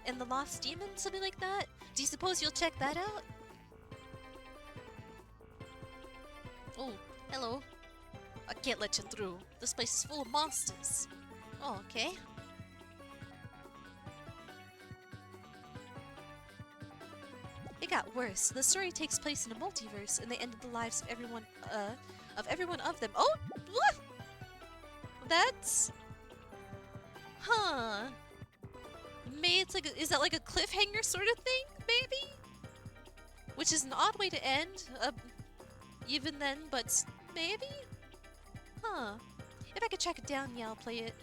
And the Lost Demon? Something like that? Do you suppose you'll check that out? Oh, hello. I can't let you through. This place is full of monsters. Oh, okay. It got worse. The story takes place in a multiverse, and they ended the lives of everyone of them. Oh, what? That's... Huh. Maybe it's like is that like a cliffhanger sort of thing? Maybe? Which is an odd way to end, even then, but maybe? Huh. If I could track it down, yeah, I'll play it.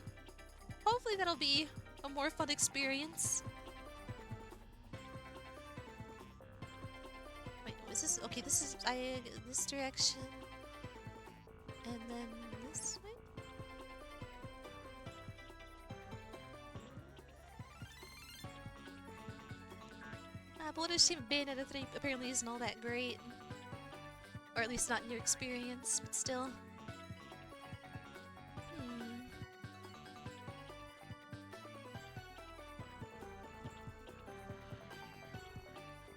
Hopefully that'll be a more fun experience. Wait, is this... Okay, this is... this direction. And then this way? But what is Bayonetta 3 apparently isn't all that great. Or at least not in your experience, but still.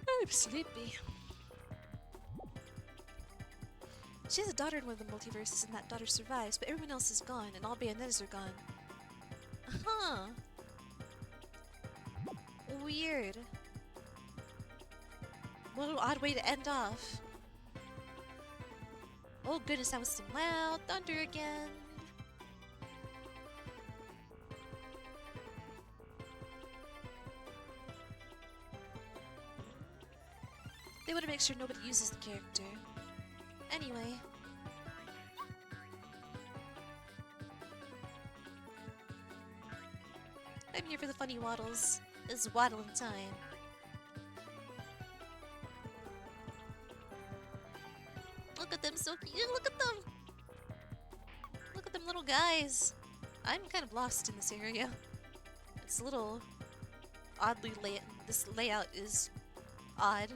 I'm sleepy. She has a daughter in one of the multiverses, and that daughter survives, but everyone else is gone, and all Bayonettas are gone. Huh. Weird. What an odd way to end off. Oh goodness, that was some loud thunder again. They want to make sure nobody uses the character. Anyway. I'm here for the funny waddles. It's waddling time. Look at them, so cute! Look at them! Look at them little guys! I'm kind of lost in this area. It's a little oddly this layout is odd.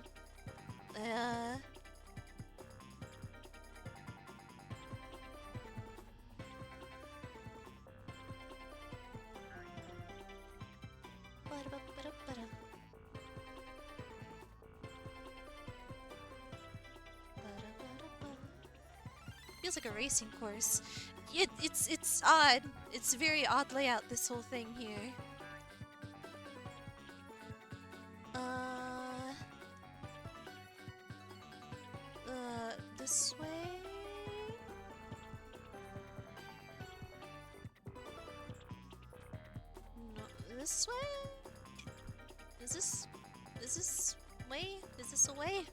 Feels like a racing course. It's odd. It's a very odd layout, this whole thing here. This way? No, this way? Is this way? Is this a way?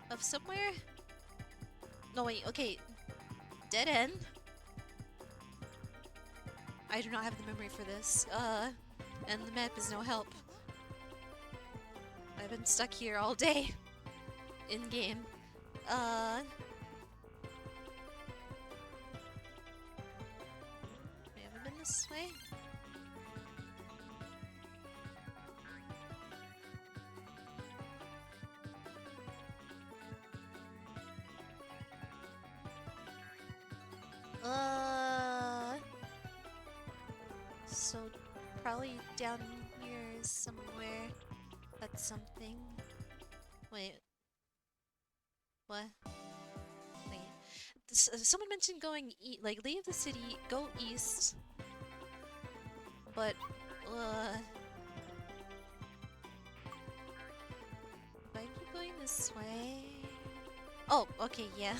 Of somewhere? No, wait, okay. Dead end? I do not have the memory for this. And the map is no help. I've been stuck here all day. In-game. I haven't been this way? Probably down here somewhere. That's something. Wait. What? Wait. Someone mentioned going like leave the city, go east. But, if I keep going this way. Oh, okay, yeah.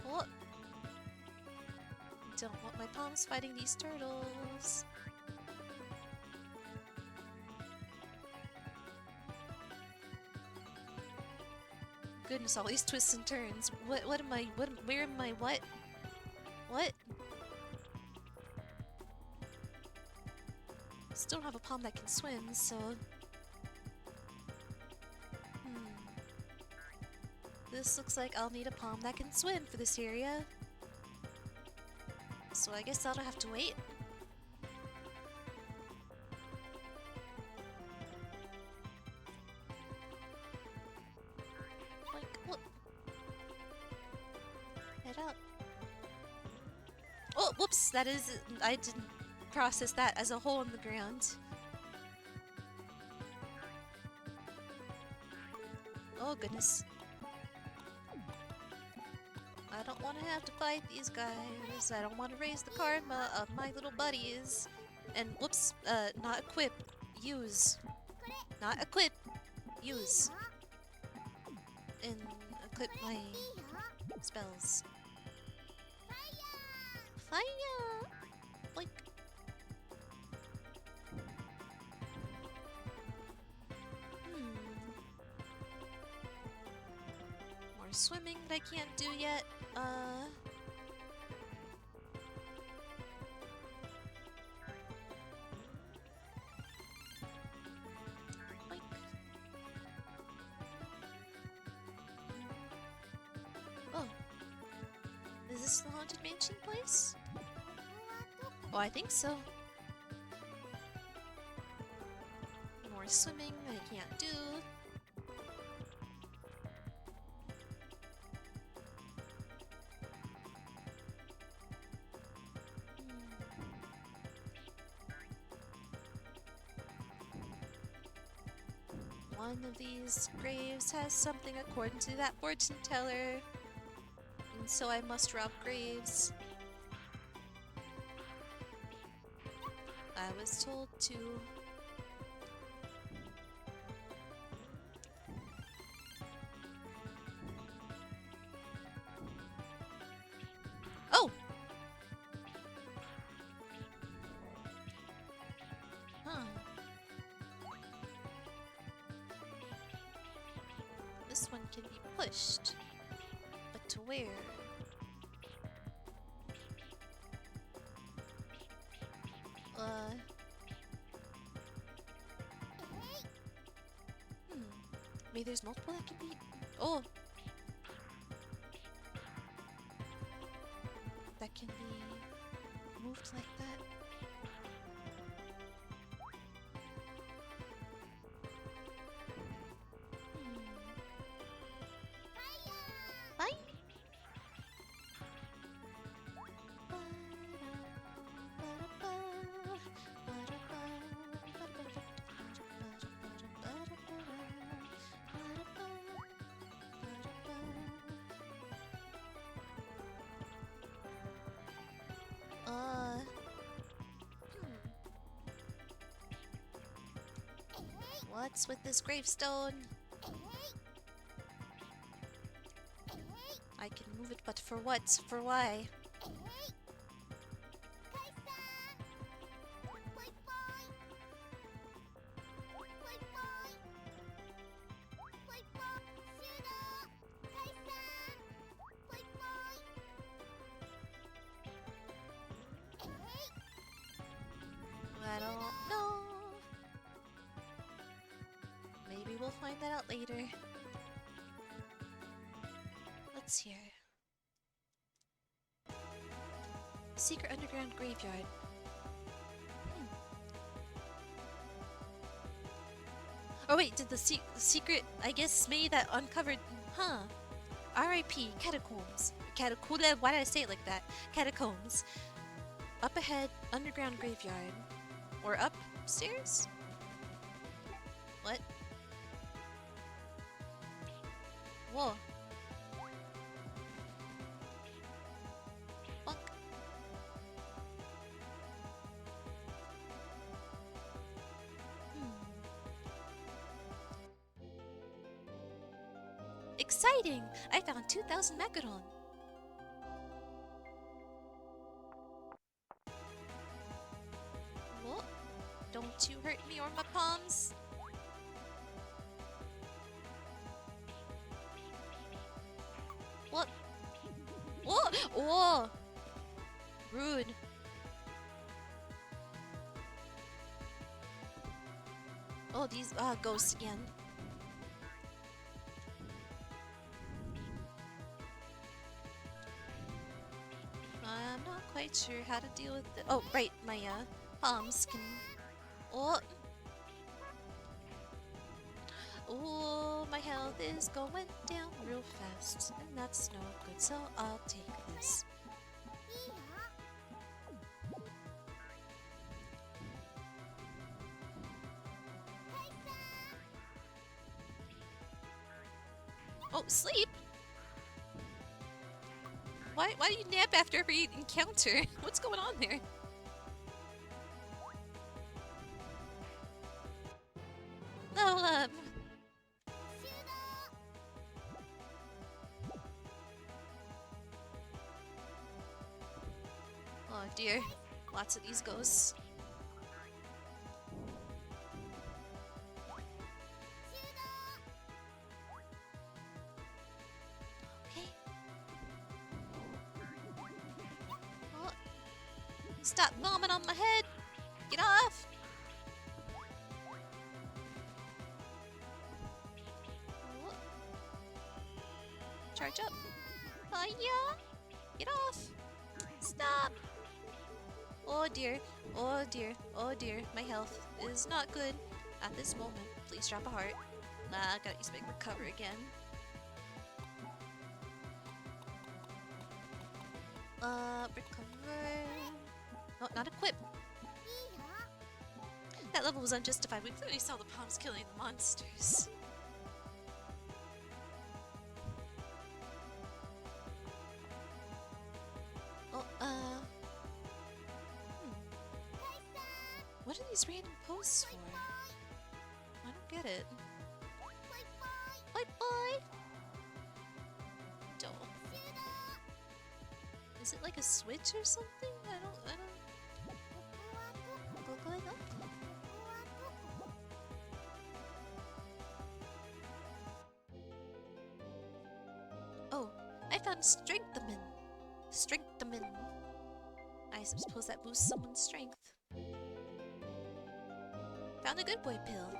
What? Don't want my palms fighting these turtles. Goodness, all these twists and turns. What am I, where am I, what? What? Still don't have a palm that can swim, so... This looks like I'll need a palm that can swim for this area. So I guess I'll have to wait. Like, whoop. Head up. Oh, whoops! That is... I didn't process that as a hole in the ground. Oh, goodness. I don't want to have to fight these guys. I don't want to raise the karma of my little buddies. And whoops, not equip, use. Not equip, use. And equip my spells. Fire! Like. More swimming that I can't do yet. Like. Oh. Is this the Haunted Mansion place? Oh, I think so. More swimming that I can't do. One of these graves has something according to that fortune teller. And so I must rob graves. I was told to. Oh! Huh. This one can be pushed. But to where? Maybe there's multiple that can be... Oh! That can be moved like that. Bye! What's with this gravestone? I can move it, but for what? For why? I don't know. Maybe we'll find that out later. Let's hear. Secret underground graveyard. Oh wait, did the secret, I guess, maybe that uncovered, huh? R.I.P. Catacombs. Why did I say it like that? Catacombs. Up ahead, underground graveyard. Or upstairs? What? Whoa. Fuck. Exciting! I found 2,000 macaron. Whoa. Don't you hurt me or my palms. What? Whoa! Whoa! Rude. Oh, these ghosts again. I'm not quite sure how to deal with it. Oh, right, my palms can. Oh. Oh, my health is going down real fast, and that's no good. So I'll take this. Oh, sleep. Why do you nap after every encounter? What's going on there? No, oh dear. Lots of these ghosts. Okay. Oh. Stop bombing on my head! Get off! Oh. Charge up. Yeah. Get off! Stop! Oh dear. Oh dear. Oh dear. My health is not good at this moment. Please drop a heart. Gotta use big recover again. Recover. Oh, not equip. That level was unjustified. We clearly saw the palms killing the monsters. Oh, what are these random posts for? I don't get it. Bye-bye! Don't. Is it like a switch or something? I don't... Go like that? Oh, I found Strengthamin. Strengthamin. I suppose that boosts someone's strength. Found a good boy pill.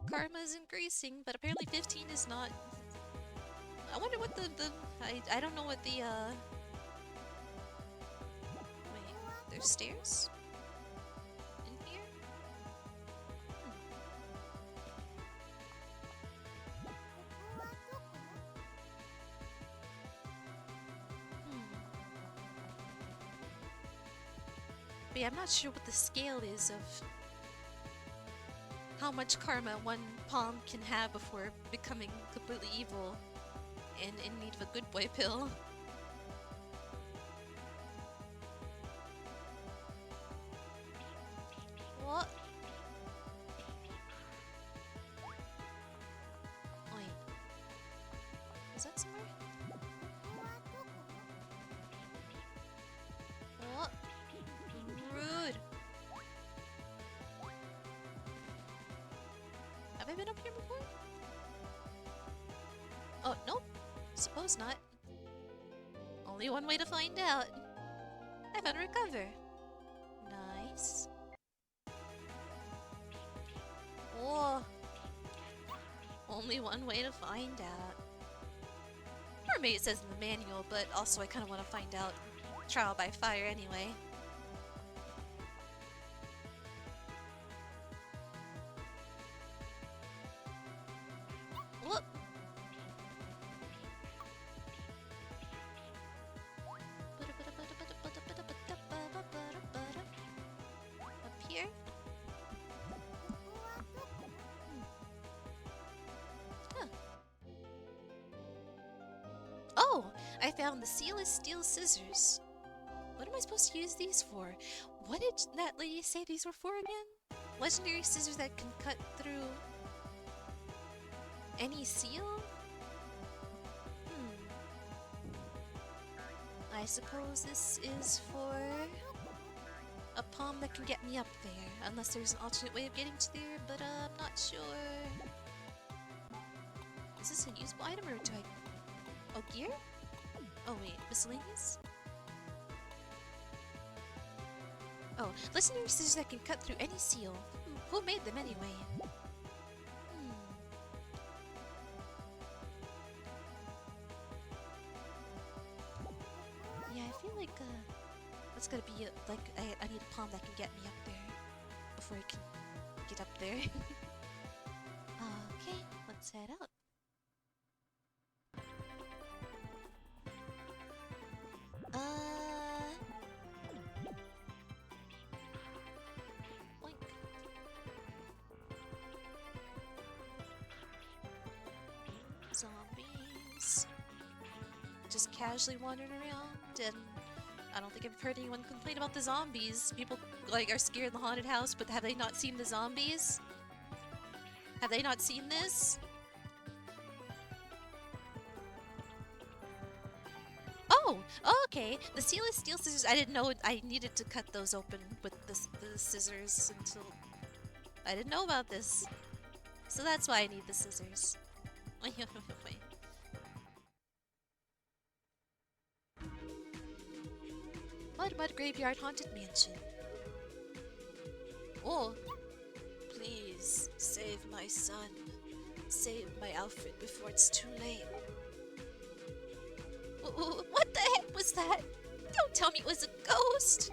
Karma is increasing, but apparently 15 is not. I wonder what the I don't know what the wait, there's stairs in here? But yeah, I'm not sure what the scale is of how much karma one palm can have before becoming completely evil and in need of a good boy pill. What? Wait. Is that somewhere? What? Rude. Have I been up here before? Oh, nope. Suppose not. Only one way to find out. I found recover. Nice. Oh. Only one way to find out. Or maybe it says in the manual, but also I kind of want to find out trial by fire anyway. Whoop. I found the sealess steel scissors. What am I supposed to use these for? What did that lady say these were for again? Legendary scissors that can cut through any seal? I suppose this is for a palm that can get me up there, unless there's an alternate way of getting to there, but I'm not sure. Is this a usable item or do I... Oh, gear? Oh wait, miscellaneous? Oh, legendary scissors that can cut through any seal. Who made them anyway? Yeah, I feel like that's gotta be like I need a palm that can get me up there before I can get up there. Okay, let's head out. Boink. Zombies. Just casually wandering around, and I don't think I've heard anyone complain about the zombies. People like are scared in the haunted house, but have they not seen the zombies? Have they not seen this? Oh, okay. The sealess steel scissors. I didn't know I needed to cut those open with the scissors until I didn't know about this. So that's why I need the scissors. Mud Graveyard Haunted Mansion. Oh, please save my son. Save my Alfred before it's too late. What the heck was that? Don't tell me it was a ghost!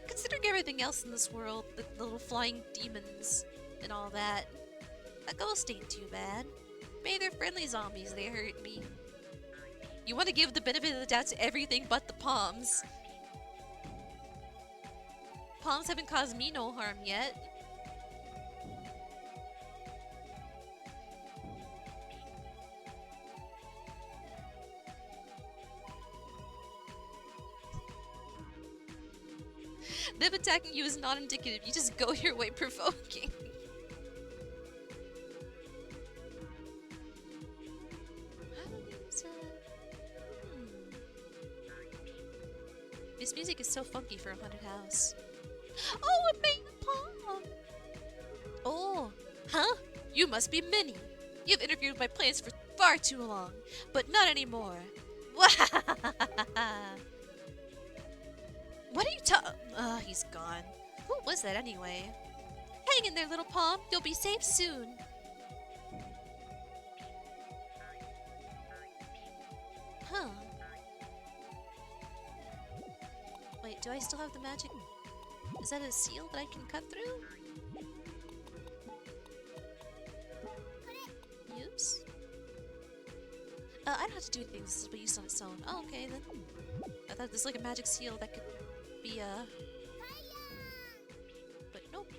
Considering everything else in this world, the little flying demons and all that, a ghost ain't too bad. Maybe they're friendly zombies, they hurt me. You want to give the benefit of the doubt to everything but the palms. Palms haven't caused me no harm yet. Them attacking you is not indicative, you just go your way provoking. This music is so funky for a haunted house. Oh, it made the palm! Oh, huh? You must be Minnie. You've interfered with my plans for far too long, but not anymore. What are you he's gone. Who was that anyway? Hang in there, little palm. You'll be safe soon. Huh. Wait, do I still have the magic? Is that a seal that I can cut through? Oops. I don't have to do anything. This will be used on its own. Oh, okay then. I thought this was like a magic seal that could be but nope.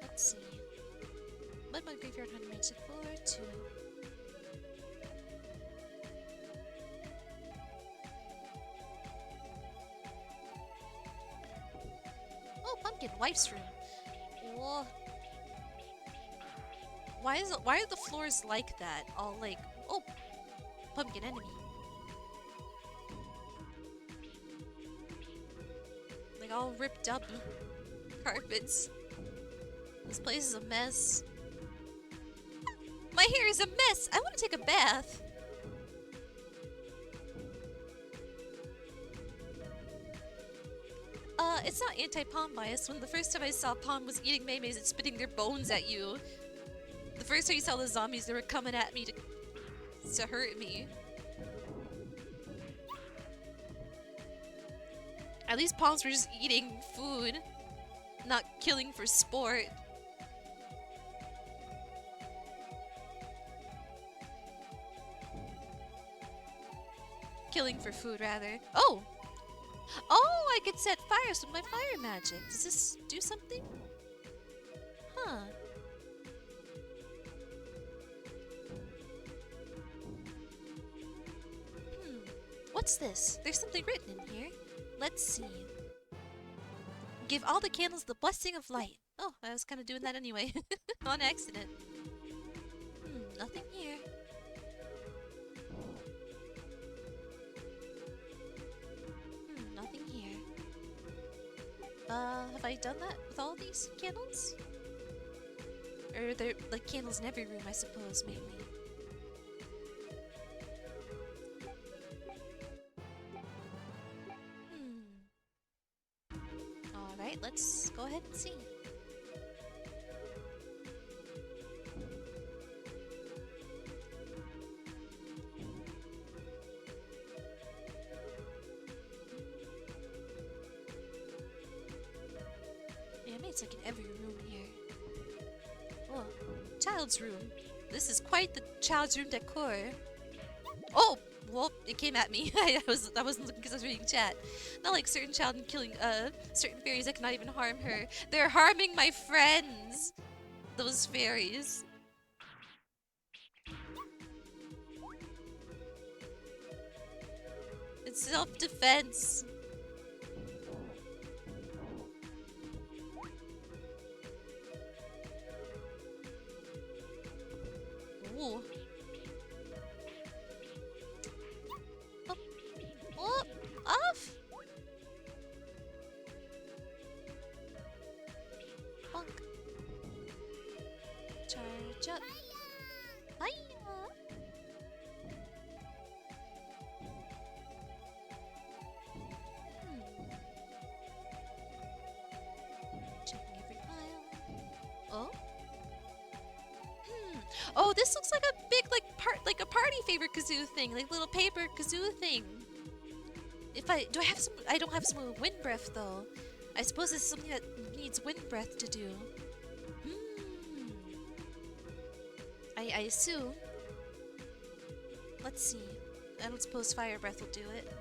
Let's see. Mud Graveyard Haunted Mansion 4-2. Oh, pumpkin wife's room. Whoa. Why are the floors like that? All like, oh, pumpkin enemy. Like all ripped up carpets. This place is a mess. My hair is a mess. I want to take a bath. It's not anti-palm bias. When the first time I saw Palm was eating maymays and spitting their bones at you. The first time you saw the zombies, they were coming at me to hurt me. At least palms were just eating food, not killing for sport. Killing for food, rather. Oh! Oh, I could set fires with my fire magic. Does this do something? Huh. Hmm. What's this? There's something written in here. Let's see. Give all the candles the blessing of light. Oh, I was kind of doing that anyway. On accident. Nothing here. Nothing here. Have I done that with all these candles? Or are there, like, candles in every room, I suppose, maybe? Alright, let's go ahead and see. Yeah, it's like in every room here. Oh, child's room. This is quite the child's room decor. Oh, well, it came at me. I wasn't looking because I was reading chat. Not like certain child and killing certain fairies that cannot even harm her. They're harming my friends. Those fairies. It's self-defense. Ooh. Up. Up. Off. Bonk. Charge up. Hiya. Checking every pile. Oh. Oh, this looks like a big, like a party favor kazoo thing, like little paper kazoo thing. I don't have some wind breath though. I suppose this is something that needs wind breath to do. I assume. Let's see. I don't suppose fire breath will do it.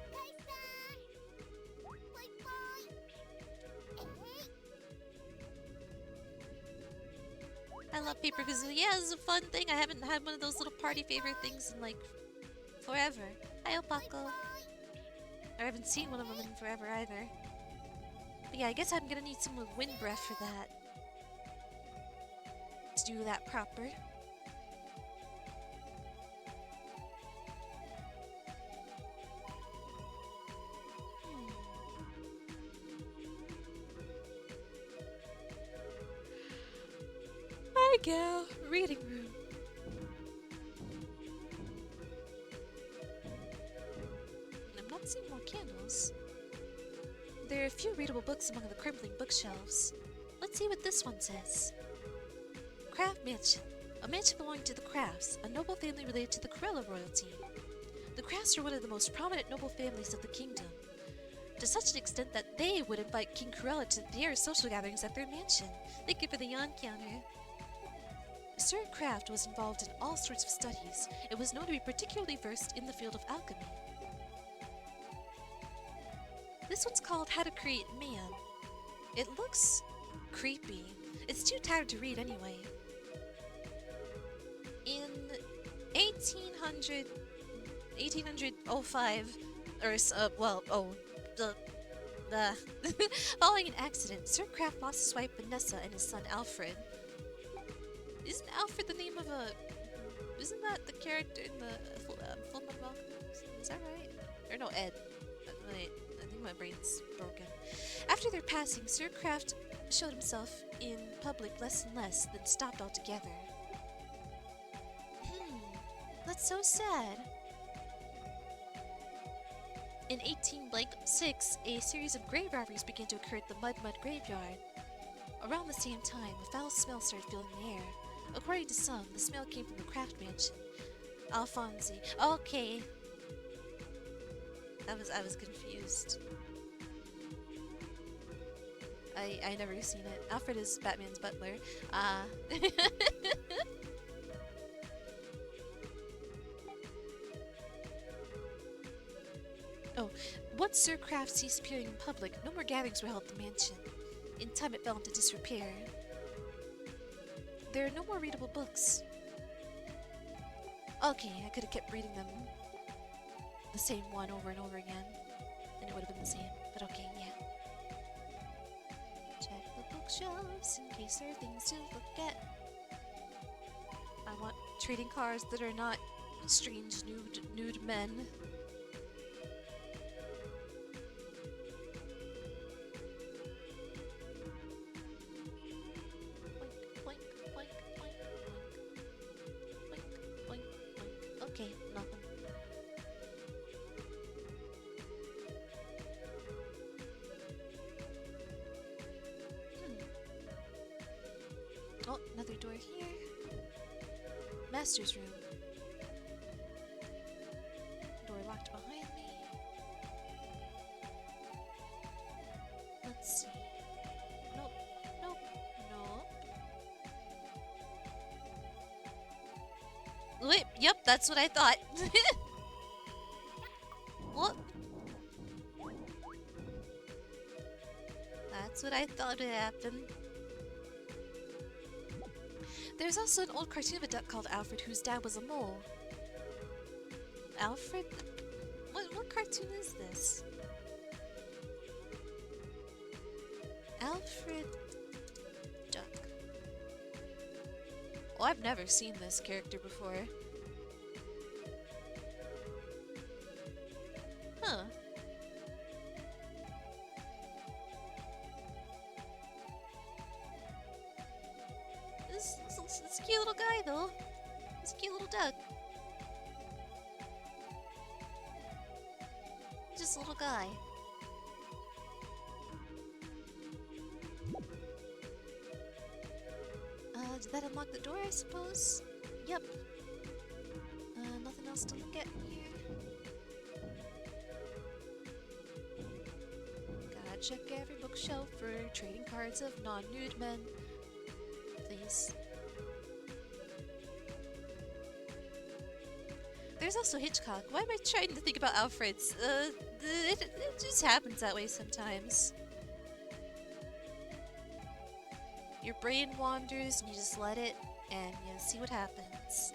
I love paper kazoo. Yeah, this is a fun thing. I haven't had one of those little party favorite things in like forever. Hi, Opako. I haven't seen one of them in forever either. But yeah, I guess I'm gonna need some wind breath for that. To do that proper. Hi, gal. Reading room. I'm not seeing more candles. There are a few readable books among the crumbling bookshelves. Let's see what this one says. Craft Mansion. A mansion belonging to the Crafts, a noble family related to the Corella royalty. The Crafts are one of the most prominent noble families of the kingdom, to such an extent that they would invite King Corella to their social gatherings at their mansion. Thank you for the yawn counter. Sir Craft was involved in all sorts of studies. It was known to be particularly versed in the field of alchemy. This one's called How to Create Man. It looks creepy. It's too tired to read anyway. In 1805, following an accident, Sir Craft lost his wife Vanessa and his son Alfred. Isn't Alfred the name of a... Isn't that the character in the Full Metal Alchemist? Is that right? Or no, Ed. Wait, I think my brain's broken. After their passing, Sir Craft showed himself in public less and less, then stopped altogether. That's so sad. In 1806, a series of grave robberies began to occur at the Mud Graveyard. Around the same time, a foul smell started filling the air. According to some, the smell came from the Craft Mansion. Alphonse. Okay. I was confused. I never seen it. Alfred is Batman's butler. Oh, Once Sir Craft ceased appearing in public, no more gatherings were held at the mansion. In time it fell into disrepair. There are no more readable books. Okay, I could have kept reading them the same one over and over again, and it would have been the same, but okay, yeah. Check the bookshelves in case there are things to look at. I want trading cards that are not strange nude men. Boink, boink, boink, boink, boink. Boink, boink, boink. Okay, nothing. Oh, another door here. Master's room. Door locked behind me. Let's see. Nope, nope, nope. Wait, yep, that's what I thought. What? That's what I thought would happen. There's also an old cartoon of a duck called Alfred whose dad was a mole. Alfred? What cartoon is this? Alfred Duck. Oh, I've never seen this character before. Huh. This cute little guy, though. This cute little duck. Just a little guy. Did that unlock the door, I suppose? Yep. Nothing else to look at here. Gotta check every bookshelf for trading cards of non-nude men. Please. There's also Hitchcock. Why am I trying to think about Alfred's? It just happens that way sometimes. Your brain wanders and you just let it, and you see what happens.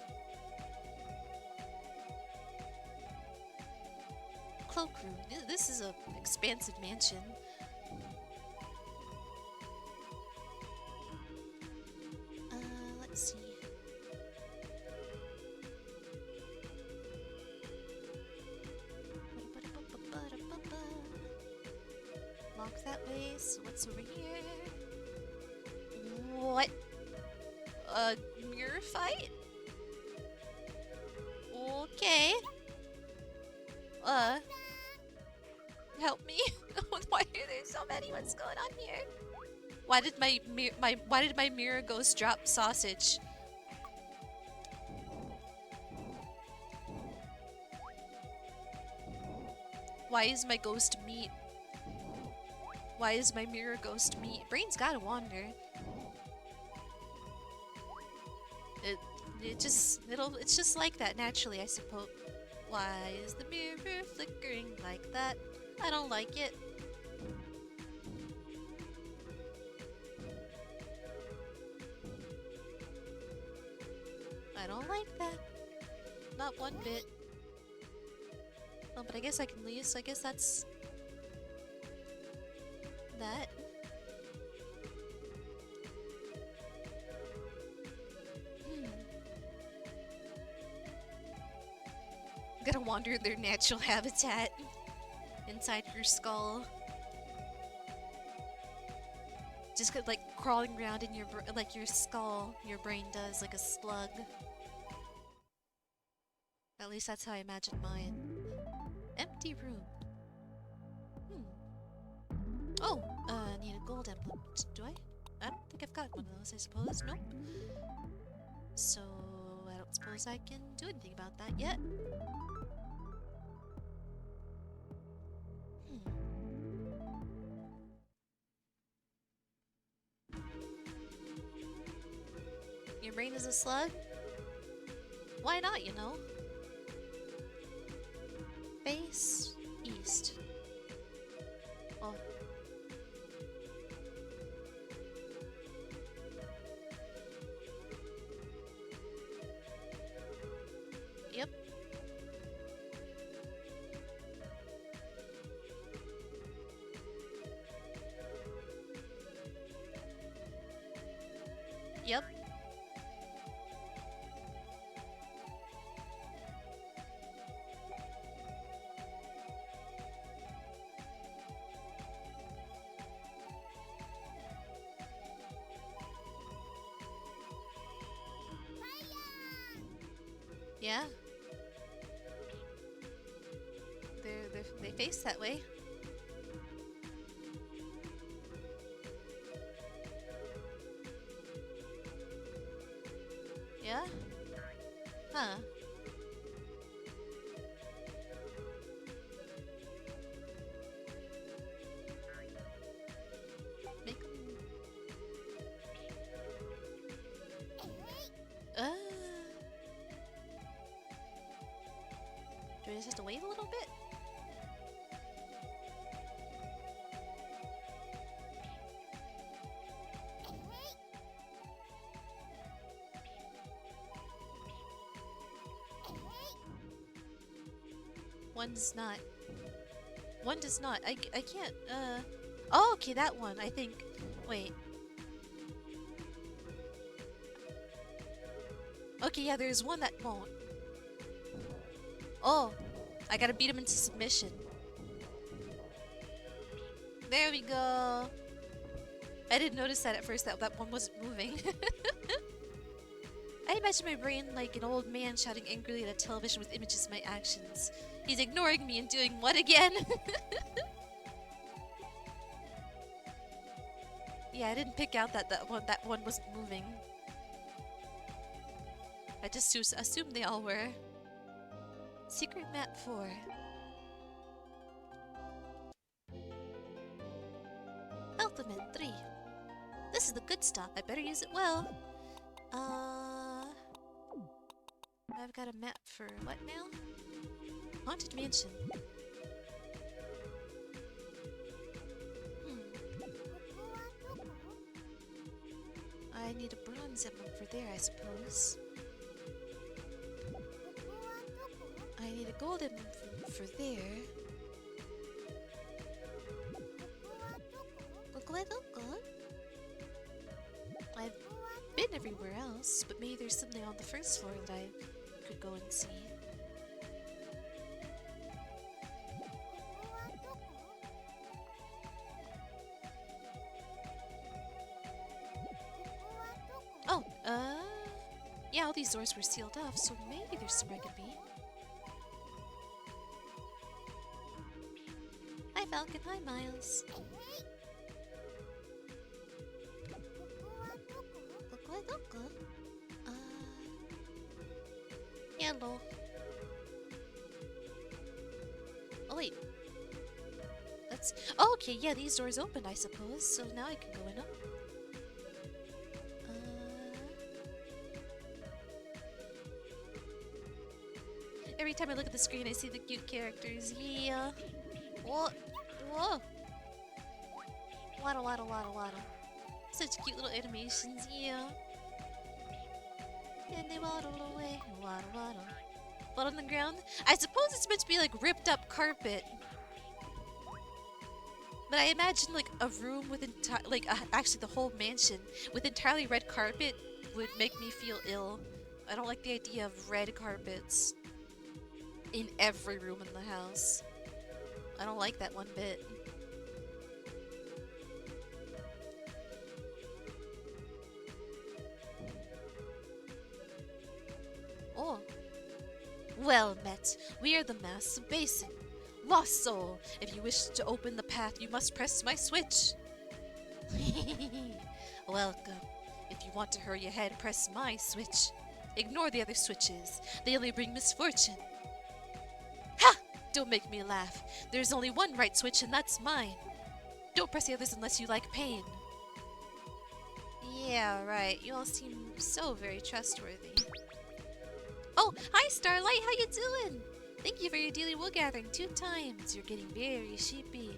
Cloakroom. This is an expansive mansion. Let's see. Lock that way, so what's over here? What? A mirror fight? Okay. Help me. Why are there so many? What's going on here? Why did my mirror ghost drop sausage? Why is my ghost meat? Why is my mirror ghost meat? Brain's gotta wander. It's just like that naturally, I suppose. Why is the mirror flickering like that? I don't like it. I don't like that. Not one bit. Oh, but I guess I can leave, so I guess that's that. Gotta wander their natural habitat inside your skull. Just like crawling around in your like your skull, your brain does, like a slug. At least that's how I imagine mine. Empty room. Oh, need a gold emblem. Do I? I don't think I've got one of those, I suppose. Nope. So, I don't suppose I can do anything about that yet. Your brain is a slug? Why not, you know? Face east. Yep. Yeah. They face that way. Yeah? Huh. Make 'em... Do I just have to wait a little bit? One does not. One does not. I can't, Oh, okay, that one, I think. Wait. Okay, yeah, there's one that won't. Oh, I gotta beat him into submission. There we go. I didn't notice that at first, that one wasn't moving. I imagine my brain like an old man shouting angrily at a television with images of my actions. He's ignoring me and doing what again? Yeah, I didn't pick out that one wasn't moving. I just assumed they all were. Secret map 4. Ultimate 3. This is the good stuff. I better use it well. I've got a map for what now? Haunted Mansion. I need a bronze emblem for there, I suppose. I need a gold emblem for there. I've been everywhere else, but maybe there's something on the first floor that I could go and see. Oh, yeah, all these doors were sealed off, so maybe there's somewhere I could be. Hi, Falcon. Hi, Miles. Hello. Oh, wait. That's... Oh, okay, yeah, these doors opened, I suppose, so now I can go in them. Every time I look at the screen, I see the cute characters. Yeah. Whoa. Whoa. Waddle, waddle, waddle, waddle. Such cute little animations, yeah. And they waddle away. Waddle, waddle. Blood on the ground? I suppose it's meant to be like ripped up carpet. But I imagine like a room with actually the whole mansion with entirely red carpet would make me feel ill. I don't like the idea of red carpets in every room in the house. I don't like that one bit. Oh. Well met. We are the Mass of Basin. Lost soul, if you wish to open the path, you must press my switch. Welcome. If you want to hurry ahead, press my switch. Ignore the other switches. They only bring misfortune. Ha! Don't make me laugh. There's only one right switch, and that's mine. Don't press the others unless you like pain. Yeah, right. You all seem so very trustworthy. Oh, hi Starlight, how you doing? Thank you for your daily wool gathering 2 times. You're getting very sheepy.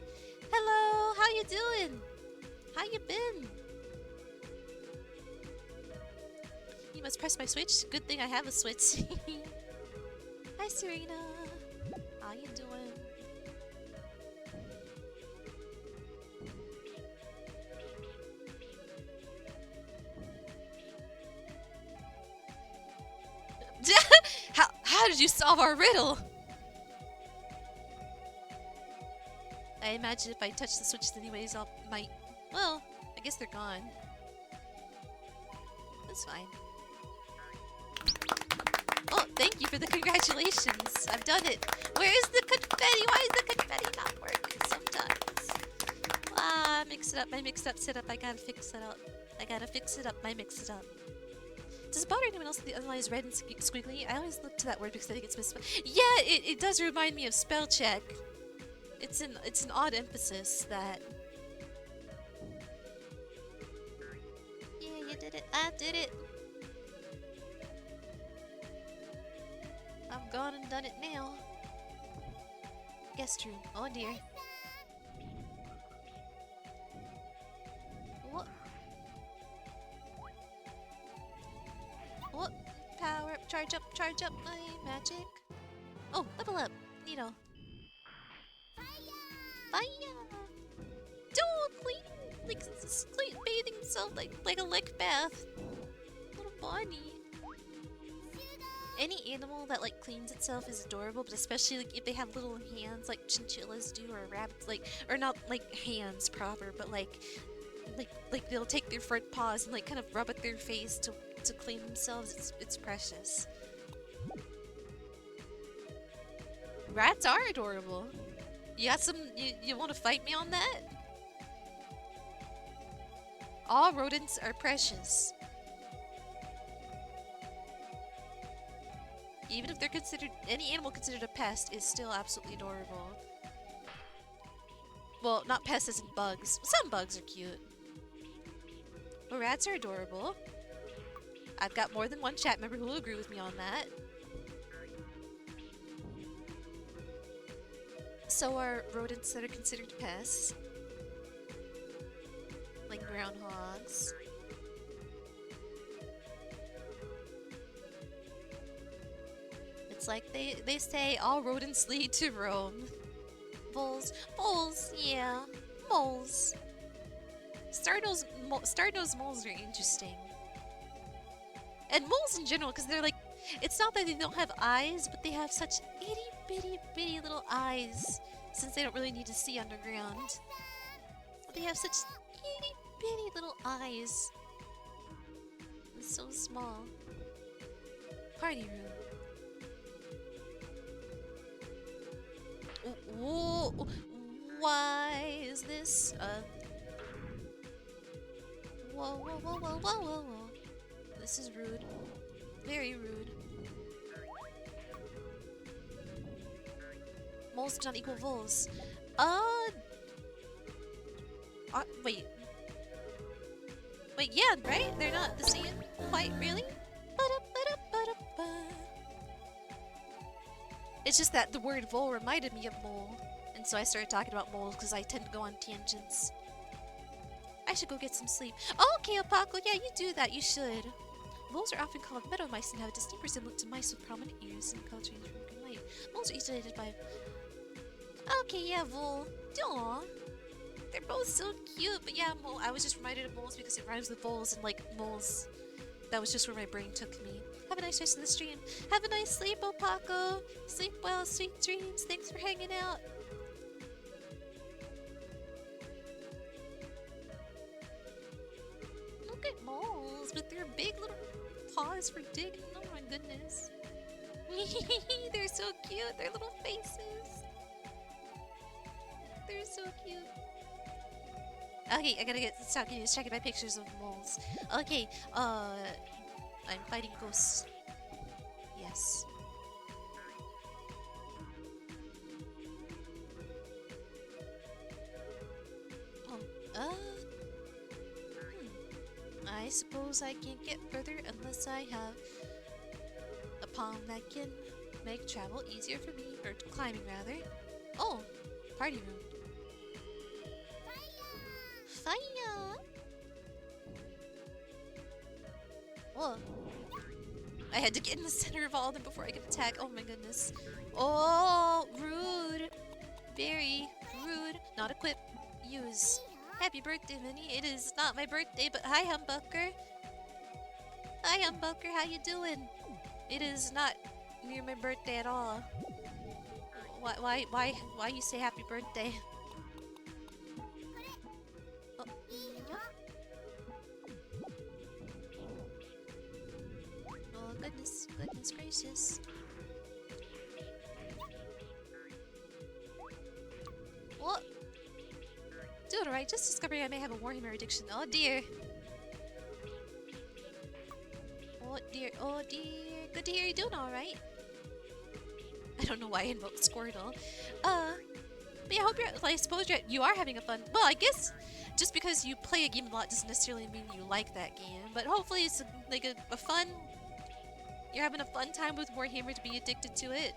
Hello, how you doing? How you been? You must press my switch. Good thing I have a switch. Hi Serena. How you doing? did you solve our riddle? I imagine if I touch the switches anyways, I might... Well, I guess they're gone. That's fine. Oh, thank you for the congratulations. I've done it. Where is the confetti? Why is the confetti not working sometimes? Ah, mix it up. My mixed up setup. I gotta fix it up. I gotta fix it up. My mix it up. Does it bother anyone else that the underline is red and squiggly? I always look to that word because I think it's misspelled. Yeah, it does remind me of spell check. It's an odd emphasis that... Yeah, you did it. I did it. I'm gone and done it now. Guest room. Oh dear. What? What? Power up, charge up my magic. Oh, level up. Neato. Fire! Don't clean! Like, bathing himself like a lick bath. Little bunny. Any animal that like cleans itself is adorable, but especially like if they have little hands like chinchillas do, or rabbits, like, or not like hands proper, but like they'll take their front paws and like kind of rub at their face to clean themselves. It's precious. Rats are adorable. You got some? You want to fight me on that? All rodents are precious. Even if they're considered, any animal considered a pest is still absolutely adorable. Well, not pests as in bugs. Some bugs are cute. But rats are adorable. I've got more than one chat member who will agree with me on that. So are rodents that are considered pests. Like groundhogs. It's like they say all rodents lead to Rome. Moles, yeah, moles. Star-nosed moles are interesting. And moles in general, because they're like, it's not that they don't have eyes, but they have such itty-bitty little eyes, since they don't really need to see underground. But they have such itty-bitty little eyes. It's so small. Party room. Whoa, why is this whoa. This is rude. Very rude. Moles do not equal voles. Wait. Wait, yeah, right? They're not the same quite, really? It's just that the word vole reminded me of mole, and so I started talking about moles because I tend to go on tangents. I should go get some sleep. Oh, okay, Apaco, yeah, you do that, you should. Voles are often called meadow mice and have a distinct resemblance to mice with prominent ears and color change from green light. Moles are easily identified by... Okay, yeah, vole. Aww. They're both so cute, but yeah, mole. I was just reminded of moles because it rhymes with voles and, like, moles. That was just where my brain took me. Have a nice rest of the stream. Have a nice sleep, Opaco. Sleep well, sweet dreams. Thanks for hanging out. Look at moles with their big little paws for digging. Oh my goodness. They're so cute. Their little faces. They're so cute. Okay, I gotta stop getting distracted by pictures of moles. Okay, I'm fighting ghosts. Yes. Oh, I suppose I can't get further unless I have a palm that can make travel easier for me, or climbing rather. Oh, party room. Fire! Whoa. I had to get in the center of all of them before I could attack. Oh my goodness. Oh, rude. Very rude. Not equip. Use. Happy birthday, Minnie. It is not my birthday, but hi, Humbucker. Hi, Humbucker. How you doing? It is not near my birthday at all. Why you say happy birthday? Oh, yep. Oh goodness gracious. What? Doing alright, just discovering I may have a Warhammer addiction. Oh dear. Oh dear. Good to hear you're doing alright. I don't know why I invoked Squirtle. But yeah, I hope I suppose you are having a fun. Well, I guess just because you play a game a lot doesn't necessarily mean you like that game. But hopefully it's like a fun. You're having a fun time with Warhammer to be addicted to it.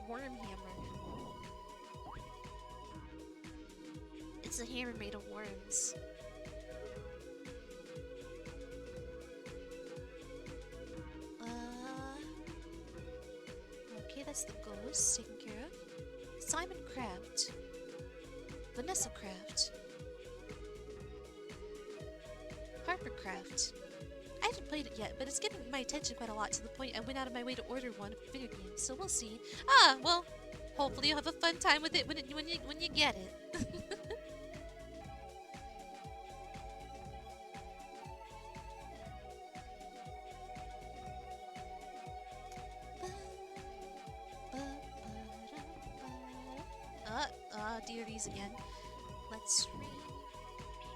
Wormhammer. It's a hammer made of worms. Okay, that's the ghost taken care of. Simon Craft. Vanessa Craft. Harper Craft. I haven't played it yet, but it's getting my attention quite a lot to the point I went out of my way to order one video game, so we'll see. Ah, well, hopefully you'll have a fun time with it when you get it. Dear these again. Let's read.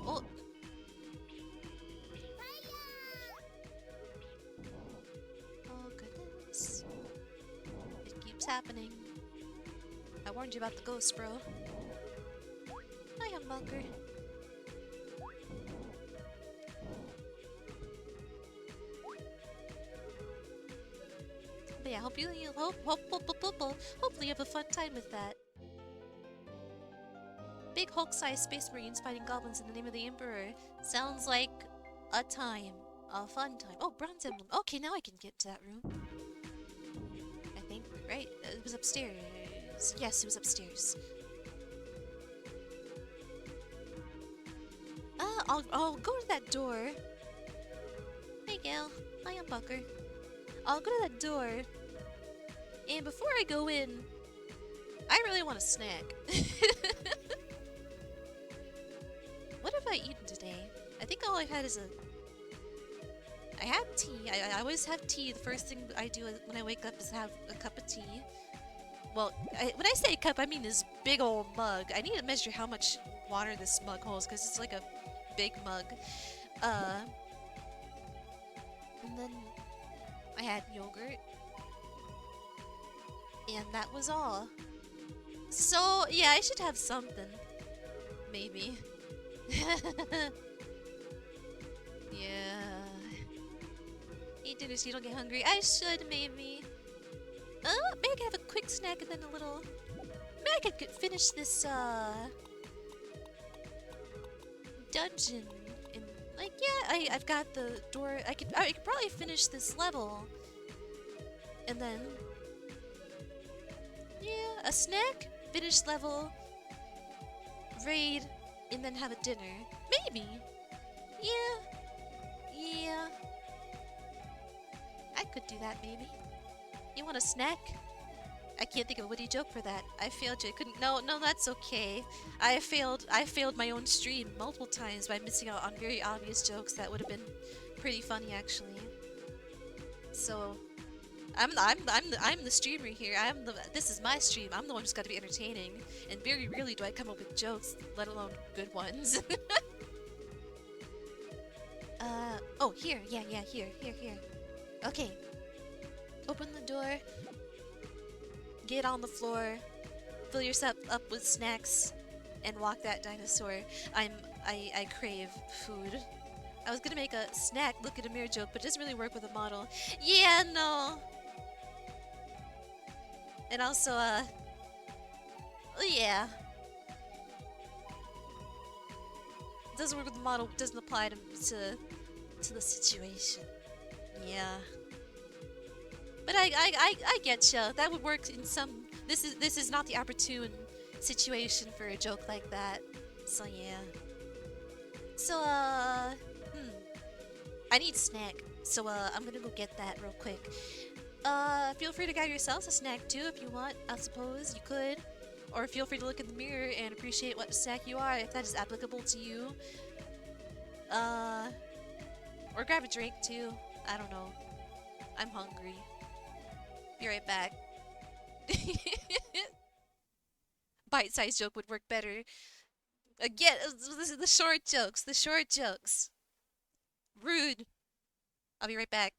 Oh. Oh goodness. It keeps happening. I warned you about the ghost, bro. Hi, Humbunker. But yeah, hopefully you have a fun time with that. Big Hulk-sized space marines fighting goblins in the name of the Emperor. Sounds like a time. A fun time. Oh, bronze emblem. Okay, now I can get to that room. I think, right? It was upstairs. Yes, it was upstairs. I'll go to that door. Hey, Gail. Hi, I'm Bucker. I'll go to that door. And before I go in, I really want a snack. What have I eaten today? I think all I've had is I had tea. I always have tea. The first thing I do when I wake up is have a cup of tea. Well, when I say cup, I mean this big old mug. I need to measure how much water this mug holds because it's like a big mug. And then I had yogurt. And that was all. So, yeah, I should have something. Maybe. Yeah. Eat dinner so you don't get hungry. I should, maybe. Maybe I can have a quick snack and then a little... Maybe I could finish this, dungeon. And, like, yeah, I've got the door... I could probably finish this level. And then... Yeah, a snack, finish level, raid, and then have a dinner. Maybe. Yeah. I could do that, maybe. You want a snack? I can't think of a witty joke for that. I failed you. I couldn't. No, that's okay. I failed my own stream multiple times by missing out on very obvious jokes that would have been pretty funny, actually. So, I'm the streamer here. This is my stream. I'm the one who's got to be entertaining, and very rarely do I come up with jokes, let alone good ones. Oh, here. Yeah, here. Okay. Open the door. Get on the floor. Fill yourself up with snacks, and walk that dinosaur. I crave food. I was gonna make a snack look at a mirror joke, but it doesn't really work with a model. Yeah, no. And also, yeah. It doesn't work with the model, doesn't apply to the situation. Yeah. But I get ya. That would work in some... This is not the opportune situation for a joke like that. So, yeah. So, I need snack. So I'm gonna go get that real quick. Feel free to grab yourselves a snack too if you want. I suppose you could, or feel free to look in the mirror and appreciate what snack you are if that is applicable to you. Uh, or grab a drink too. I don't know. I'm hungry. Be right back. Bite-sized joke would work better. Again, this is the short jokes. The short jokes. Rude. I'll be right back.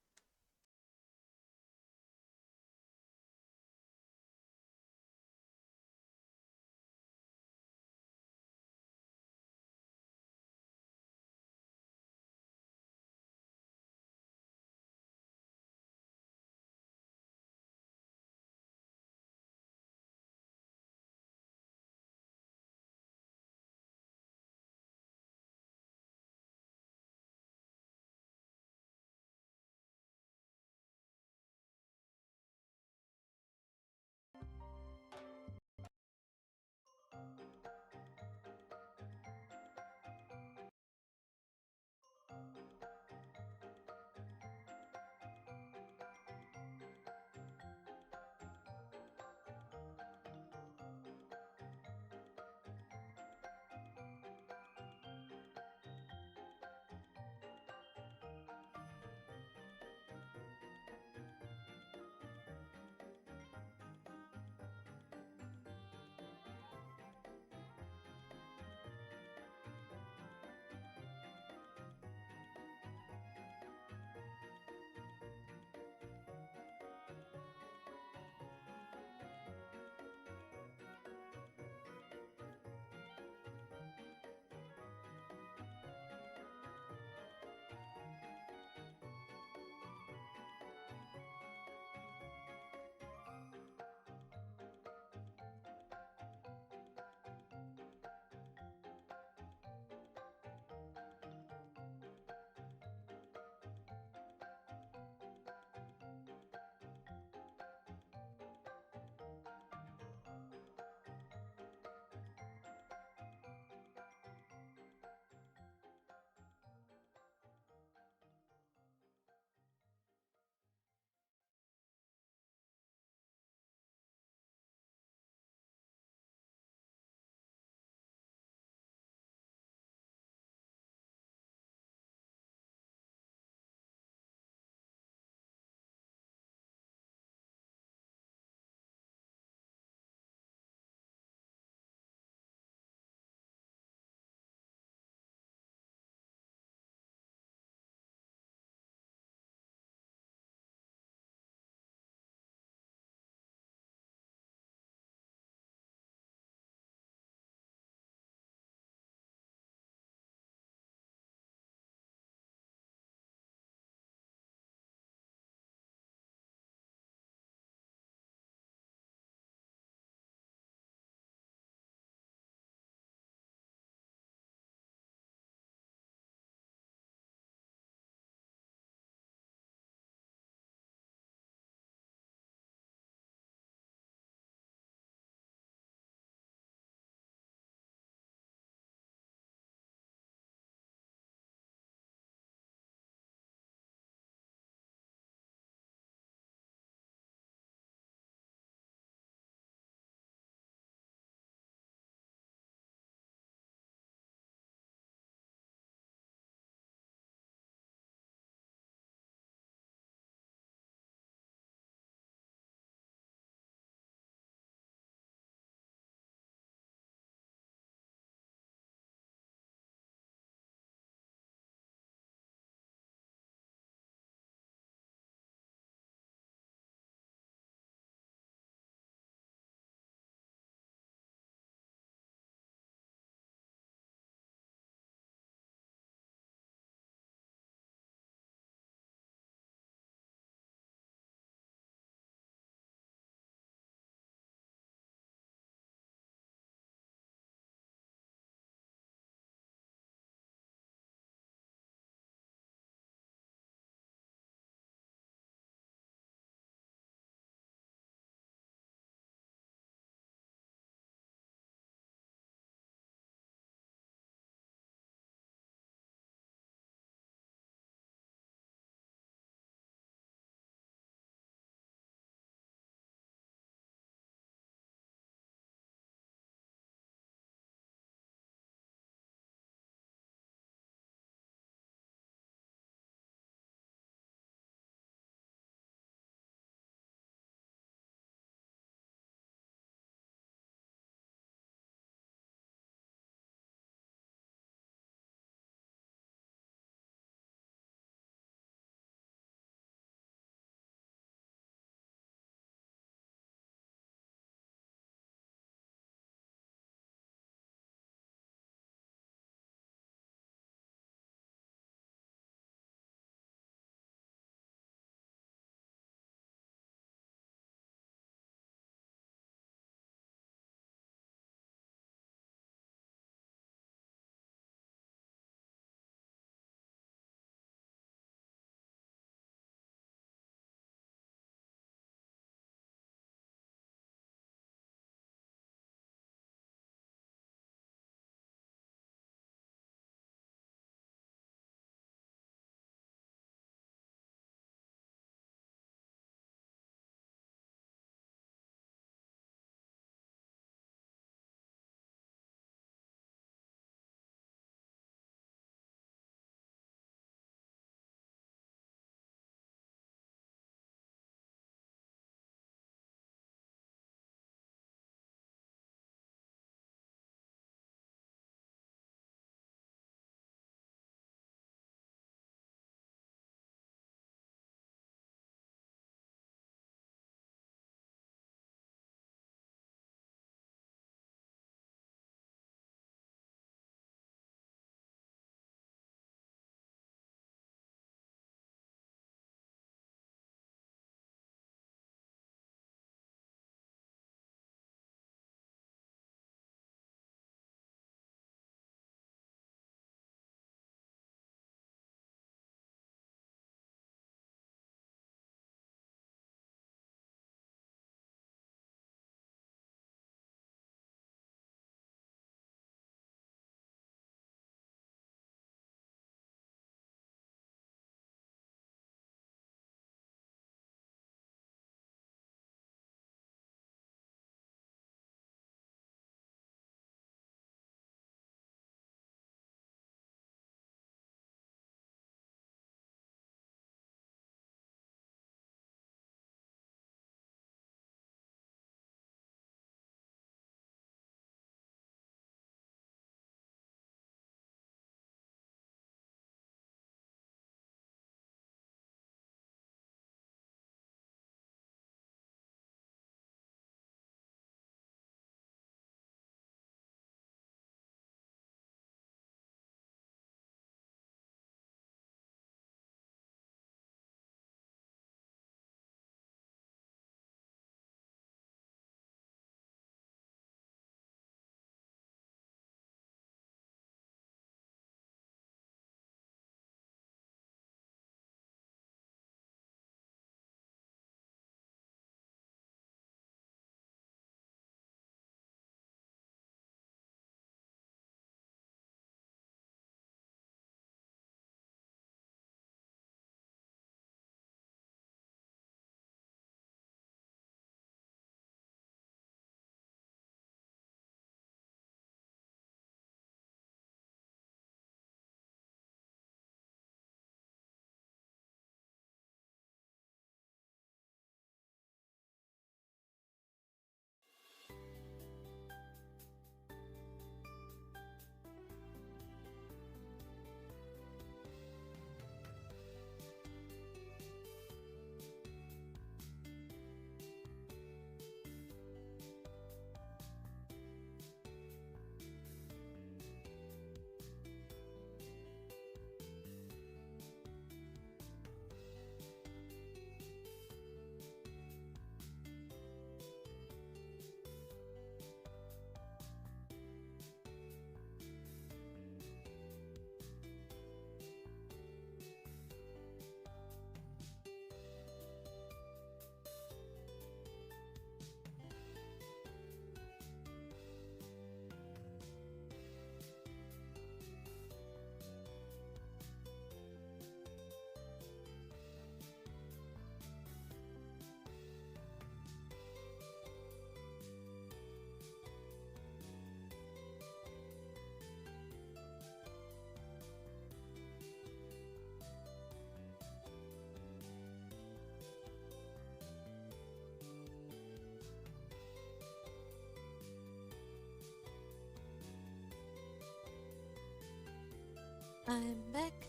I'm back.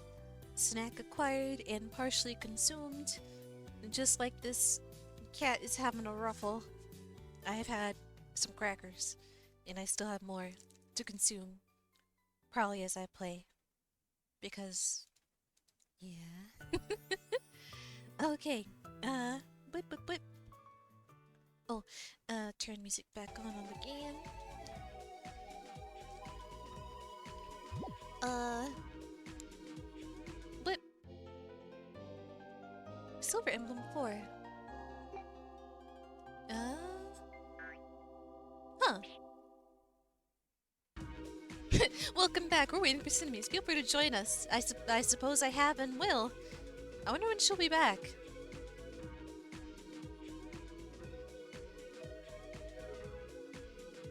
Snack acquired and partially consumed. Just like this cat is having a ruffle, I have had some crackers, and I still have more to consume. Probably as I play. Because, yeah. Okay, whip, whip, whip. Oh, turn music back on the game. Whip. Silver Emblem 4. Huh. Welcome back. We're waiting for Cinnaminnie. Feel free to join us. I suppose I have and will. I wonder when she'll be back.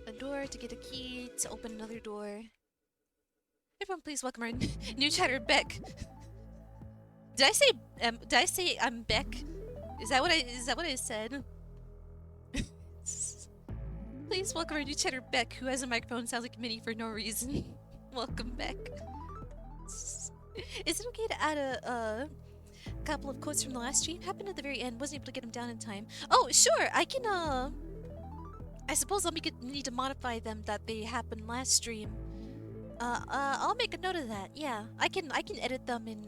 A door to get a key to open another door. Everyone, please welcome our new chatter, Beck. Did I say I'm Beck? Is that what I said? Please welcome our new chatter, Beck, who has a microphone sounds like Minnie for no reason. Welcome, Beck. Is it okay to add a couple of quotes from the last stream? Happened at the very end. Wasn't able to get them down in time. Oh, sure. I can I suppose need to modify them that they happened last stream. I'll make a note of that. Yeah, I can edit them in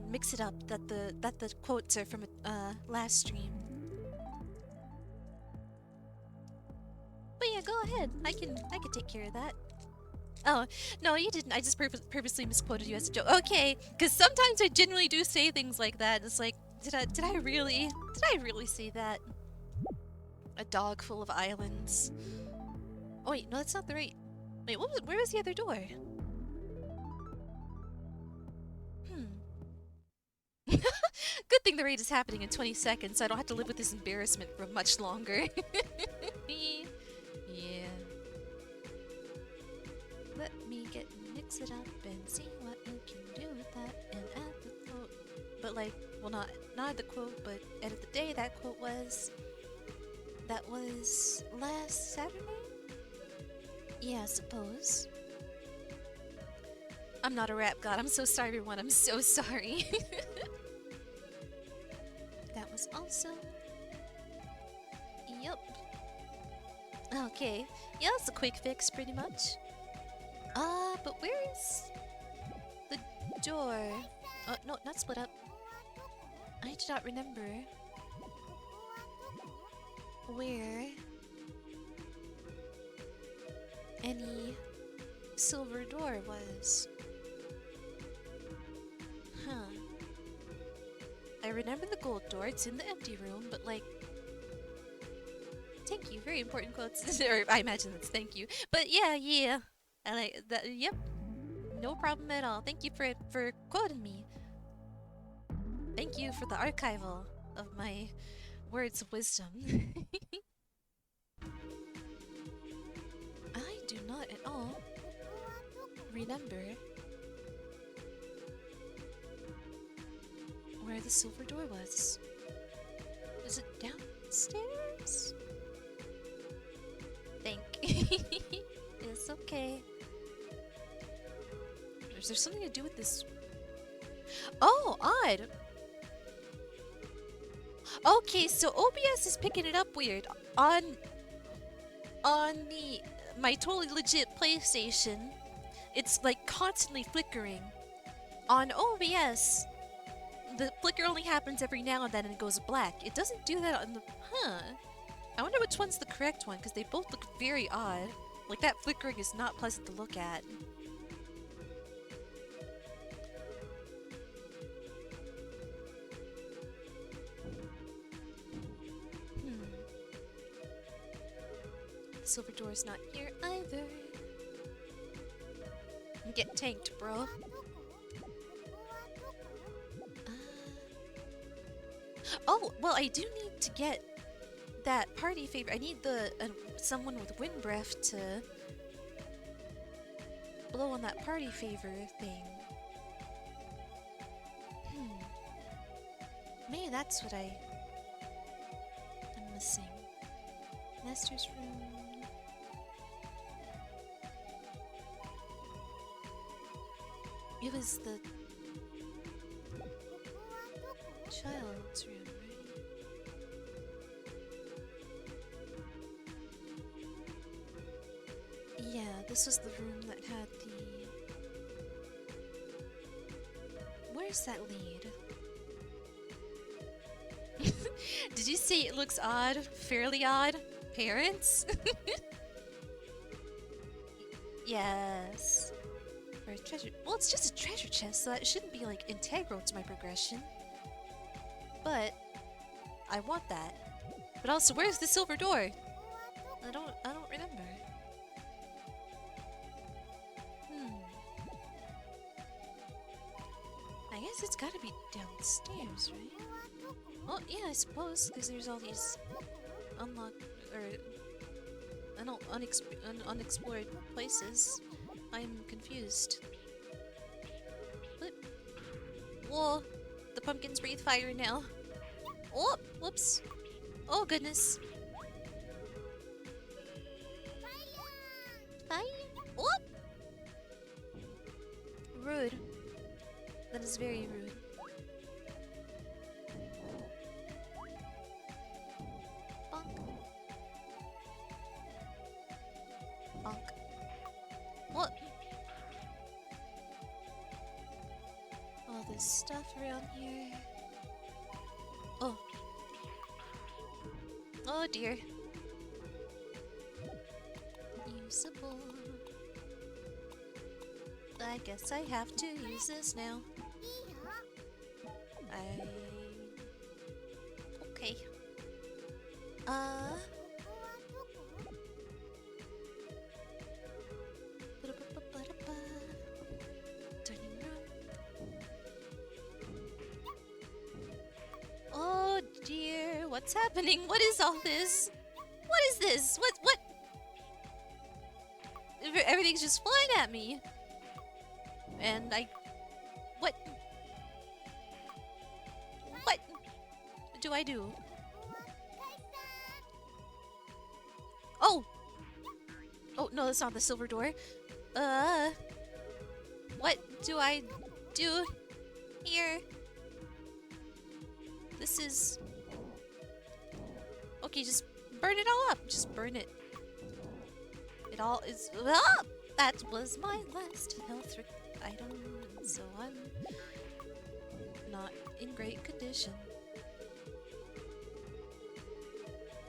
Mix It Up that the quotes are from last stream. But yeah, go ahead. I can take care of that. Oh, no, you didn't. I just purposely misquoted you as a joke. Okay, because sometimes I genuinely do say things like that. It's like, did I really say that? A dog full of islands. Oh wait, no, that's not the right. Wait, where was the other door? Good thing the raid is happening in 20 seconds, so I don't have to live with this embarrassment for much longer. Yeah. Let me mix it up and see what we can do with that and add the quote. But like, well, not add the quote, but edit the day that quote was. That was last Saturday? Yeah, I suppose. I'm not a rap god. I'm so sorry, everyone. I'm so sorry. That was also... Yup. Okay. Yeah, that's a quick fix, pretty much. But where is... the door? Oh, no, not split up. I do not remember... where... any... silver door was. Huh. I remember the gold door, it's in the empty room, but like... Thank you, very important quotes. Or I imagine that's thank you. But yeah. I like that, yep. No problem at all. Thank you for quoting me. Thank you for the archival of my words of wisdom. I do not at all remember where the silver door was. Is it downstairs? It's okay. Is there something to do with this? Oh, odd! Okay, so OBS is picking it up weird. On my totally legit PlayStation, it's like constantly flickering. On OBS, the flicker only happens every now and then and it goes black. It doesn't do that on the... Huh. I wonder which one's the correct one, because they both look very odd. Like, that flickering is not pleasant to look at. The silver door's not here either. Get tanked, bro. Oh, well, I do need to get that party favor. I need the someone with wind breath to blow on that party favor thing. Maybe that's what I'm missing. Master's room. It was the child's room, right? Yeah, this was the room that had the... Where's that lead? Did you say it looks odd? Fairly odd? Parents? Yes. For a treasure... Well, it's just a treasure chest, so that shouldn't be, like, integral to my progression. But... I want that. But also, where's the silver door? I don't remember. I guess it's gotta be downstairs, right? Well, yeah, I suppose, because there's all these unlocked, or unexplored places. I'm confused. What? Whoa! The pumpkins breathe fire now. Oh! Whoops! Oh goodness! Fire! Oh! Rude. That is very rude. Bonk. Bonk. What? All this stuff around here. Oh. Oh dear. Usable. I guess I have to use this now. Okay. Dining room. Oh dear, what's happening? What is all this? What is this? What? Everything's just flying at me. And what? What do I do? Oh! Oh, no, that's not the silver door. What do I do here? This is... Okay, just burn it all up. Just burn it. It all is... Ah! That was my last health item, so I'm not in great condition.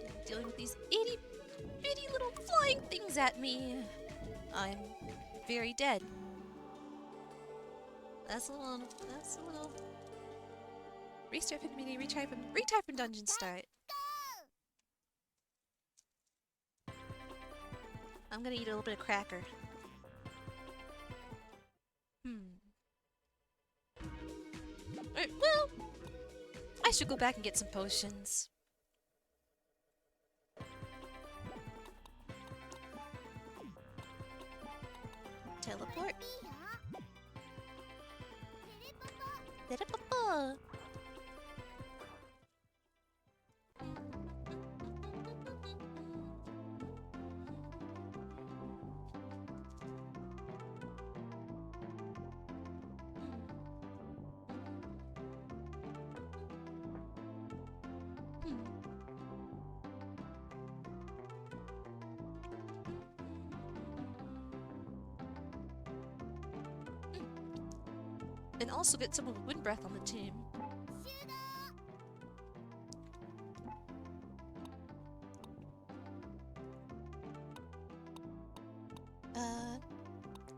I'm dealing with these itty-bitty little flying things at me. I'm very dead. That's a little... Restart Cinnaminnie, retry from dungeon start. I'm gonna eat a little bit of cracker. Alright, well, I should go back and get some potions. Teleport. Da-da-ba-ba. And also get some of the wind breath on the team.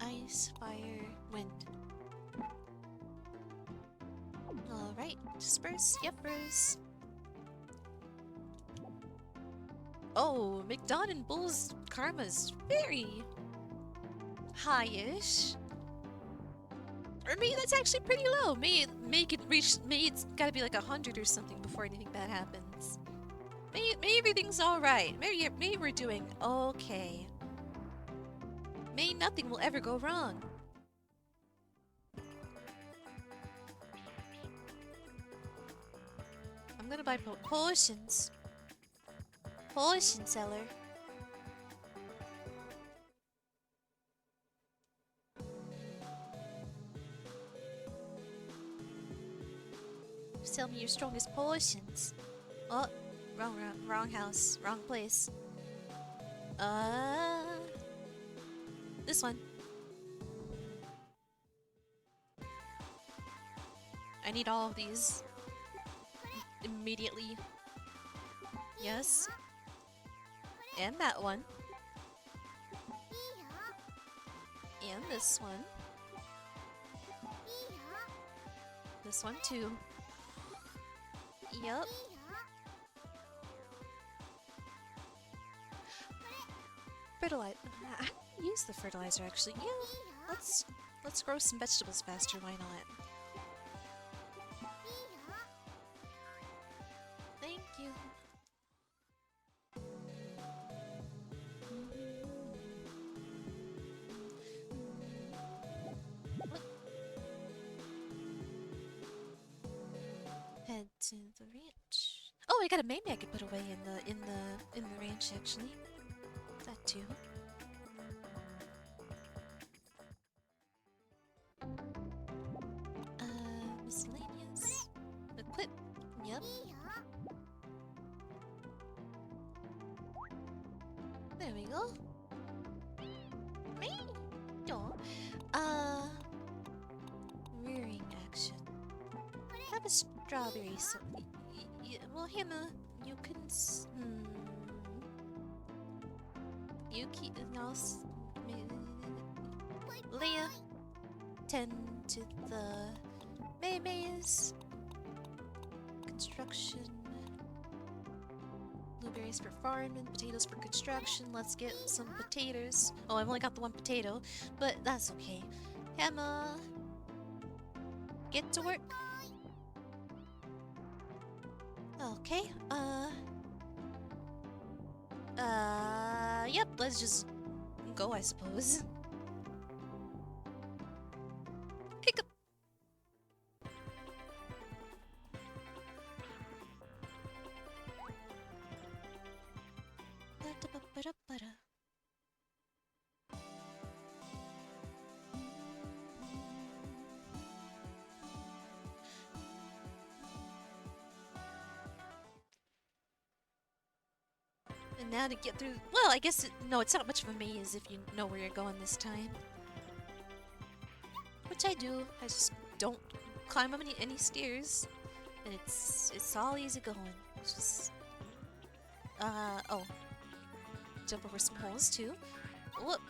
Ice, fire, wind. Alright, disperse, yuppers. Oh, McDon and Bull's karma's very high-ish. Or maybe that's actually pretty low. Maybe it's gotta be like 100 or something before anything bad happens. Maybe everything's alright. Maybe we're doing okay. Maybe nothing will ever go wrong. I'm gonna buy potions. Potion seller. Tell me your strongest potions. Oh, wrong house, wrong place. This one. I need all of these immediately. Yes. And that one. And this one. This one too. Yup. Fertilizer. I can use the fertilizer actually. Yeah. Let's grow some vegetables faster. Why not? Thank you. Head to the ranch. Oh, I got a maybe I could put away in the ranch actually. That too. Miscellaneous. Equip. Yep. There we go. Me. Rearing action. Have a strawberry. So, well, Hannah, you can. Yuki and also Leah, tend to the maze. Construction. Blueberries for farming, potatoes for construction. Let's get some potatoes. Oh, I've only got the one potato, but that's okay. Emma, get to work. Okay, yep, let's just go, I suppose. Hiccup! And now to get through... Well, I guess... no, it's not much of a maze if you know where you're going this time. Which I do. I just don't climb up any stairs. And it's all easy going. It's just... oh. Jump over some holes, too. Whoop.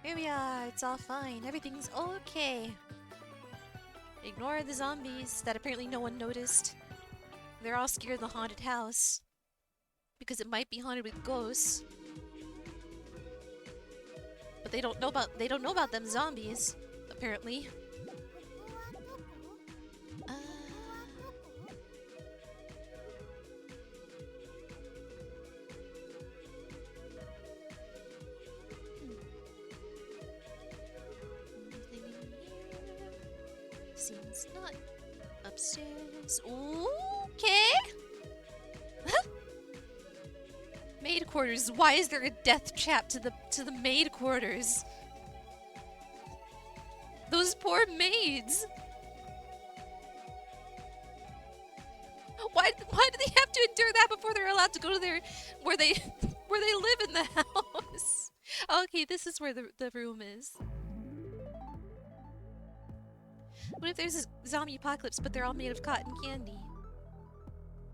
Here we are. It's all fine. Everything's okay. Ignore the zombies that apparently no one noticed. They're all scared of the haunted house. Because it might be haunted with ghosts. But they don't know about them zombies, apparently. Seems not upstairs. Okay. Maid quarters. Why is there a death trap to the maid quarters? Those poor maids. Why do they have to endure that before they're allowed to go to their where they live in the house? Okay, this is where the room is. What if there's a zombie apocalypse, but they're all made of cotton candy?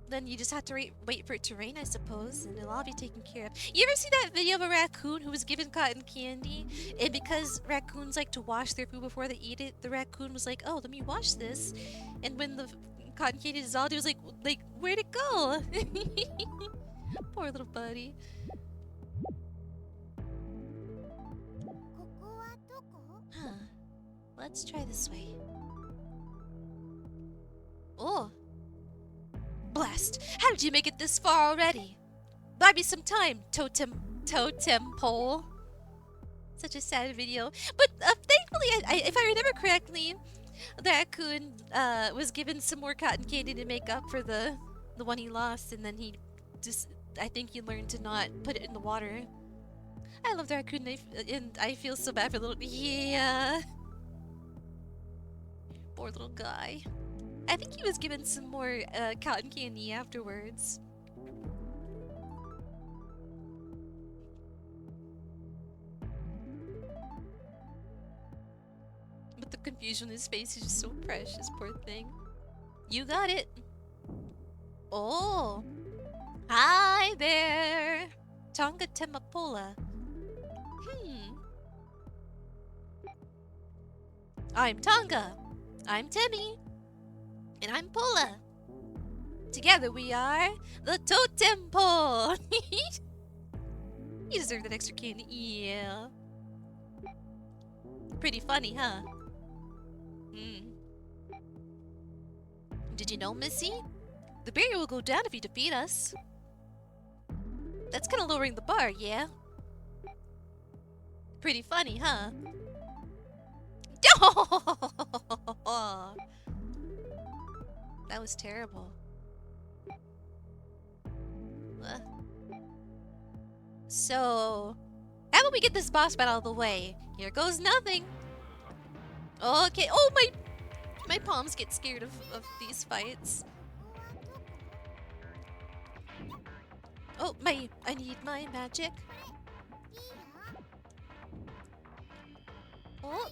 Then you just have to wait for it to rain, I suppose, and it'll all be taken care of. You ever see that video of a raccoon who was given cotton candy? And because raccoons like to wash their food before they eat it, the raccoon was like, oh, let me wash this. And when the cotton candy dissolved, he was like, where'd it go? Poor little buddy. Huh. Let's try this way. Oh. Blast! How did you make it this far already? Buy me some time, totem pole. Such a sad video. But thankfully, if I remember correctly, the raccoon was given some more cotton candy to make up for the one he lost, and then he just, I think he learned to not put it in the water. I love the raccoon, and I feel so bad for the little. Yeah, poor little guy. I think he was given some more cotton candy afterwards. But the confusion on his face is just so precious, poor thing. You got it. Oh, hi there, Tonga Temapola. I'm Tonga. I'm Timmy. And I'm Pola. Together we are the Totem Pole. You deserve that extra candy. Yeah. Pretty funny, huh? Did you know, Missy? The barrier will go down if you defeat us. That's kind of lowering the bar, yeah? Pretty funny, huh? That was terrible. So, how about we get this boss battle out of the way? Here goes nothing. Okay. Oh, my palms get scared of these fights. Oh, I need my magic. Oh.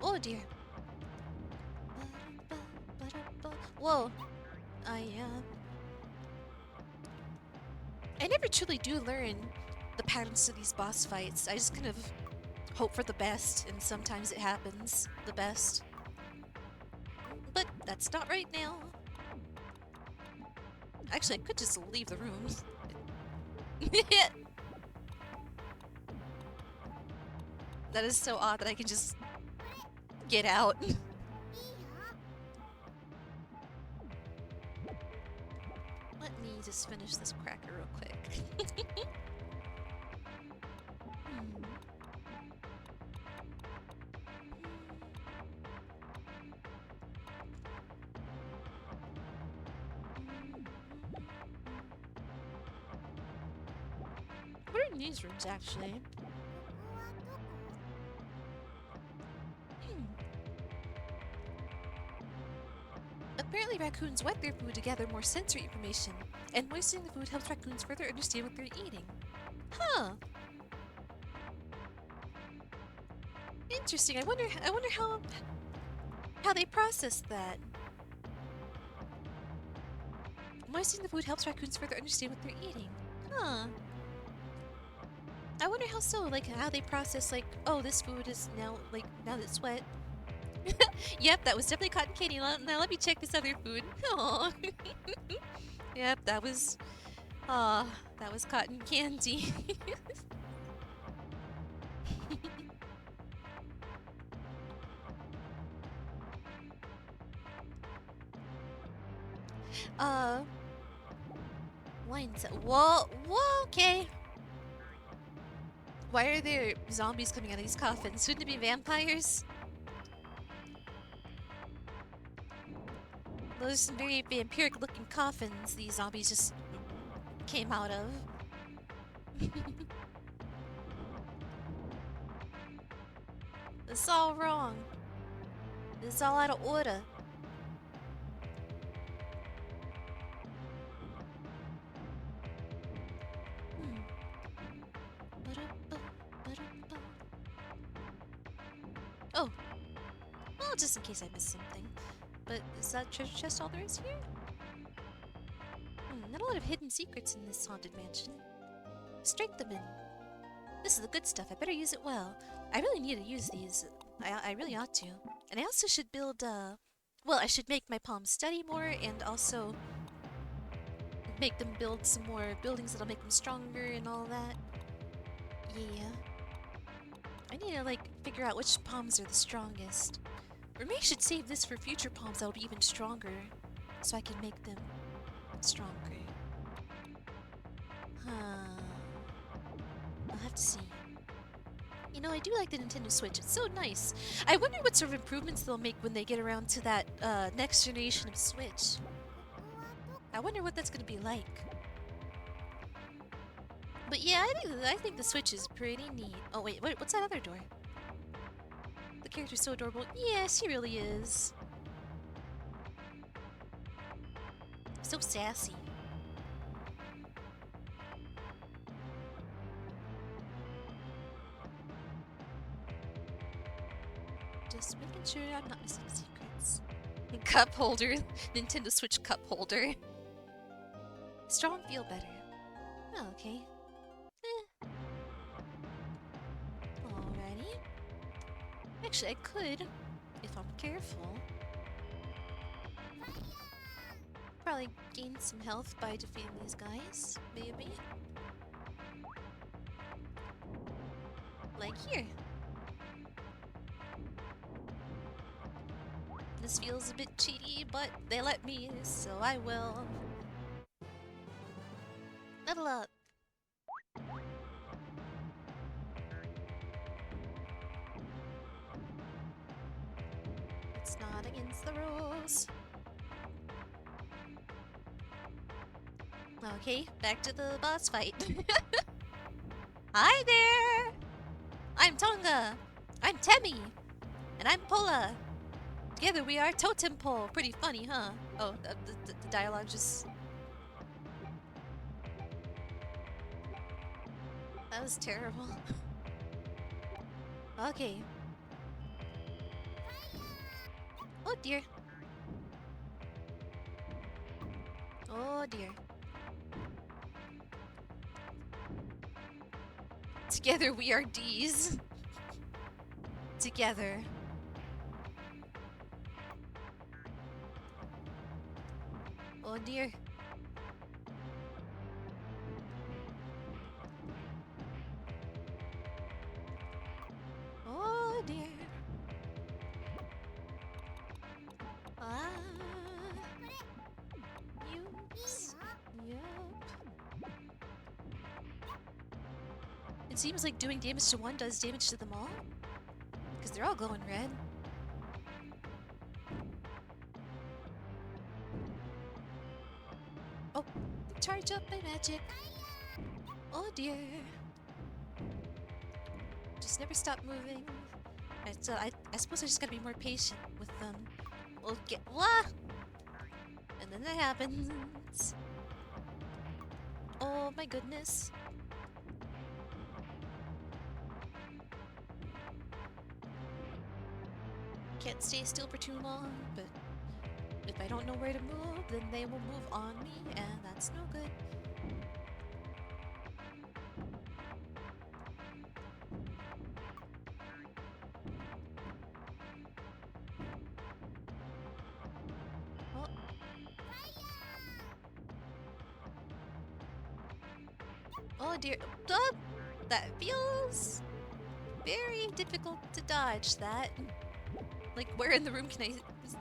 Oh dear. Whoa. I never truly do learn the patterns to these boss fights. I just kind of hope for the best, and sometimes it happens the best. But that's not right now. Actually, I could just leave the room. That is so odd that I can just get out. Let me just finish this cracker real quick. What are these rooms, actually? Apparently raccoons wet their food to gather more sensory information, and moistening the food helps raccoons further understand what they're eating. Huh. Interesting. I wonder how they process that. Moistening the food helps raccoons further understand what they're eating. Huh. I wonder how so, like how they process, like, oh, this food is now, like, now that it's wet. Yep, that was definitely cotton candy. Now let me check this other food. Aww. Yep, that was cotton candy. Lines. Whoa, okay. Why are there zombies coming out of these coffins? Shouldn't it be vampires? Those are some very vampiric looking coffins these zombies just came out of. This is all wrong. This is all out of order. Oh. Well, just in case I missed something. But is that treasure chest all there is here? Not a lot of hidden secrets in this haunted mansion. Strike them in. This is the good stuff. I better use it well. I really need to use these. I really ought to. And I also should build, well, I should make my palms study more and also make them build some more buildings that'll make them stronger and all that. Yeah. I need to, like, figure out which palms are the strongest. Or maybe I should save this for future palms that'll be even stronger, so I can make them stronger. Huh. I'll have to see. You know, I do like the Nintendo Switch. It's so nice. I wonder what sort of improvements they'll make when they get around to that next generation of Switch. I wonder what that's going to be like. But yeah, I think the Switch is pretty neat. Oh wait, what's that other door? The character's so adorable. Yeah, she really is. So sassy. Just making sure I'm not missing secrets. Cup holder. Nintendo Switch cup holder. Strong feel better. Oh, okay. Alrighty. Actually, I could, if I'm careful. Probably gain some health by defeating these guys, maybe. Like here. This feels a bit cheaty, but they let me, so I will. Level up. It's not against the rules. Okay, back to the boss fight. Hi there! I'm Tonga! I'm Temmie! And I'm Pola! Together we are Totem Pole. Pretty funny, huh? Oh, the dialogue just... That was terrible. Okay. Oh dear. Oh dear. Together we are D's. Together. Oh dear. Oh dear. Ah. Use. Yup. It seems like doing damage to one does damage to them all. Because they're all glowing red. Oh, charge up my magic. Oh dear. Just never stop moving. I suppose I just gotta be more patient with them. We'll get wah! And then that happens. Oh my goodness. Can't stay still for too long, but if I don't know where to move, then they will move on me, and that's no good. Oh. Oh dear. Oh, that feels very difficult to dodge that. Like, where in the room can I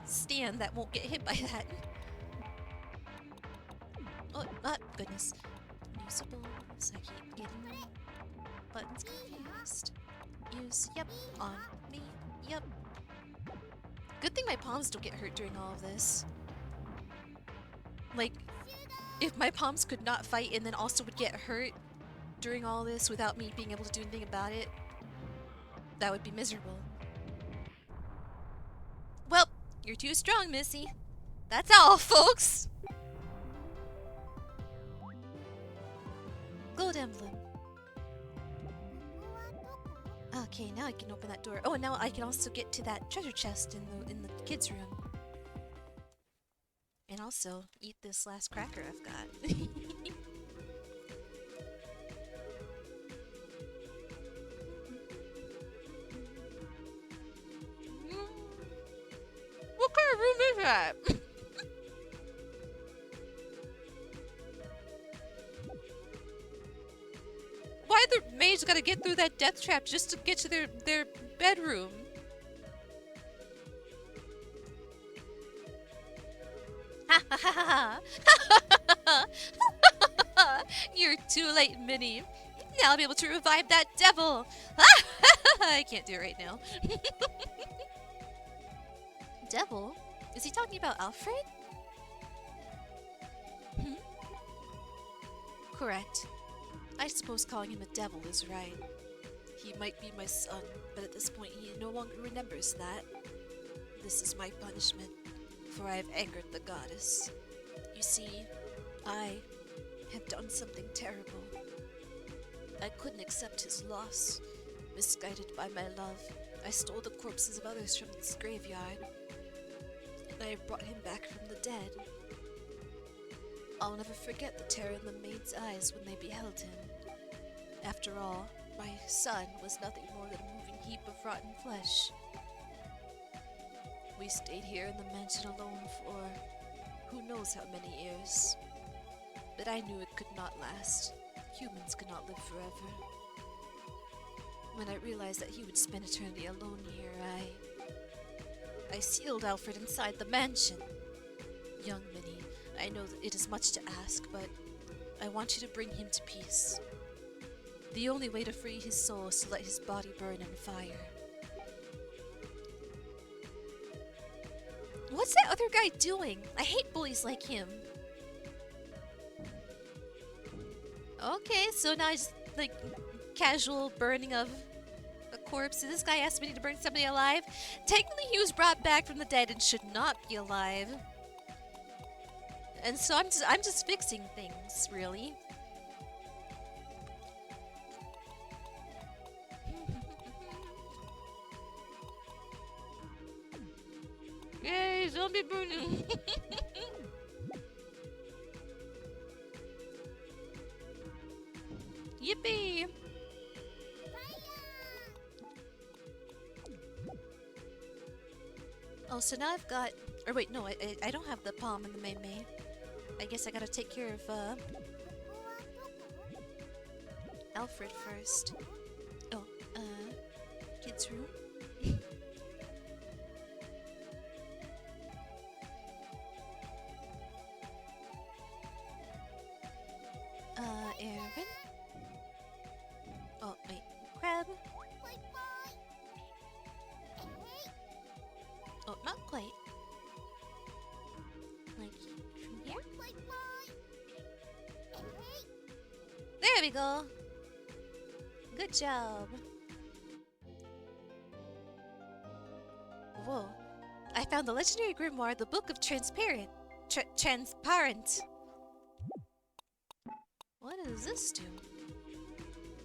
stand that won't get hit by that? Oh, goodness. Usables. I keep getting buttons confused. Use, yep, on me, yep. Good thing my palms don't get hurt during all of this. Like, if my palms could not fight and then also would get hurt during all this without me being able to do anything about it, that would be miserable. Well, you're too strong, Missy. That's all, folks! Gold emblem. Okay, now I can open that door. Oh, and now I can also get to that treasure chest in the kids' room. And also eat this last cracker I've got. What kind of room is that? Why the maids gotta get through that death trap just to get to their bedroom? Ha ha ha ha ha! You're too late, Minnie. Now I'll be able to revive that devil. I can't do it right now. Devil? Is he talking about Alfred? Hmm? Correct. I suppose calling him a devil is right. He might be my son, but at this point he no longer remembers that. This is my punishment, for I have angered the goddess. You see, I have done something terrible. I couldn't accept his loss. Misguided by my love, I stole the corpses of others from this graveyard, and I have brought him back from the dead. I'll never forget the terror in the maid's eyes when they beheld him. After all, my son was nothing more than a moving heap of rotten flesh. We stayed here in the mansion alone for who knows how many years. But I knew it could not last. Humans could not live forever. When I realized that he would spend eternity alone here, I sealed Alfred inside the mansion. Young Minnie, I know that it is much to ask, but I want you to bring him to peace. The only way to free his soul is to let his body burn in fire. What's that other guy doing? I hate bullies like him. Okay, so now it's like casual burning of a corpse. This guy asked me to burn somebody alive. Technically, he was brought back from the dead and should not be alive. And so I'm just fixing things, really. Yay, zombie burning! Yippee! Oh, so now I've got... Or wait, no, I don't have the palm and the Mei Mei. I guess I gotta take care of, Alfred first. Oh, kids' room? Aaron? Oh, wait, crab? Oh, not quite. Like, from here? There we go! Good job! Whoa. I found the legendary grimoire, the Book of Transparent. Transparent. What does this do?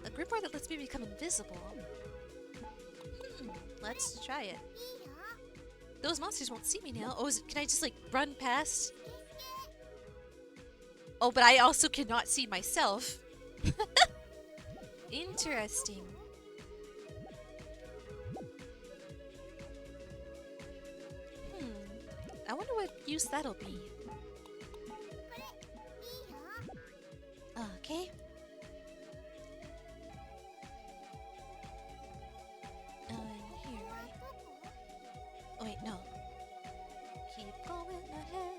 A grimoire that lets me become invisible. Let's try it. Those monsters won't see me now. Oh, can I just like run past? Oh, but I also cannot see myself. Interesting. I wonder what use that'll be. Okay. Here, right? Oh, wait, no. Keep going ahead.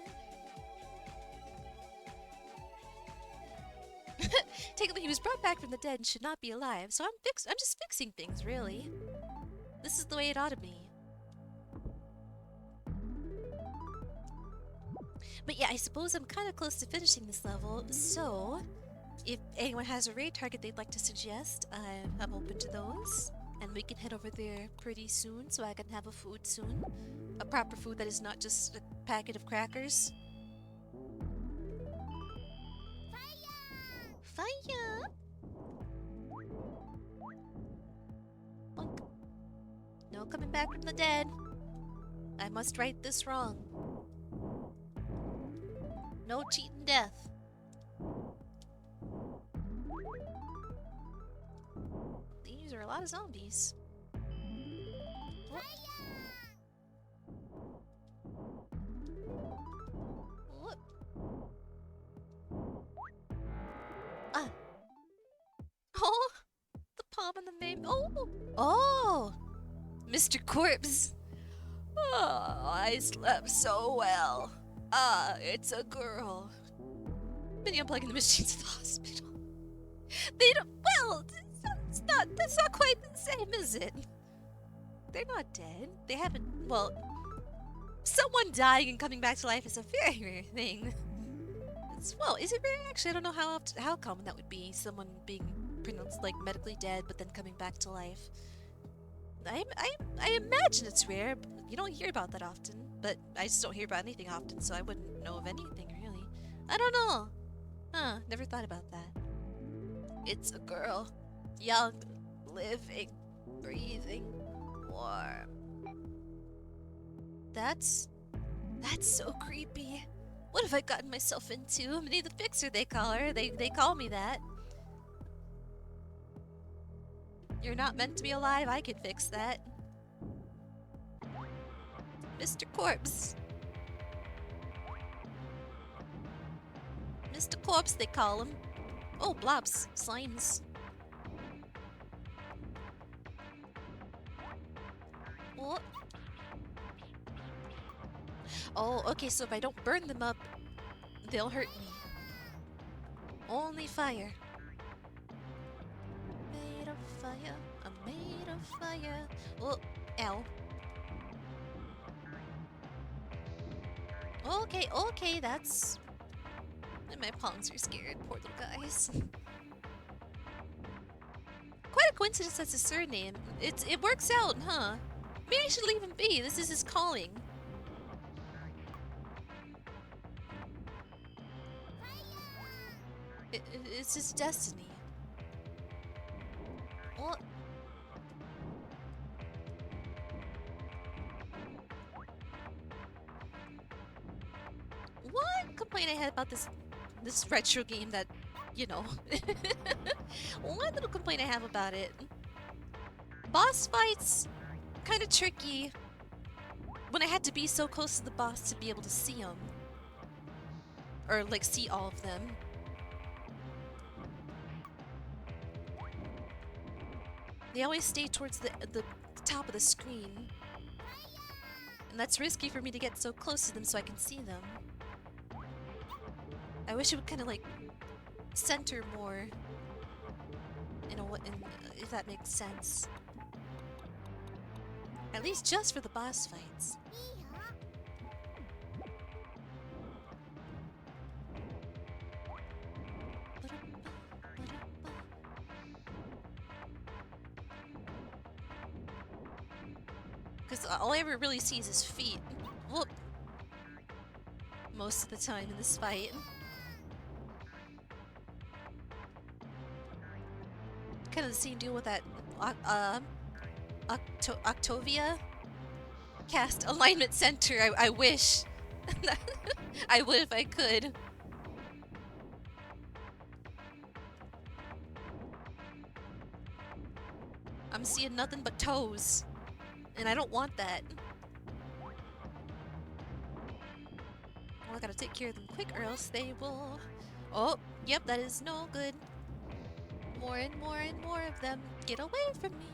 Technically, he was brought back from the dead and should not be alive, so I'm just fixing things, really. This is the way it ought to be. But yeah, I suppose I'm kind of close to finishing this level, so if anyone has a raid target they'd like to suggest, I'm open to those. And we can head over there pretty soon, so I can have a food soon. A proper food that is not just a packet of crackers. Fire! Fire! Bonk. No coming back from the dead. I must right this wrong. No cheating death. These are a lot of zombies. What? What? Ah. Oh! The palm and the name. Oh! Oh! Mr. Corpse. Oh, I slept so well. Ah, it's a girl. Been unplugging the machines at the hospital. They don't. Well, that's not quite the same, is it? They're not dead. They haven't. Well, someone dying and coming back to life is a very rare thing. Well, is it rare? Actually, I don't know how common that would be. Someone being pronounced like medically dead, but then coming back to life. I imagine it's rare. But you don't hear about that often, but I just don't hear about anything often, so I wouldn't know of anything really. I don't know. Huh? Never thought about that. It's a girl, young, living, breathing, warm. That's so creepy. What have I gotten myself into? Minnie the Fixer, they call her. They call me that. You're not meant to be alive. I can fix that. Mr. Corpse. Mr. Corpse, they call him. Oh, blobs. Slimes. What? Oh, okay, so if I don't burn them up, they'll hurt me. Only fire. Made of fire. I'm made of fire. Oh, ow. Okay, that's... And my palms are scared, poor little guys. Quite a coincidence that's his surname. It works out, huh? Maybe I should leave him be. This is his calling. It's his destiny. What? One complaint I had about this retro game that, you know, one little complaint I have about it. Boss fights, kind of tricky when I had to be so close to the boss to be able to see him. Or, like, see all of them. They always stay towards the top of the screen. And that's risky for me to get so close to them so I can see them. I wish it would kind of like center more, you know, if that makes sense. At least just for the boss fights. Because all I ever really see is his feet. Whoop. Most of the time in this fight. Kind of the same deal with that Octavia cast alignment center. I wish. I would if I could. I'm seeing nothing but toes. And I don't want that. Well, I gotta take care of them quick or else they will... Oh, yep, that is no good. More and more and more of them. Get away from me.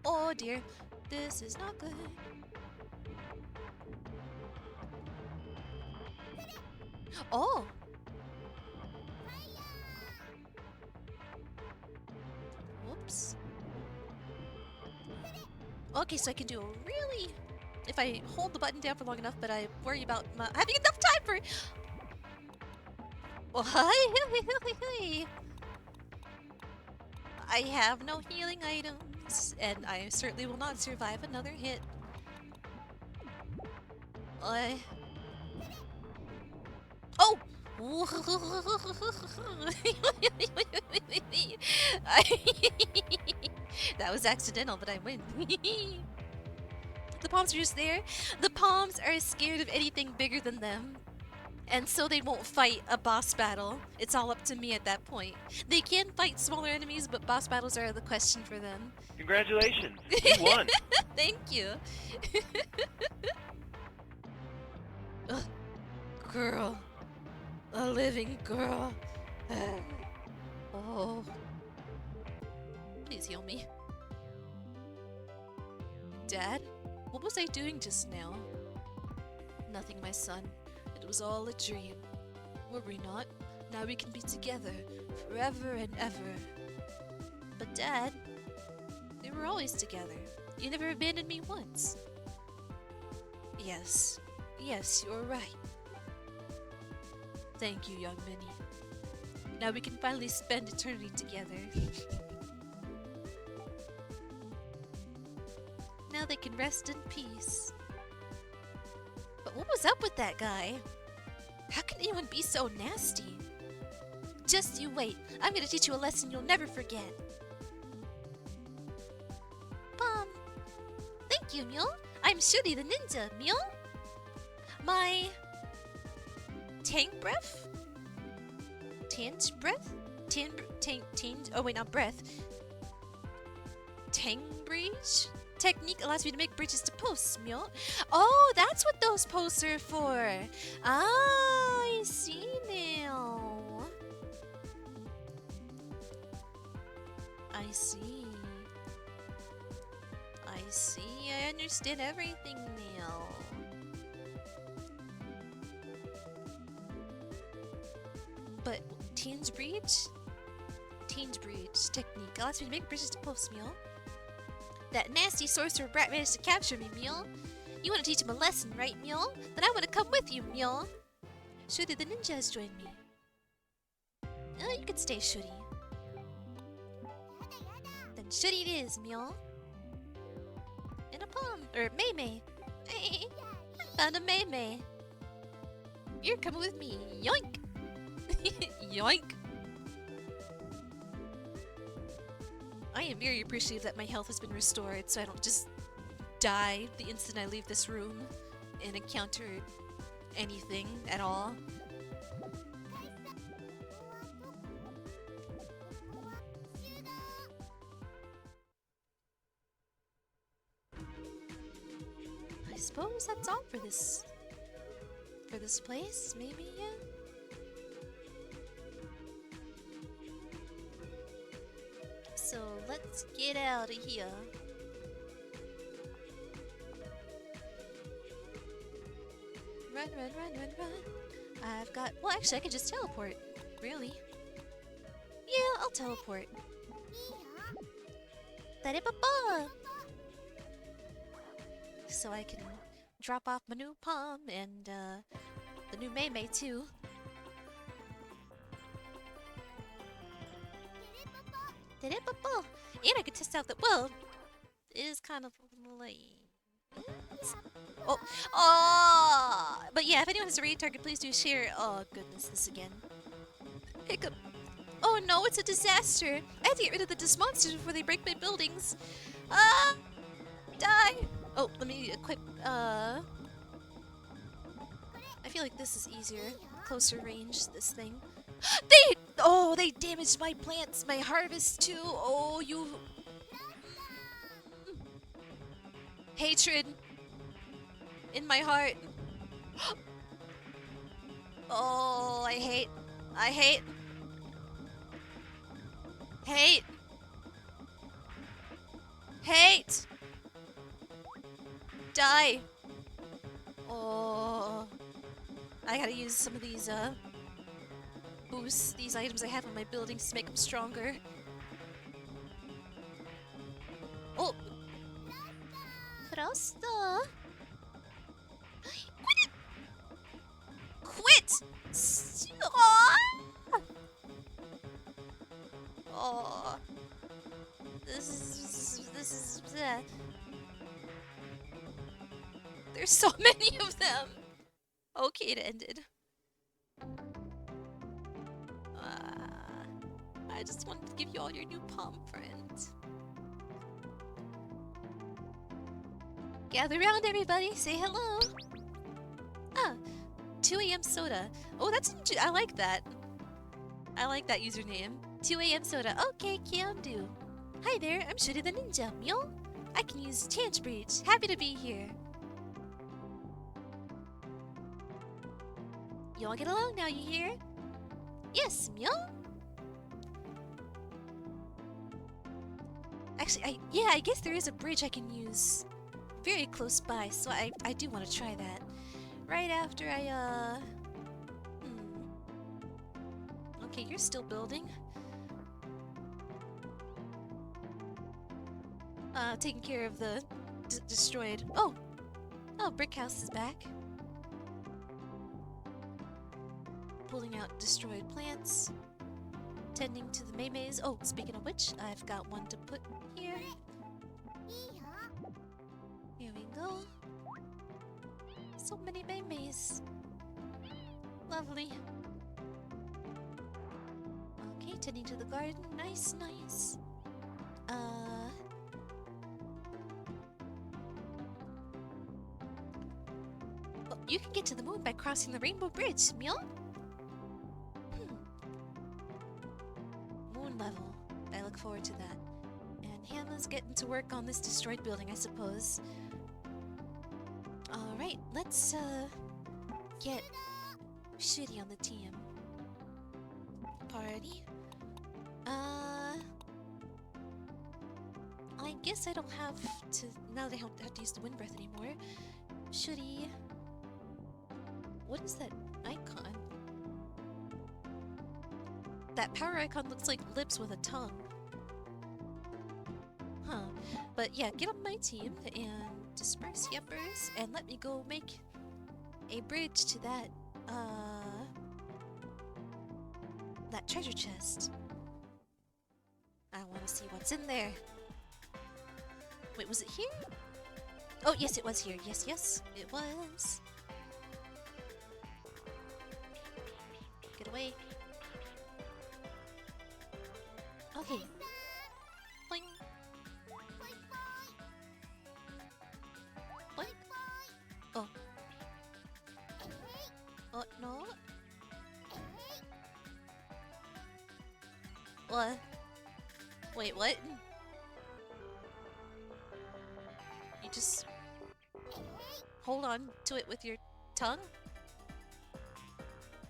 Oh dear, this is not good. Oh! Whoops. Okay, so I can do a really... If I hold the button down for long enough, but I worry about having enough time for... Oh, hi. I have no healing items, and I certainly will not survive another hit. Oh! That was accidental, but I win. The palms are just there. The palms are scared of anything bigger than them. And so they won't fight a boss battle. It's all up to me at that point. They can fight smaller enemies, but boss battles are the question for them. Congratulations! You won! Thank you. Ugh. Girl. A living girl. Oh. Please heal me. Dad? What was I doing just now? Nothing, my son. It was all a dream. Were we not? Now we can be together forever and ever. But Dad, we were always together. You never abandoned me once. Yes. Yes, you're right. Thank you, young Minnie. Now we can finally spend eternity together. Now they can rest in peace. But what was up with that guy? How can anyone be so nasty? Just you wait. I'm gonna teach you a lesson you'll never forget. Pom. Thank you, Mule. I'm Shuri the ninja, Mule. My... Tang breath? Tant breath? Oh wait, not breath. Tang bridge? Technique allows me to make bridges to posts, Mule. Oh, that's what those posts are for. Ah, I see now. I see. I see. I understand everything now. But Teen's Breach? Teen's Breach technique allows me to make bridges to posts, Mule. That nasty sorcerer brat managed to capture me, Mule. You want to teach him a lesson, right, Mule? Then I want to come with you, Mule. Shuri the ninja has joined me. You can stay, Shuri. Then Shuri it is, Mule. In a palm. Or Mei. Hey, I found a Mei. You're coming with me. Yoink! Yoink! I am very appreciative that my health has been restored so I don't just die the instant I leave this room and encounter anything at all. I suppose that's all for this place, maybe, yeah? So let's get out of here. Run. I've got... Well, actually, I could just teleport. Really? Yeah, I'll teleport. Da-da-ba-ba! So I can drop off my new Palm and the new Mei too. Da-da-ba-ba! And I could test out the... Well, it is kind of late. Oh! But yeah, if anyone has a raid target, please do share. Oh, goodness, this again. Hiccup. Oh no, it's a disaster. I have to get rid of the monsters before they break my buildings. Ah! Die! Oh, let me equip, I feel like this is easier. Closer range, this thing. They damaged my plants, my harvest too. Oh, you... Hatred. In my heart. Oh, I hate. Hate! Die! Oh... I gotta use some of these, boosts, these items I have on my buildings to make them stronger. Oh! Frosta! Quit! Oh! This is... There's so many of them! Okay, it ended. I just wanted to give you all your new palm friends. Gather around, everybody. Say hello. 2 a.m. soda. Oh, I like that. I like that username. 2 a.m. soda. Okay, can do. Hi there, I'm Shuri the ninja. Mule? I can use Chance Breach. Happy to be here. You all get along now, you hear? Yes, Mule? Actually, I guess there is a bridge I can use very close by, so I do want to try that. Right after Okay, you're still building. Taking care of the destroyed... Oh! Oh, Brick House is back. Pulling out destroyed plants. Tending to the maymays. Oh, speaking of which, I've got one to put here. Here we go. So many maymays. Lovely. Okay, tending to the garden. Nice, nice. Oh, you can get to the moon by crossing the Rainbow Bridge, Meow? Moon level. I look forward to that. And Hannah's getting to work on this destroyed building, I suppose. Alright, let's, get Shitty on the team. Party. I guess I don't have to, now that I don't have to use the wind breath anymore. Shitty. What is that icon? That power icon looks like lips with a tongue. Huh. But yeah, get on my team and disperse yuppers and let me go make a bridge to that, that treasure chest. I want to see what's in there. Wait, was it here? Oh, yes, it was here. Yes, yes, it was. Get away. Okay. Boing. Boing. Oh. Oh, no. What? Wait, what? You just hold on to it with your tongue?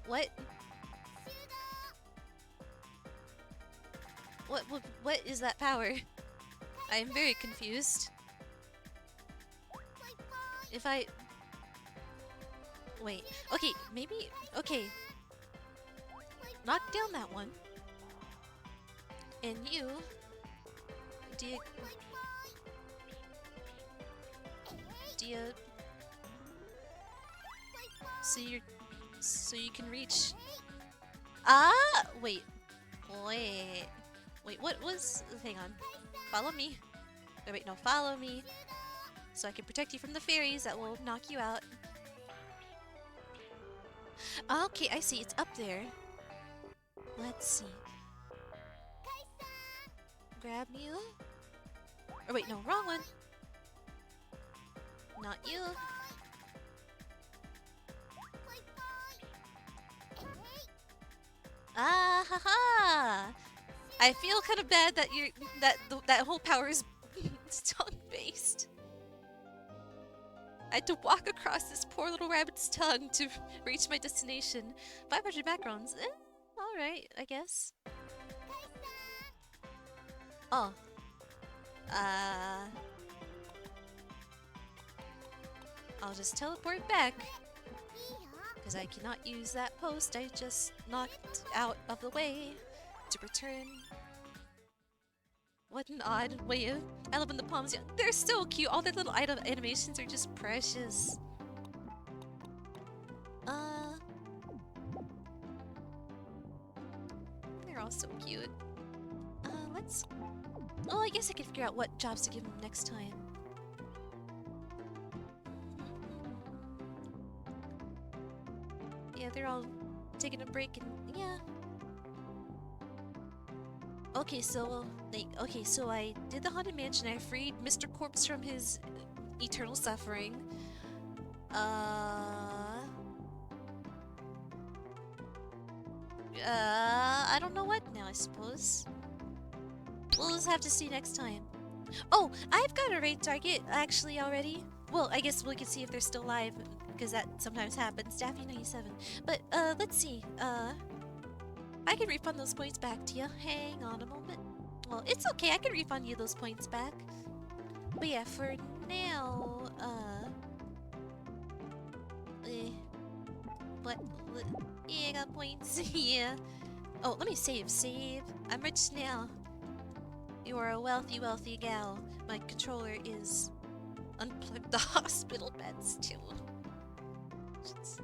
What? What is that power? I am very confused. If I... Wait. Okay, maybe... Okay. Knock down that one. And you... Do you... So you can reach... Ah! Wait. Wait, what was... Hang on. Follow me. Oh, wait, no, follow me. So I can protect you from the fairies that will knock you out. Okay, I see. It's up there. Let's see. Grab you. Or wait, no, wrong one. Not you. Ah, haha! I feel kind of bad that that whole power is tongue-based. I had to walk across this poor little rabbit's tongue to reach my destination. 500 backgrounds. Alright, I guess. Oh. I'll just teleport back. Because I cannot use that post I just knocked out of the way to return. What an odd way of... I love when the palms... They're so cute. All their little item animations are just precious. They're all so cute. Let's... Oh, I guess I can figure out what jobs to give them next time. Yeah, they're all taking a break and... Yeah. Okay, so... Okay, so I did the Haunted Mansion. I freed Mr. Corpse from his eternal suffering. I don't know what now, I suppose. We'll just have to see next time. Oh, I've got a raid target, actually, already. Well, I guess we can see if they're still alive, because that sometimes happens. Daffy 97. But, let's see. I can refund those points back to you. Hang on a moment. Well, it's okay. I can refund you those points back. But yeah, for now, what? Yeah, I got points. Yeah. Oh, let me save. Save. I'm rich now. You are a wealthy, wealthy gal. My controller is unplug the hospital beds too. Just-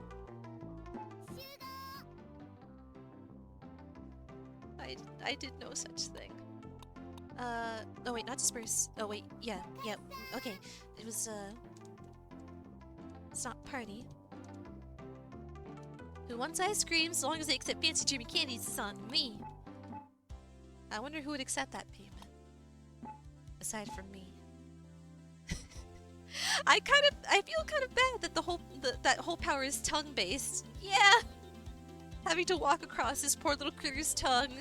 I did no such thing. Oh wait, not disperse. Oh wait, yeah, okay. It was, it's not party. Who wants ice cream so long as they accept fancy dreamy candies is on me. I wonder who would accept that payment. Aside from me. I feel kind of bad that that whole power is tongue-based. Yeah! Having to walk across this poor little critter's tongue.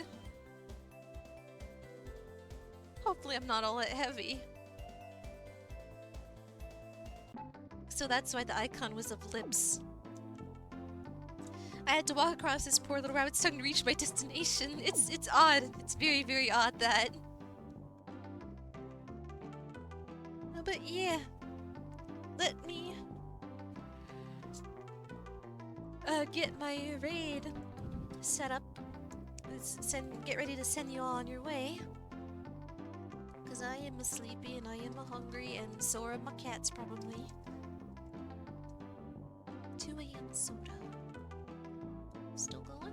Hopefully I'm not all that heavy. So that's why the icon was of lips. I had to walk across this poor little rabbit's tongue to reach my destination. It's odd. It's very, very odd that. No, but yeah. Let me get my raid set up. Get ready to send you all on your way. Cause I am a sleepy and I am a hungry and so are my cats probably. 2 a.m. soda. Still going?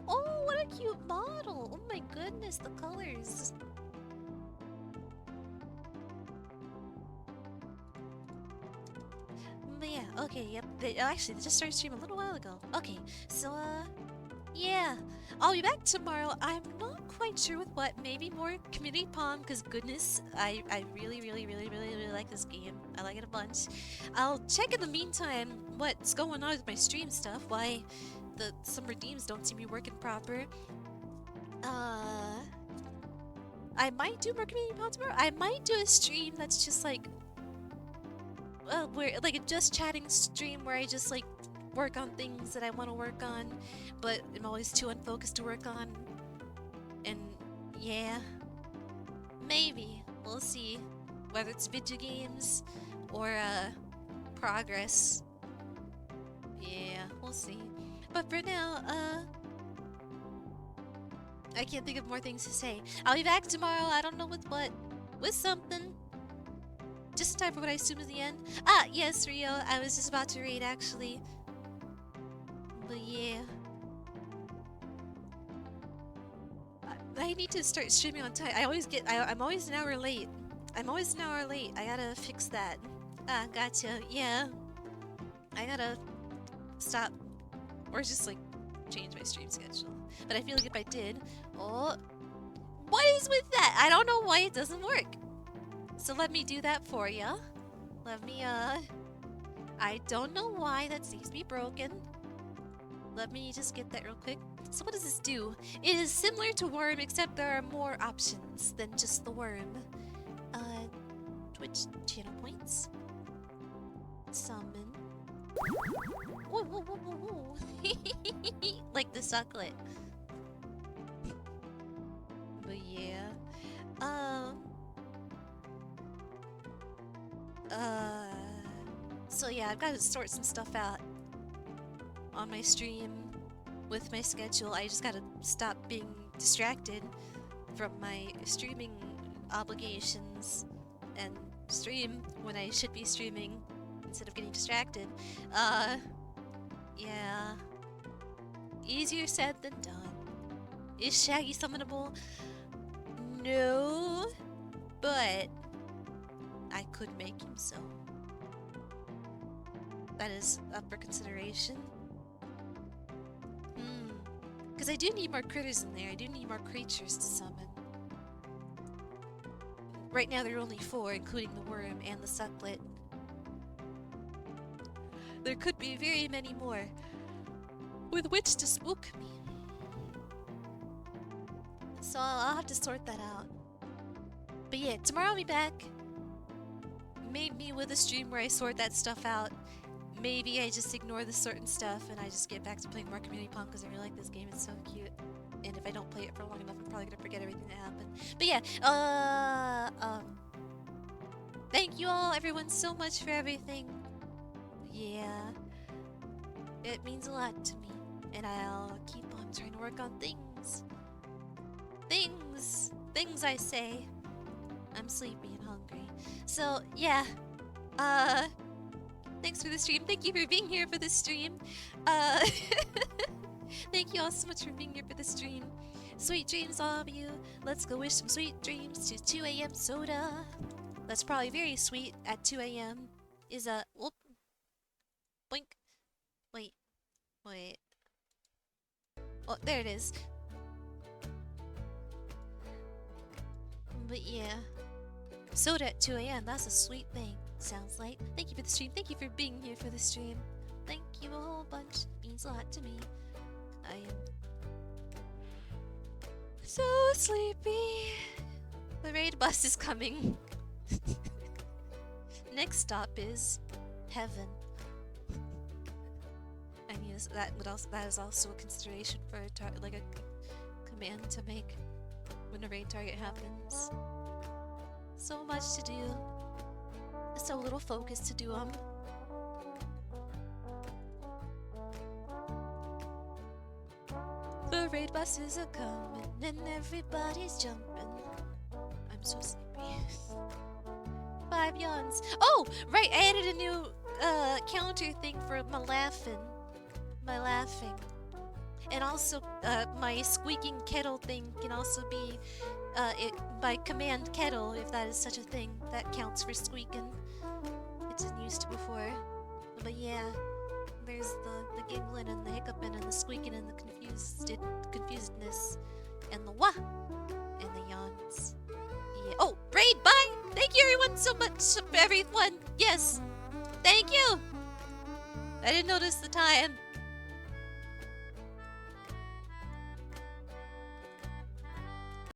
Oh, what a cute model! Oh my goodness, the colors. But yeah, okay, yep. Actually, they just started streaming a little while ago. Okay, so, yeah. I'll be back tomorrow. I'm not quite sure with what. Maybe more community pong, because goodness, I really, really, really, really, really like this game. I like it a bunch. I'll check in the meantime what's going on with my stream stuff, why some redeems don't seem to be working proper. I might do more community pong tomorrow. I might do a stream that's just like, where like a just chatting stream where I just like work on things that I want to work on, but I'm always too unfocused to work on. And yeah, maybe we'll see whether it's video games or progress. Yeah, we'll see. But for now, I can't think of more things to say. I'll be back tomorrow. I don't know with what, with something. Just in time for what I assume is the end. Ah, yes, Rio. I was just about to read actually. But yeah. I need to start streaming on time. I'm always an hour late. I'm always an hour late. I gotta fix that. Ah, gotcha. Yeah. I gotta stop. Or just like change my stream schedule. But I feel like if I did. Oh. What is with that? I don't know why it doesn't work. So let me do that for ya. Let me, I don't know why that seems to be broken. Let me just get that real quick. So what does this do? It is similar to Worm, except there are more options than just the Worm. Twitch channel points. Summon. Whoa, whoa, whoa, whoa, whoa. Like the sucklet. But yeah. So yeah, I've got to sort some stuff out on my stream with my schedule. I just gotta stop being distracted from my streaming obligations and stream when I should be streaming instead of getting distracted. Yeah. Easier said than done. Is Shaggy summonable? No, but I could make him so. That is up for consideration. Because I do need more critters in there. I do need more creatures to summon. Right now there are only 4, including the worm and the sucklet. There could be very many more with which to spook me. So I'll have to sort that out. But yeah, tomorrow I'll be back. Maybe with a stream where I sort that stuff out. Maybe I just ignore the certain stuff and I just get back to playing more community pong because I really like this game. It's so cute. And if I don't play it for long enough, I'm probably gonna forget everything that happened. But yeah, thank you all, everyone, so much for everything. Yeah, it means a lot to me, and I'll keep on trying to work on things. things I say. I'm sleepy and hungry. So, yeah. Thanks for the stream. Thank you for being here for the stream. Uh, thank you all so much for being here for the stream. Sweet dreams, all of you. Let's go wish some sweet dreams to 2 a.m. soda. That's probably very sweet at 2 a.m. Is a whoop. Blink. Wait. Wait. Oh, there it is. But yeah. Soda at 2 a.m. That's a sweet thing. Sounds like. Thank you for the stream. Thank you for being here for the stream. Thank you a whole bunch. Means a lot to me. I am so sleepy. The raid bus is coming. Next stop is heaven. I mean, that is also a consideration for like a command to make when a raid target happens. So much to do. So little focus to do them. The raid buses are coming and everybody's jumping. I'm so sleepy. 5 yawns. Oh, right, I added a new counter thing for my laughing. And also, my squeaking kettle thing can also be by command kettle, if that is such a thing. That counts for squeaking. It's been used to before. But yeah, there's the giggling and the hiccuping and the squeaking and the confusedness and the wah and the yawns. Yeah. Oh, raid, bye! Thank you everyone so much, everyone. Yes, thank you. I didn't notice the time.